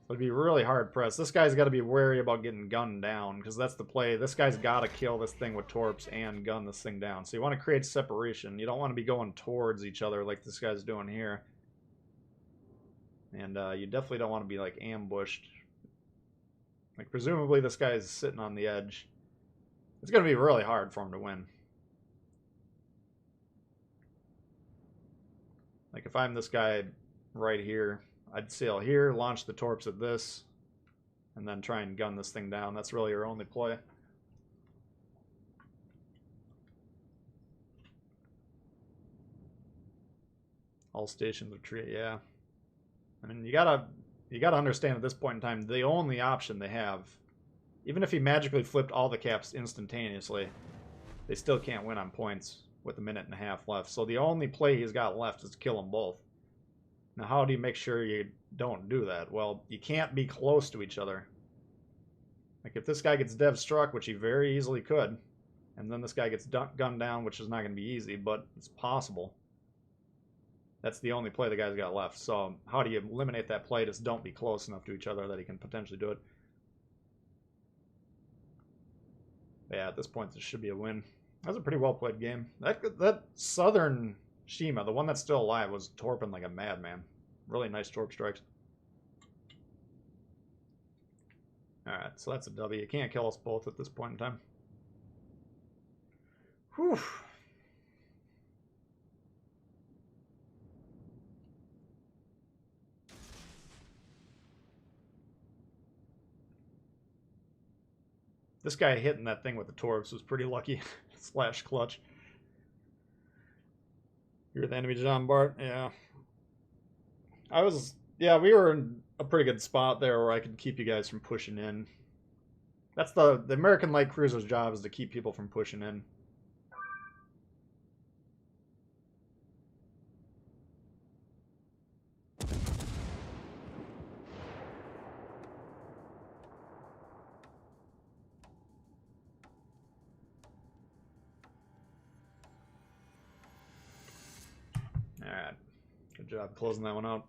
So it'd be really hard pressed. This guy's got to be wary about getting gunned down, because that's the play. This guy's got to kill this thing with torps and gun this thing down. So you want to create separation. You don't want to be going towards each other like this guy's doing here. And you definitely don't want to be like ambushed. Like presumably this guy's sitting on the edge. It's going to be really hard for him to win. Like if I'm this guy right here, I'd sail here, launch the torps at this, and then try and gun this thing down. That's really your only play. All stations retreat, yeah. I mean, you gotta understand at this point in time, the only option they have, even if he magically flipped all the caps instantaneously, they still can't win on points with a minute and a half left. So the only play he's got left is to kill them both. Now, how do you make sure you don't do that? Well, you can't be close to each other. Like, if this guy gets dev struck, which he very easily could, and then this guy gets gunned down, which is not going to be easy, but it's possible. That's the only play the guy's got left. So how do you eliminate that play? Just don't be close enough to each other that he can potentially do it. Yeah, at this point, this should be a win. That was a pretty well-played game. That southern Shima, the one that's still alive, was torping like a madman. Really nice torp strikes. Alright, so that's a W. You can't kill us both at this point in time. Whew. This guy hitting that thing with the torps was pretty lucky. Slash clutch. You're the enemy, John Bart. Yeah. We were in a pretty good spot there where I could keep you guys from pushing in. That's the American light cruiser's job, is to keep people from pushing in. Alright. Good job closing that one out.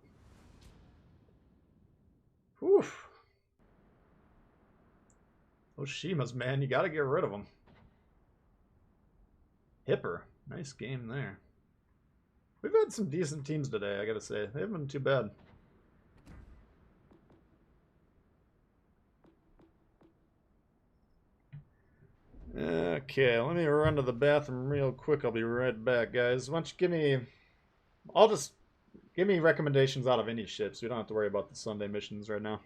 Whew. Those Shimas, man, you gotta get rid of them. Hipper. Nice game there. We've had some decent teams today, I gotta say. They haven't been too bad. Okay, let me run to the bathroom real quick. I'll be right back, guys. Why don't you give me... Give me recommendations out of any ships. We don't have to worry about the Sunday missions right now.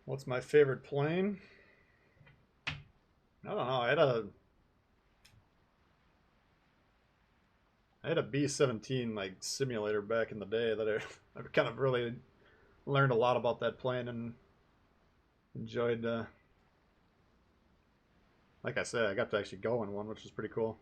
What's my favorite plane? I don't know. I had a B-17 like simulator back in the day that I kind of really learned a lot about that plane and enjoyed. Like I said, I got to actually go in one, which was pretty cool.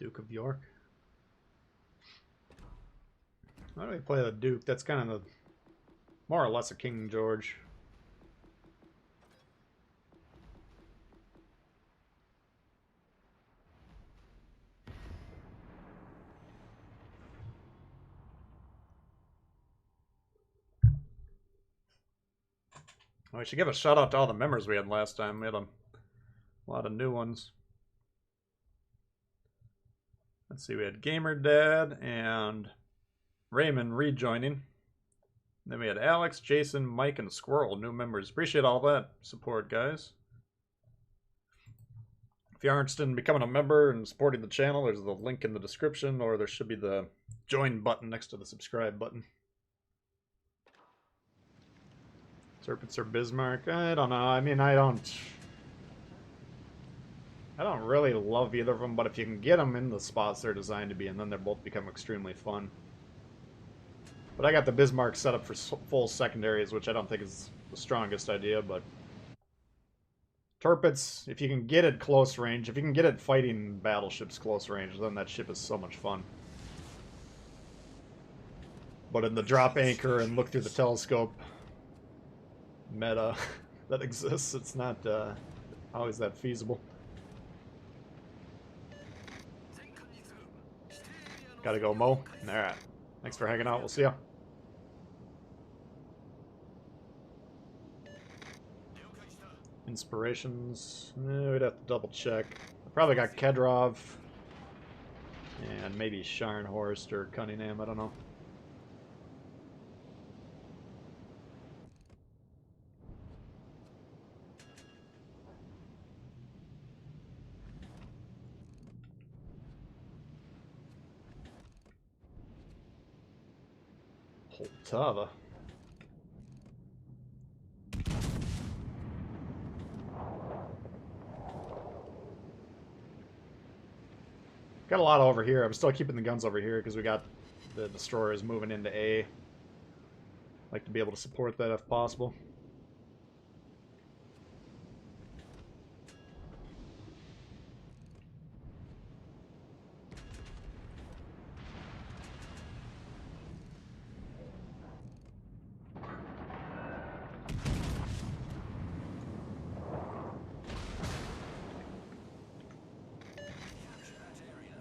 Duke of York. Why do we play the Duke? That's kind of the more or less a King George. Oh, we should give a shout out to all the members we had last time. We had a lot of new ones. Let's see, we had Gamer Dad and Raymond rejoining. Then we had Alex, Jason, Mike, and Squirrel, new members. Appreciate all that support, guys. If you are interested in becoming a member and supporting the channel, there's the link in the description, or there should be the join button next to the subscribe button. Serpents or Bismarck? I don't know. I mean, I don't really love either of them, but if you can get them in the spots they're designed to be in, then they both become extremely fun. But I got the Bismarck set up for full secondaries, which I don't think is the strongest idea, but Torpedoes, if you can get it close range, if you can get it fighting battleships close range, then that ship is so much fun. But in the drop anchor and look through the telescope meta that exists, it's not always that feasible. Gotta go, Mo. Alright. Thanks for hanging out. We'll see ya. Inspirations. We'd have to double check. I probably got Kedrov. And maybe Scharnhorst or Cunningham. I don't know. Poltava. Got a lot over here. I'm still keeping the guns over here because we got the destroyers moving into A. Like to be able to support that if possible.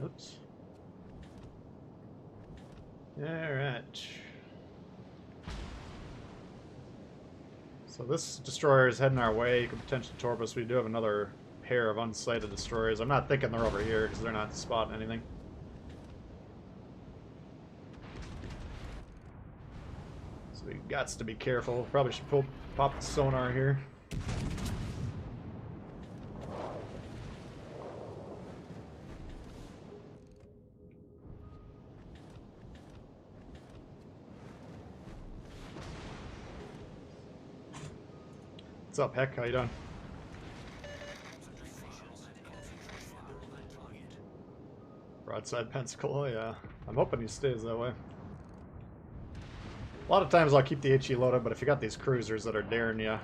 Oops. Alright. So this destroyer is heading our way. You could potentially torpedo us. We do have another pair of unsighted destroyers. I'm not thinking they're over here because they're not spotting anything. So we got to be careful. Probably should pop the sonar here. What's up, Heck? How you doing? Broadside Pensacola, yeah. I'm hoping he stays that way. A lot of times I'll keep the HE loaded, but if you got these cruisers that are daring you,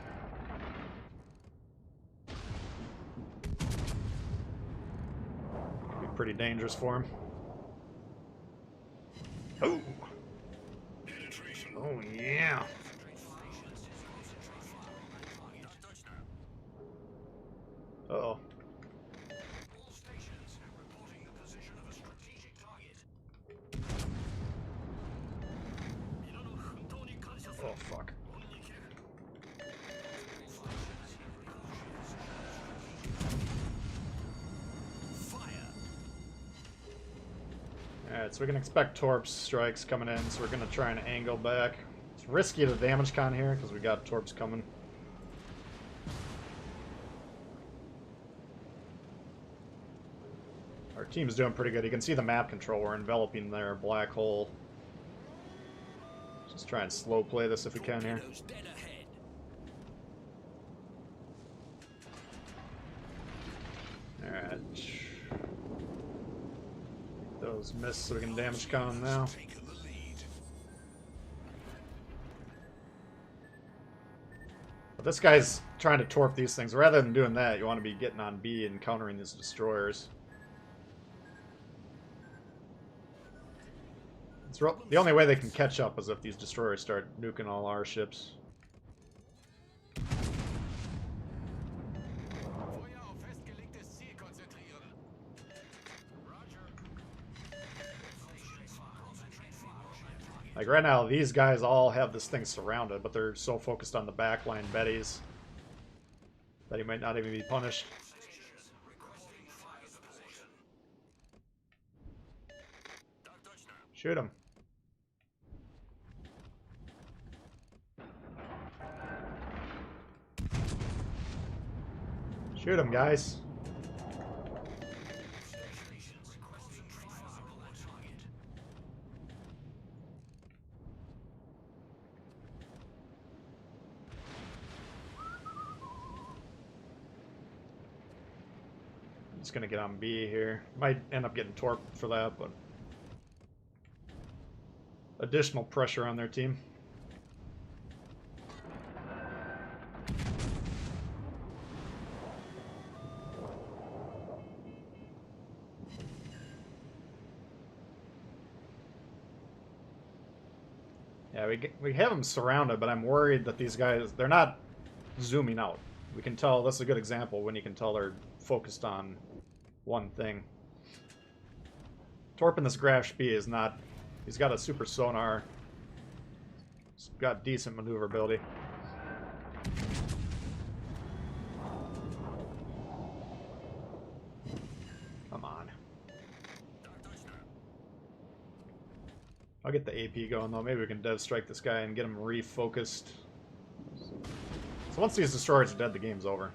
it'd be pretty dangerous for him. Oh! Oh, yeah! Uh-oh. All stations reporting the position of a strategic target. Oh, fuck. Alright, so we can expect torps strikes coming in, so we're going to try and angle back. It's risky to damage con here, because we got torps coming. Our team's doing pretty good. You can see the map control. We're enveloping their black hole. Just try and slow play this if we can here. Alright. Those miss so we can damage con them now. But this guy's trying to torp these things. Rather than doing that, you want to be getting on B and countering these destroyers. The only way they can catch up is if these destroyers start nuking all our ships. Feuer auf festgelegtes Ziel konzentrieren. Roger. Like right now, these guys all have this thing surrounded, but they're so focused on the backline Bettys that he might not even be punished. Shoot him. Shoot him, guys. I'm just gonna get on B here. Might end up getting torped for that, but additional pressure on their team. Yeah, we have them surrounded, but I'm worried that these guys, they're not zooming out. We can tell, this is a good example when you can tell they're focused on one thing. Torping this Graf Spee is not, he's got a super sonar. He's got decent maneuverability. Come on. I'll get the AP going though. Maybe we can dev strike this guy and get him refocused. So once these destroyers are dead, the game's over.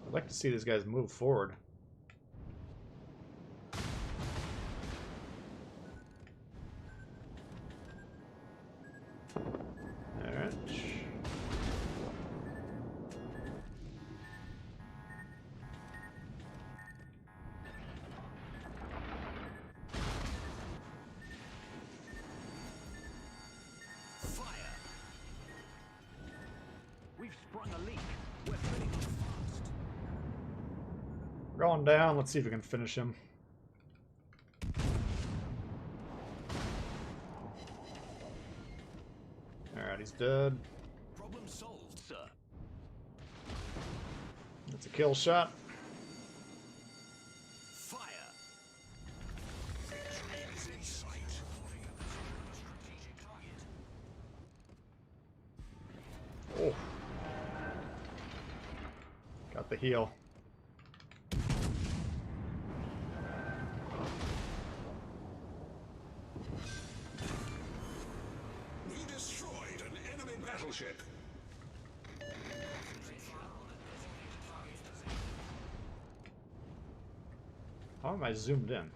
I'd like to see these guys move forward. Alright. Fire. We've sprung a leak. We're filling up fast. Going down. Let's see if we can finish him. Alright, he's dead. Problem solved, sir. That's a kill shot. Fire. Victory is in sight. Strategic target. Oh. Got the heal. We destroyed an enemy battleship. How am I zoomed in?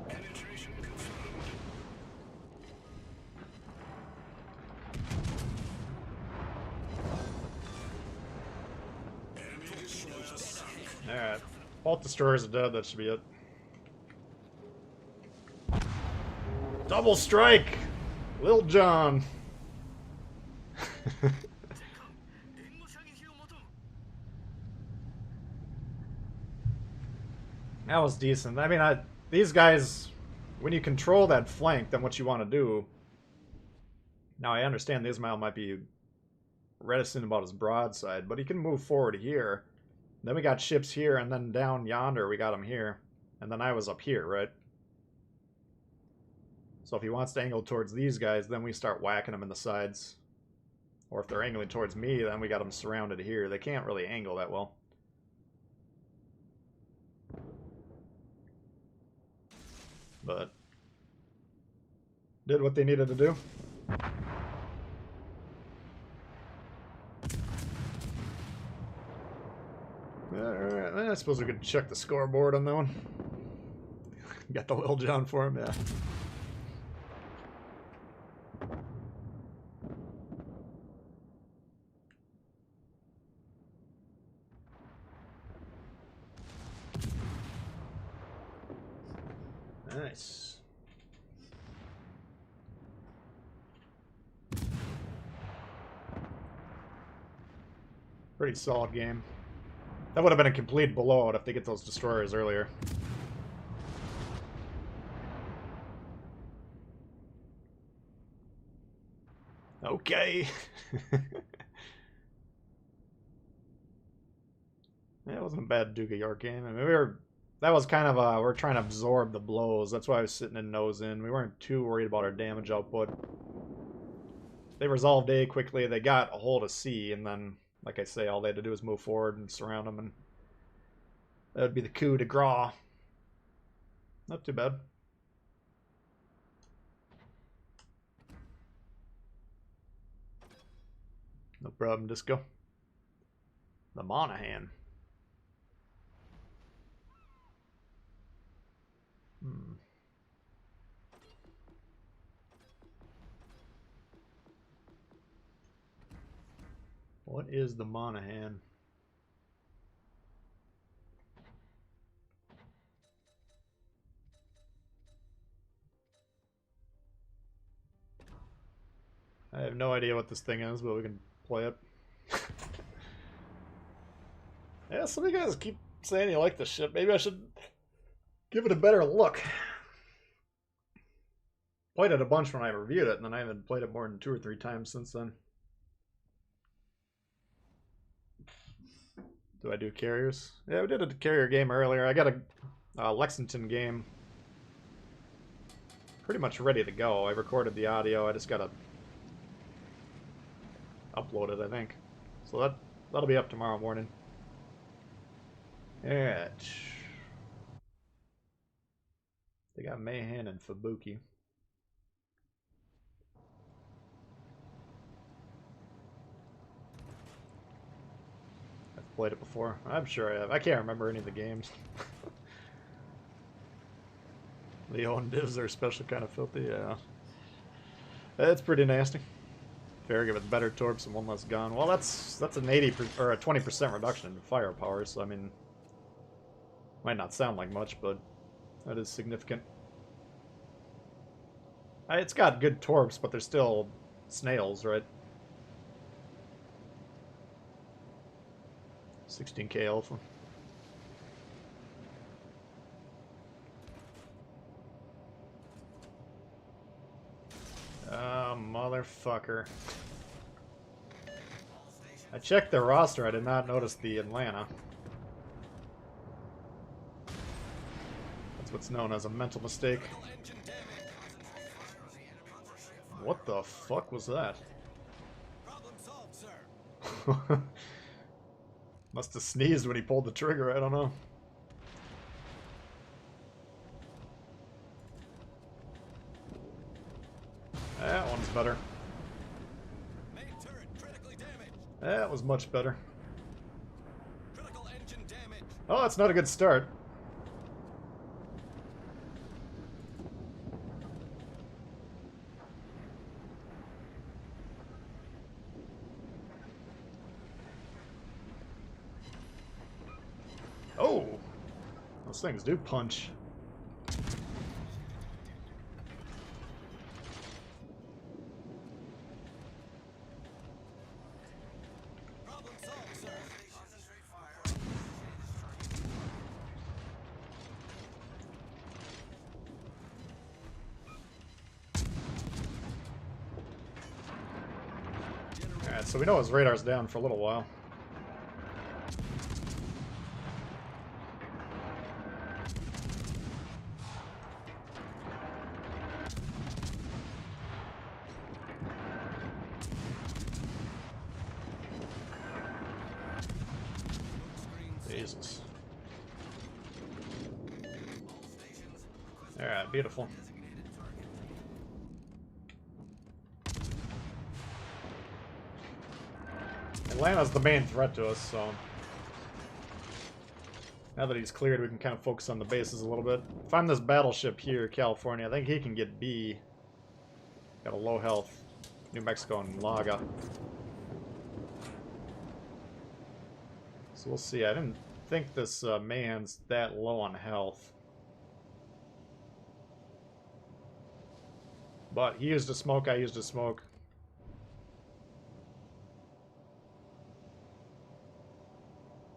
Penetration confirmed. Enemy destroyer sunk. Alright. All destroyers are dead, that should be it. Double strike! Lil John! That was decent. I mean, these guys, when you control that flank, then what you want to do... Now, I understand Ismail might be reticent about his broadside, but he can move forward here. Then we got ships here, and then down yonder we got him here. And then I was up here, right? So if he wants to angle towards these guys, then we start whacking them in the sides. Or if they're angling towards me, then we got them surrounded here. They can't really angle that well. But did what they needed to do. Alright, I suppose we could check the scoreboard on that one. Got the Lil John for him, yeah. Pretty solid game. That would have been a complete blowout if they get those destroyers earlier. Okay. Yeah, it wasn't a bad Duke of York game. I mean, that was kind of we're trying to absorb the blows. That's why I was sitting in nose in. We weren't too worried about our damage output. They resolved A quickly. They got a hold of C, and then, like I say, all they had to do was move forward and surround them, and that would be the coup de grace. Not too bad. No problem, Disco. The Monahan. Hmm. What is the Monahan? I have no idea what this thing is, but we can play it. Yeah, some of you guys keep saying you like this shit. Maybe I should give it a better look. Played it a bunch when I reviewed it, and then I haven't played it more than 2 or 3 times since then. Do I do carriers? Yeah, we did a carrier game earlier. I got a Lexington game pretty much ready to go. I recorded the audio. I just gotta upload it, I think. So that'll be up tomorrow morning. Alright. They got Mahan and Fubuki. I've played it before. I'm sure I have. I can't remember any of the games. Leo and Divs are especially kind of filthy, yeah. It's pretty nasty. Farragut with better torps and 1 less gun. Well, that's an 80% or a 20% reduction in firepower, so I mean, might not sound like much, but that is significant. It's got good torps, but they're still snails, right? 16k alpha. Oh, motherfucker. I checked their roster, I did not notice the Atlanta. That's what's known as a mental mistake. What the fuck was that? Problem solved, sir. Must have sneezed when he pulled the trigger, I don't know. That one's better. Main turret critically damaged. That was much better. Critical engine damage. Oh, that's not a good start. Oh! Those things do punch. Problem solved, sir. Concentrate fire. Alright, so we know his radar's down for a little while. Jesus. Alright, beautiful. Atlanta's the main threat to us, so now that he's cleared, we can kind of focus on the bases a little bit. Find this battleship here, California. I think he can get B. Got a low health. New Mexico and Laga. So we'll see. I didn't think this man's that low on health. But he used a smoke, I used a smoke.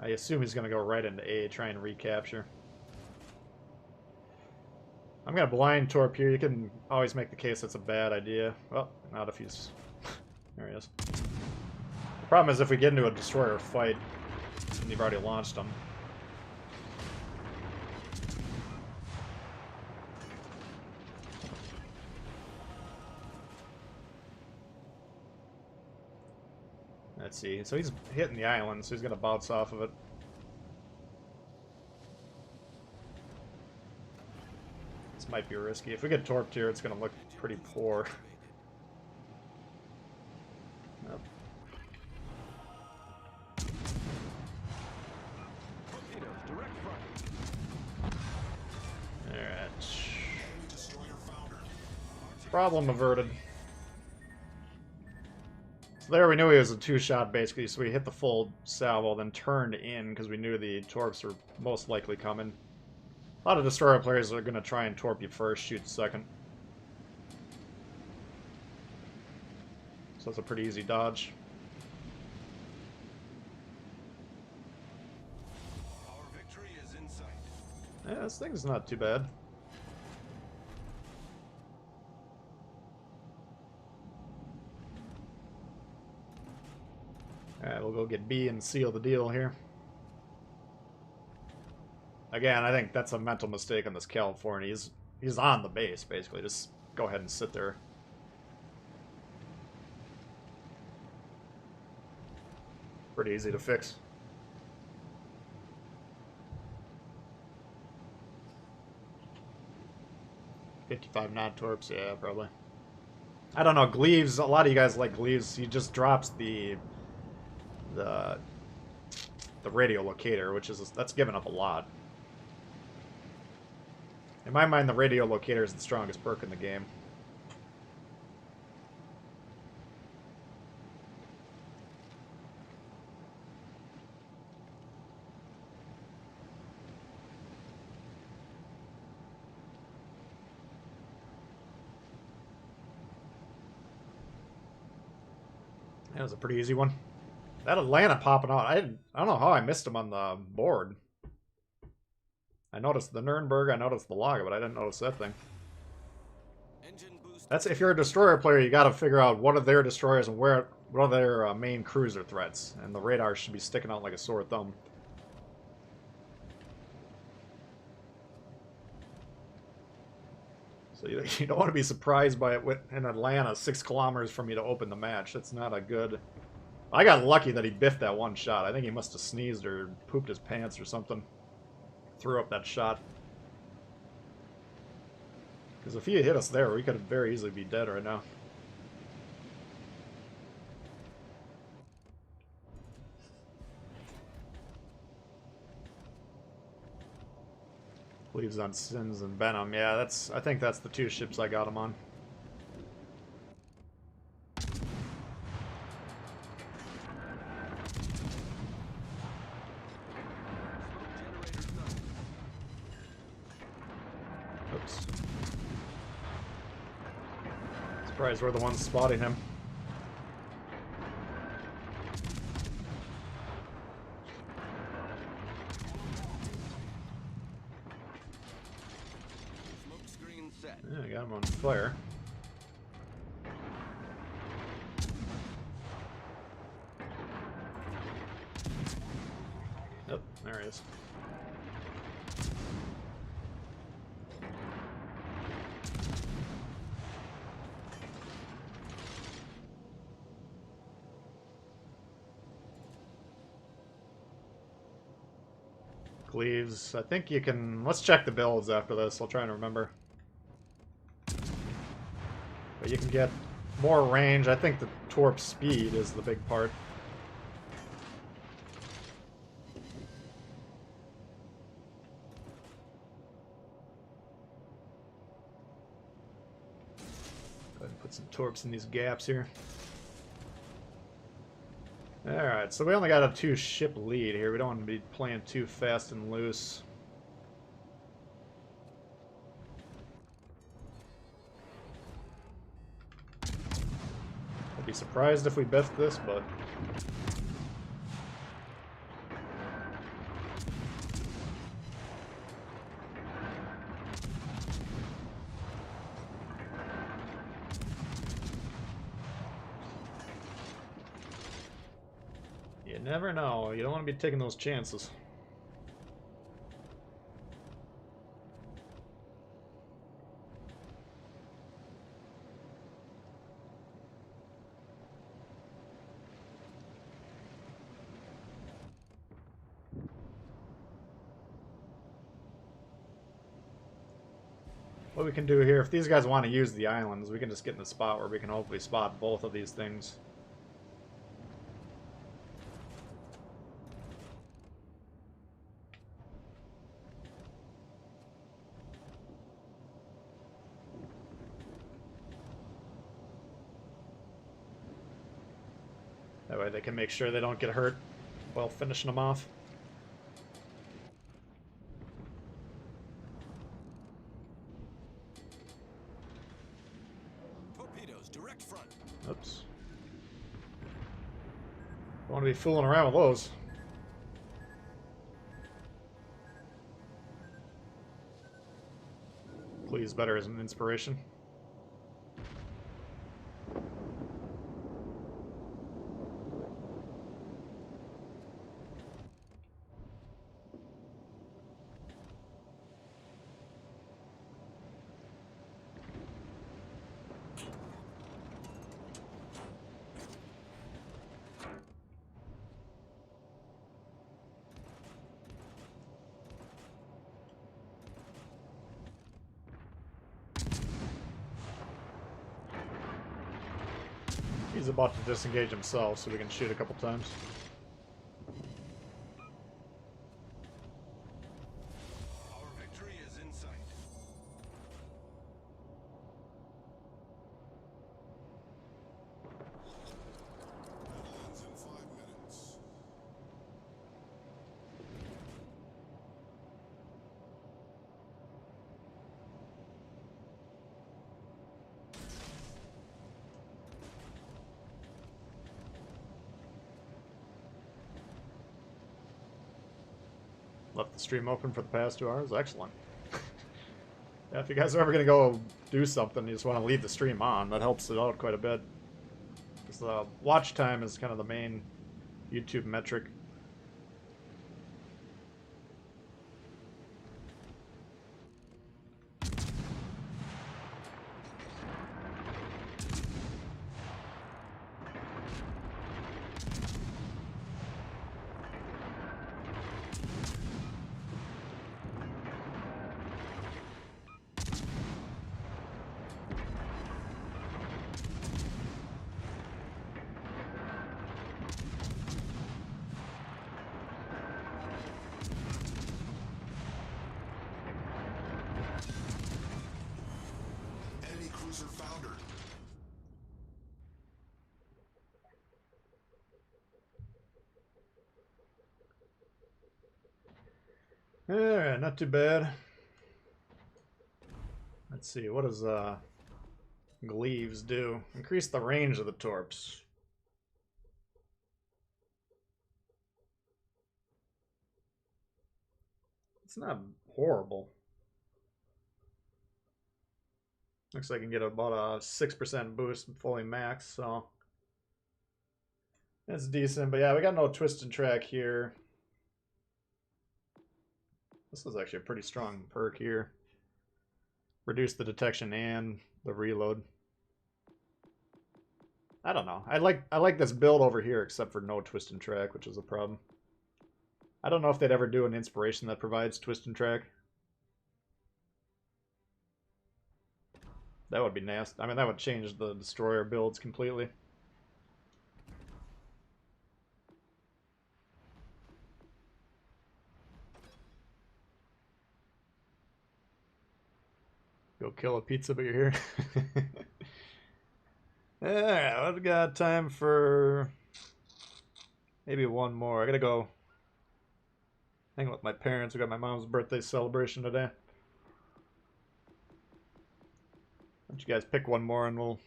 I assume he's going to go right into A, try and recapture. I'm going to blind torp here. You can always make the case that's a bad idea. Well, not if he's... There he is. The problem is if we get into a destroyer fight, and you've already launched them. Let's see. So he's hitting the island, so he's going to bounce off of it. This might be risky. If we get torped here, it's going to look pretty poor. Yep. Alright. Problem averted. So there we knew he was a two-shot, basically, so we hit the full salvo, then turned in, because we knew the torps were most likely coming. A lot of destroyer players are going to try and torp you first, shoot second. So it's a pretty easy dodge. Our victory is in sight. Yeah, this thing's not too bad. Alright, we'll go get B and seal the deal here. Again, I think that's a mental mistake on this California. He's on the base, basically. Just go ahead and sit there. Pretty easy to fix. $55 non-torps, yeah, probably. I don't know, Gleaves, a lot of you guys like Gleaves. He just drops the radio locator, which is, that's giving up a lot. In my mind, the radio locator is the strongest perk in the game. That was a pretty easy one. That Atlanta popping out, I don't know how I missed him on the board. I noticed the Nuremberg, I noticed the Lager, but I didn't notice that thing. That's, if you're a destroyer player, you got to figure out what are their destroyers and what are their main cruiser threats, and the radar should be sticking out like a sore thumb. So you don't want to be surprised by it in Atlanta, 6 kilometers from you to open the match. That's not a good... I got lucky that he biffed that one shot. I think he must have sneezed or pooped his pants or something. Threw up that shot. Because if he had hit us there, we could very easily be dead right now. Leaves on Sins and Venom. Yeah, that's. I think that's the 2 ships I got him on. Oops. Surprised we're the ones spotting him. Yeah, I got him on fire. Yep, there he is. Cleaves. I think you can... Let's check the builds after this. I'll try and remember. But you can get more range. I think the torp speed is the big part. Go ahead and put some torps in these gaps here. Alright, so we only got a 2-ship lead here. We don't want to be playing too fast and loose. I'd be surprised if we biffed this, but... never know. You don't want to be taking those chances. What we can do here, if these guys want to use the islands, we can just get in the spot where we can hopefully spot both of these things. That way they can make sure they don't get hurt while finishing them off. Torpedoes, direct front. Oops. Don't want to be fooling around with those. Please, better as an inspiration. He's about to disengage himself, so we can shoot a couple times. Our victory is in sight. Battle ends in 5 minutes. Left the stream open for the past 2 hours. Excellent. Yeah, if you guys are ever going to go do something, you just want to leave the stream on. That helps it out quite a bit. Because the watch time is kind of the main YouTube metric. Enemy cruiser foundered. Alright, not too bad. Let's see, what does Gleaves do? Increase the range of the torps. It's not horrible. Looks like I can get about a 6% boost fully max, so that's decent. But yeah, we got no twisted track here. This is actually a pretty strong perk here. Reduce the detection and the reload. I don't know. I like this build over here, except for no twist and track, which is a problem. I don't know if they'd ever do an inspiration that provides twist and track. That would be nasty. I mean, that would change the destroyer builds completely. Go kill a pizza, but you're here. Alright, I've got time for maybe one more. I gotta go hang with my parents. We got my mom's birthday celebration today. Why don't you guys pick one more and we'll...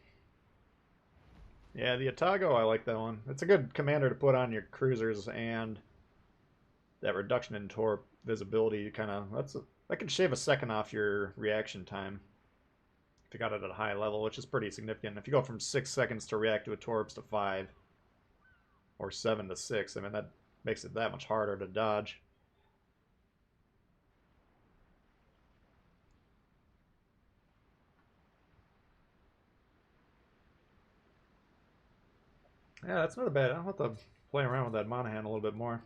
Yeah, the Otago, I like that one. It's a good commander to put on your cruisers, and that reduction in torp visibility kind of... that can shave a second off your reaction time if you got it at a high level, which is pretty significant. If you go from 6 seconds to react to a torps to 5, Or 7 to 6. I mean, that makes it that much harder to dodge. Yeah, that's not bad. I'll have to play around with that Monahan a little bit more.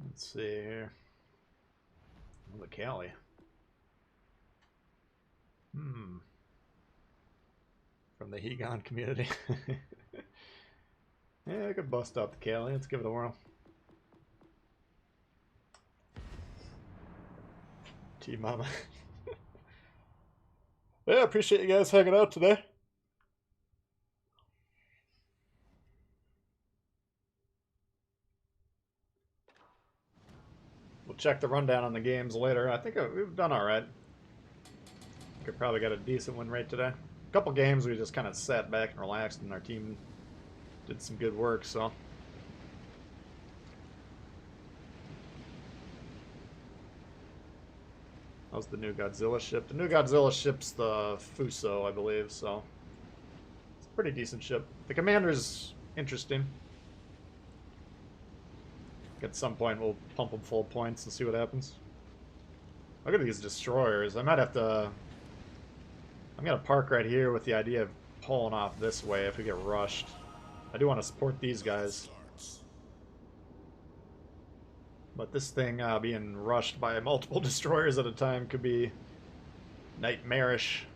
Let's see here. Oh, the Cali. From the Hegon community. Yeah, I could bust out the Cali. Let's give it a whirl. T-Mama. Yeah, appreciate you guys hanging out today. We'll check the rundown on the games later. I think we've done all right. I could probably got a decent win rate today. A couple games we just kind of sat back and relaxed, and our team did some good work, so. How's the new Godzilla ship? The new Godzilla ship's the Fuso, I believe, so. It's a pretty decent ship. The commander's interesting. At some point, we'll pump them full points and see what happens. Look at these destroyers. I might have to... I'm going to park right here with the idea of pulling off this way if we get rushed. I do want to support these guys. But this thing being rushed by multiple destroyers at a time could be nightmarish.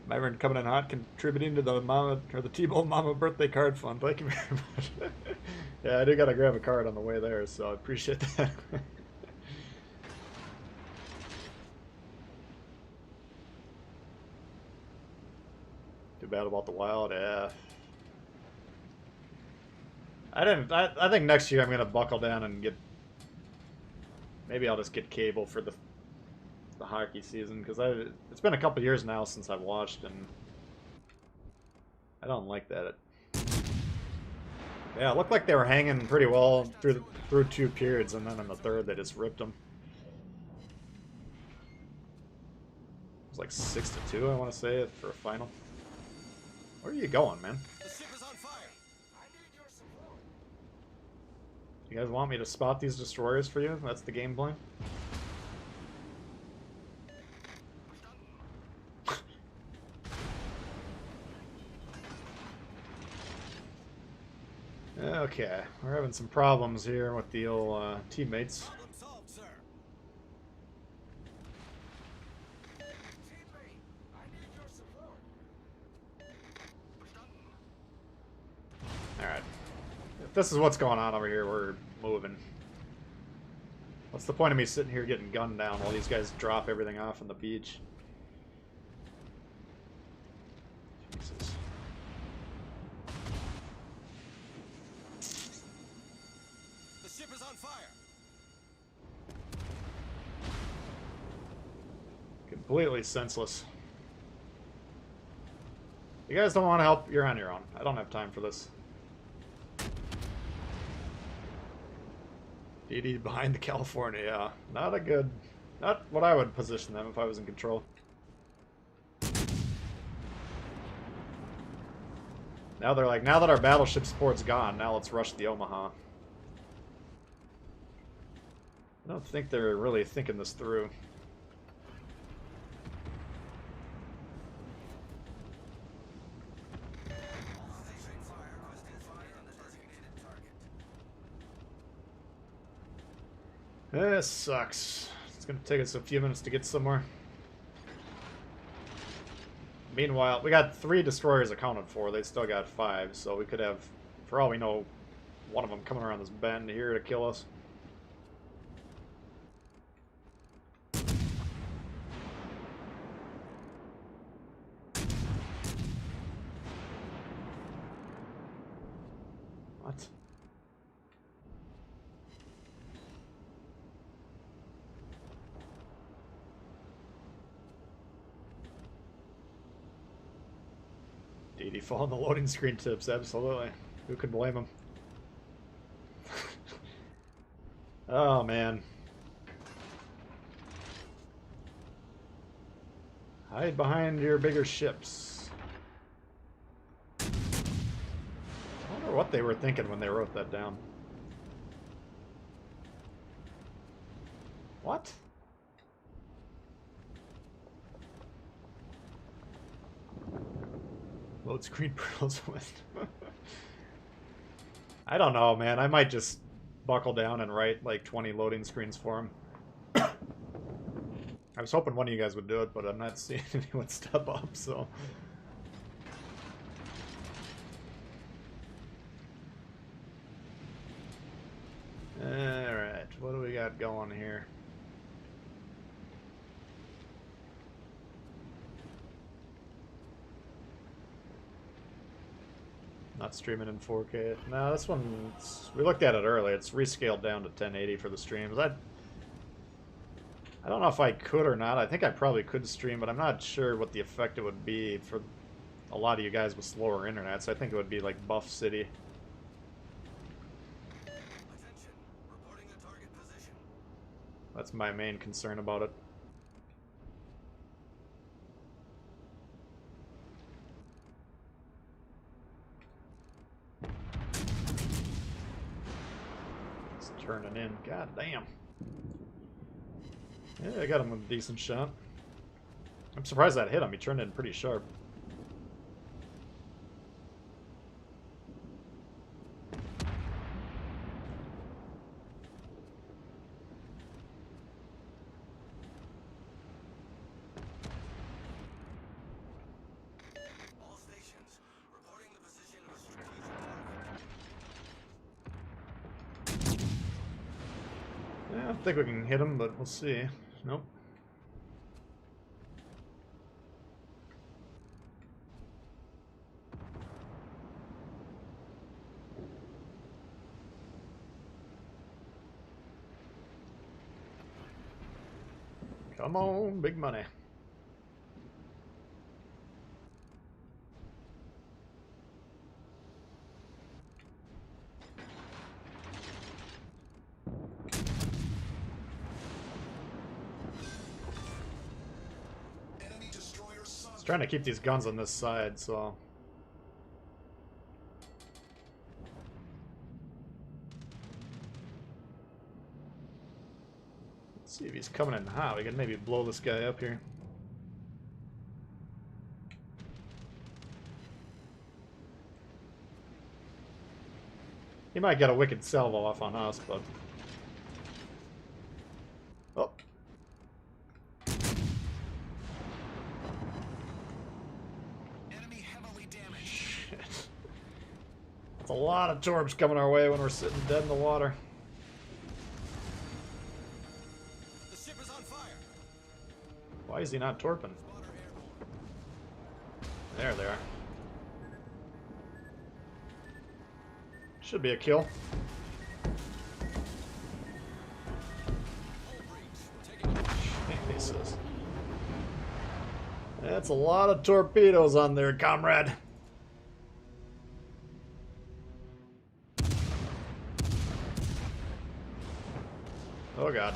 Myron coming in hot, contributing to the Mama or the Tbull Mama birthday card fund. Thank you very much. Yeah, I do gotta grab a card on the way there, so I appreciate that. Too bad about the wild. Yeah. I think next year I'm gonna buckle down and get. Maybe I'll just get cable for the hockey season, because it's been a couple years now since I've watched, and I don't like that. Yeah, it looked like they were hanging pretty well through 2 periods, and then in the third they just ripped them. It was like 6-2, I want to say, for a final. Where are you going, man? The ship is on fire. I need your support. You guys want me to spot these destroyers for you? That's the game plan? Okay, we're having some problems here with the old teammates. Problem solved, sir. Teammate, I need your support. Alright. If this is what's going on over here, we're moving. What's the point of me sitting here getting gunned down while these guys drop everything off on the beach? Jesus. The ship is on fire. Completely senseless. You guys don't want to help? You're on your own. I don't have time for this. DD behind the California, yeah. Not a good... Not what I would position them if I was in control. Now they're like, now that our battleship support's gone, now let's rush the Omaha. I don't think they're really thinking this through. Station fire. Requesting fire on the designated target. This sucks. It's gonna take us a few minutes to get somewhere. Meanwhile, we got 3 destroyers accounted for. They still got 5, so we could have, for all we know, one of them coming around this bend here to kill us. What? 1080 following the loading screen tips, absolutely. Who could blame him? Oh, man. Hide behind your bigger ships. I wonder what they were thinking when they wrote that down. What? Load screen pearls with. I don't know, man. I might just buckle down and write like 20 loading screens for him. I was hoping one of you guys would do it, but I'm not seeing anyone step up, so. Alright, what do we got going here? Not streaming in 4K. No, this one, we looked at it earlier. It's rescaled down to 1080 for the streams. I don't know if I could or not. I think I probably could stream, but I'm not sure what the effect it would be for a lot of you guys with slower internet. So I think it would be like Buff City. Attention. Reporting a target position. That's my main concern about it. It's turning in. God damn. Yeah, I got him with a decent shot. I'm surprised that hit him. He turned in pretty sharp. All stations. Reporting the position of a strategic target. Yeah, I think we can hit him, but we'll see. Nope. Come on, big money. Enemy destroyer sunk. Just trying to keep these guns on this side, so. Let's see if he's coming in hot. We can maybe blow this guy up here. He might get a wicked salvo off on us, but. Oh. Enemy heavily damaged. Shit. That's a lot of torps coming our way when we're sitting dead in the water. The ship is on fire. Why is he not torping? Spotter airborne. There they are. Should be a kill. Hull breach. Taking a Jesus. That's a lot of torpedoes on there, comrade. Oh god.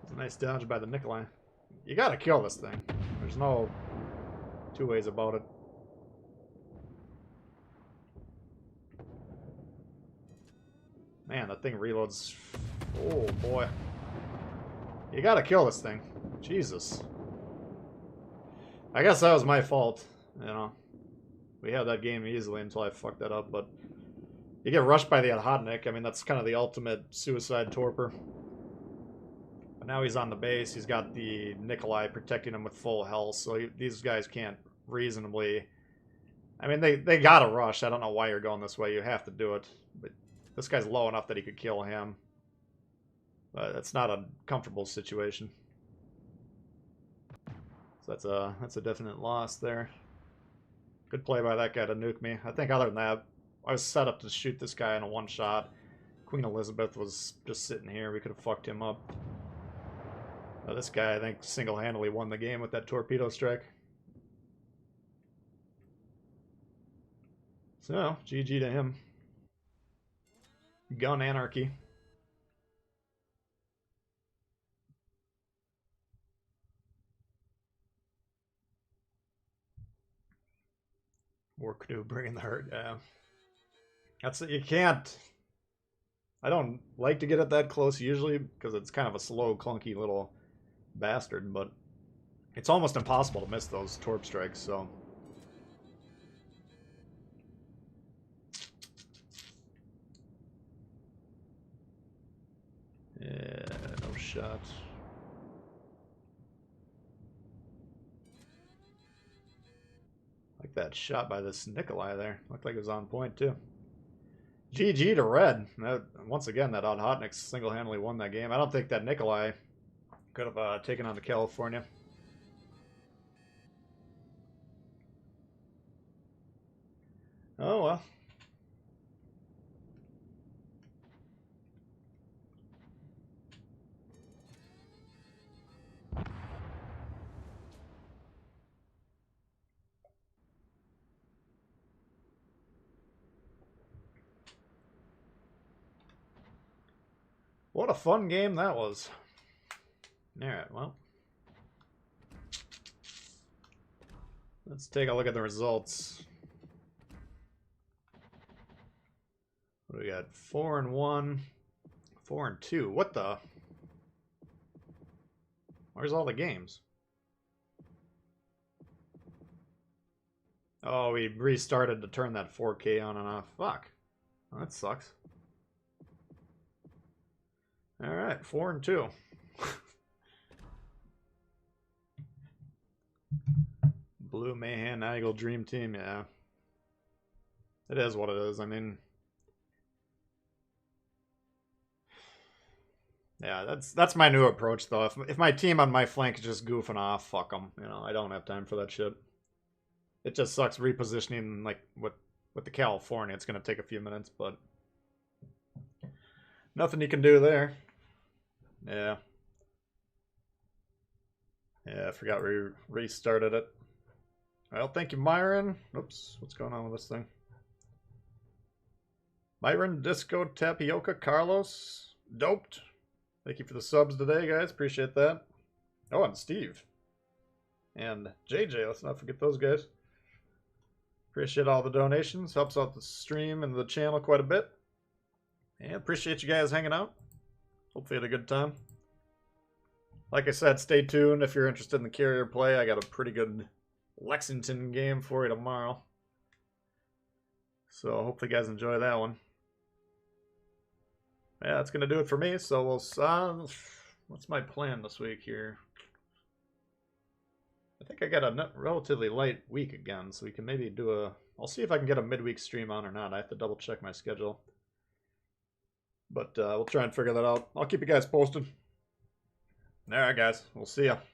It's a nice dodge by the Nikolai. You gotta kill this thing. There's no two ways about it. Man, that thing reloads. Oh boy. You gotta kill this thing. Jesus. I guess that was my fault, you know. We had that game easily until I fucked that up, but you get rushed by the Adhodnik. I mean, that's kind of the ultimate suicide torpor. But now he's on the base. He's got the Nikolai protecting him with full health, so these guys can't reasonably... I mean, they gotta rush. I don't know why you're going this way. You have to do it. But this guy's low enough that he could kill him. But it's not a comfortable situation. So that's a definite loss there. Good play by that guy to nuke me. I think other than that, I was set up to shoot this guy in a one shot. Queen Elizabeth was just sitting here. We could have fucked him up. This guy, I think, single-handedly won the game with that torpedo strike. So, GG to him. Gun anarchy. War canoe bringing the hurt. Yeah. That's it. You can't. I don't like to get it that close usually because it's kind of a slow, clunky little bastard, but it's almost impossible to miss those torp strikes, so. Yeah, no shot. Like that shot by this Nikolai there. Looked like it was on point, too. GG to Red. Once again, that Odd single-handedly won that game. I don't think that Nikolai could have taken on the California. Oh, well. What a fun game that was. Alright, well. Let's take a look at the results. What do we got? 4-1, 4-2. What the? Where's all the games? Oh, we restarted to turn that 4K on and off. Fuck. Well, that sucks. Alright, 4-2. Blue Mayhem Eagle Dream Team, yeah. It is what it is. I mean, yeah, that's my new approach though. If my team on my flank is just goofing off, fuck them. You know, I don't have time for that shit. It just sucks repositioning like with the California. It's gonna take a few minutes, but nothing you can do there. Yeah. Yeah, I forgot we restarted it. Well, thank you, Myron. Oops, what's going on with this thing? Myron, Disco, Tapioca, Carlos, Doped. Thank you for the subs today, guys. Appreciate that. Oh, and Steve. And JJ, let's not forget those guys. Appreciate all the donations. Helps out the stream and the channel quite a bit. And appreciate you guys hanging out. Hopefully you had a good time. Like I said, stay tuned if you're interested in the carrier play. I got a pretty good Lexington game for you tomorrow. So hopefully you guys enjoy that one. Yeah, that's going to do it for me. So we'll what's my plan this week here? I think I got a relatively light week again, so we can maybe do a... I'll see if I can get a midweek stream on or not. I have to double check my schedule. But we'll try and figure that out. I'll keep you guys posted. Alright, guys. We'll see ya.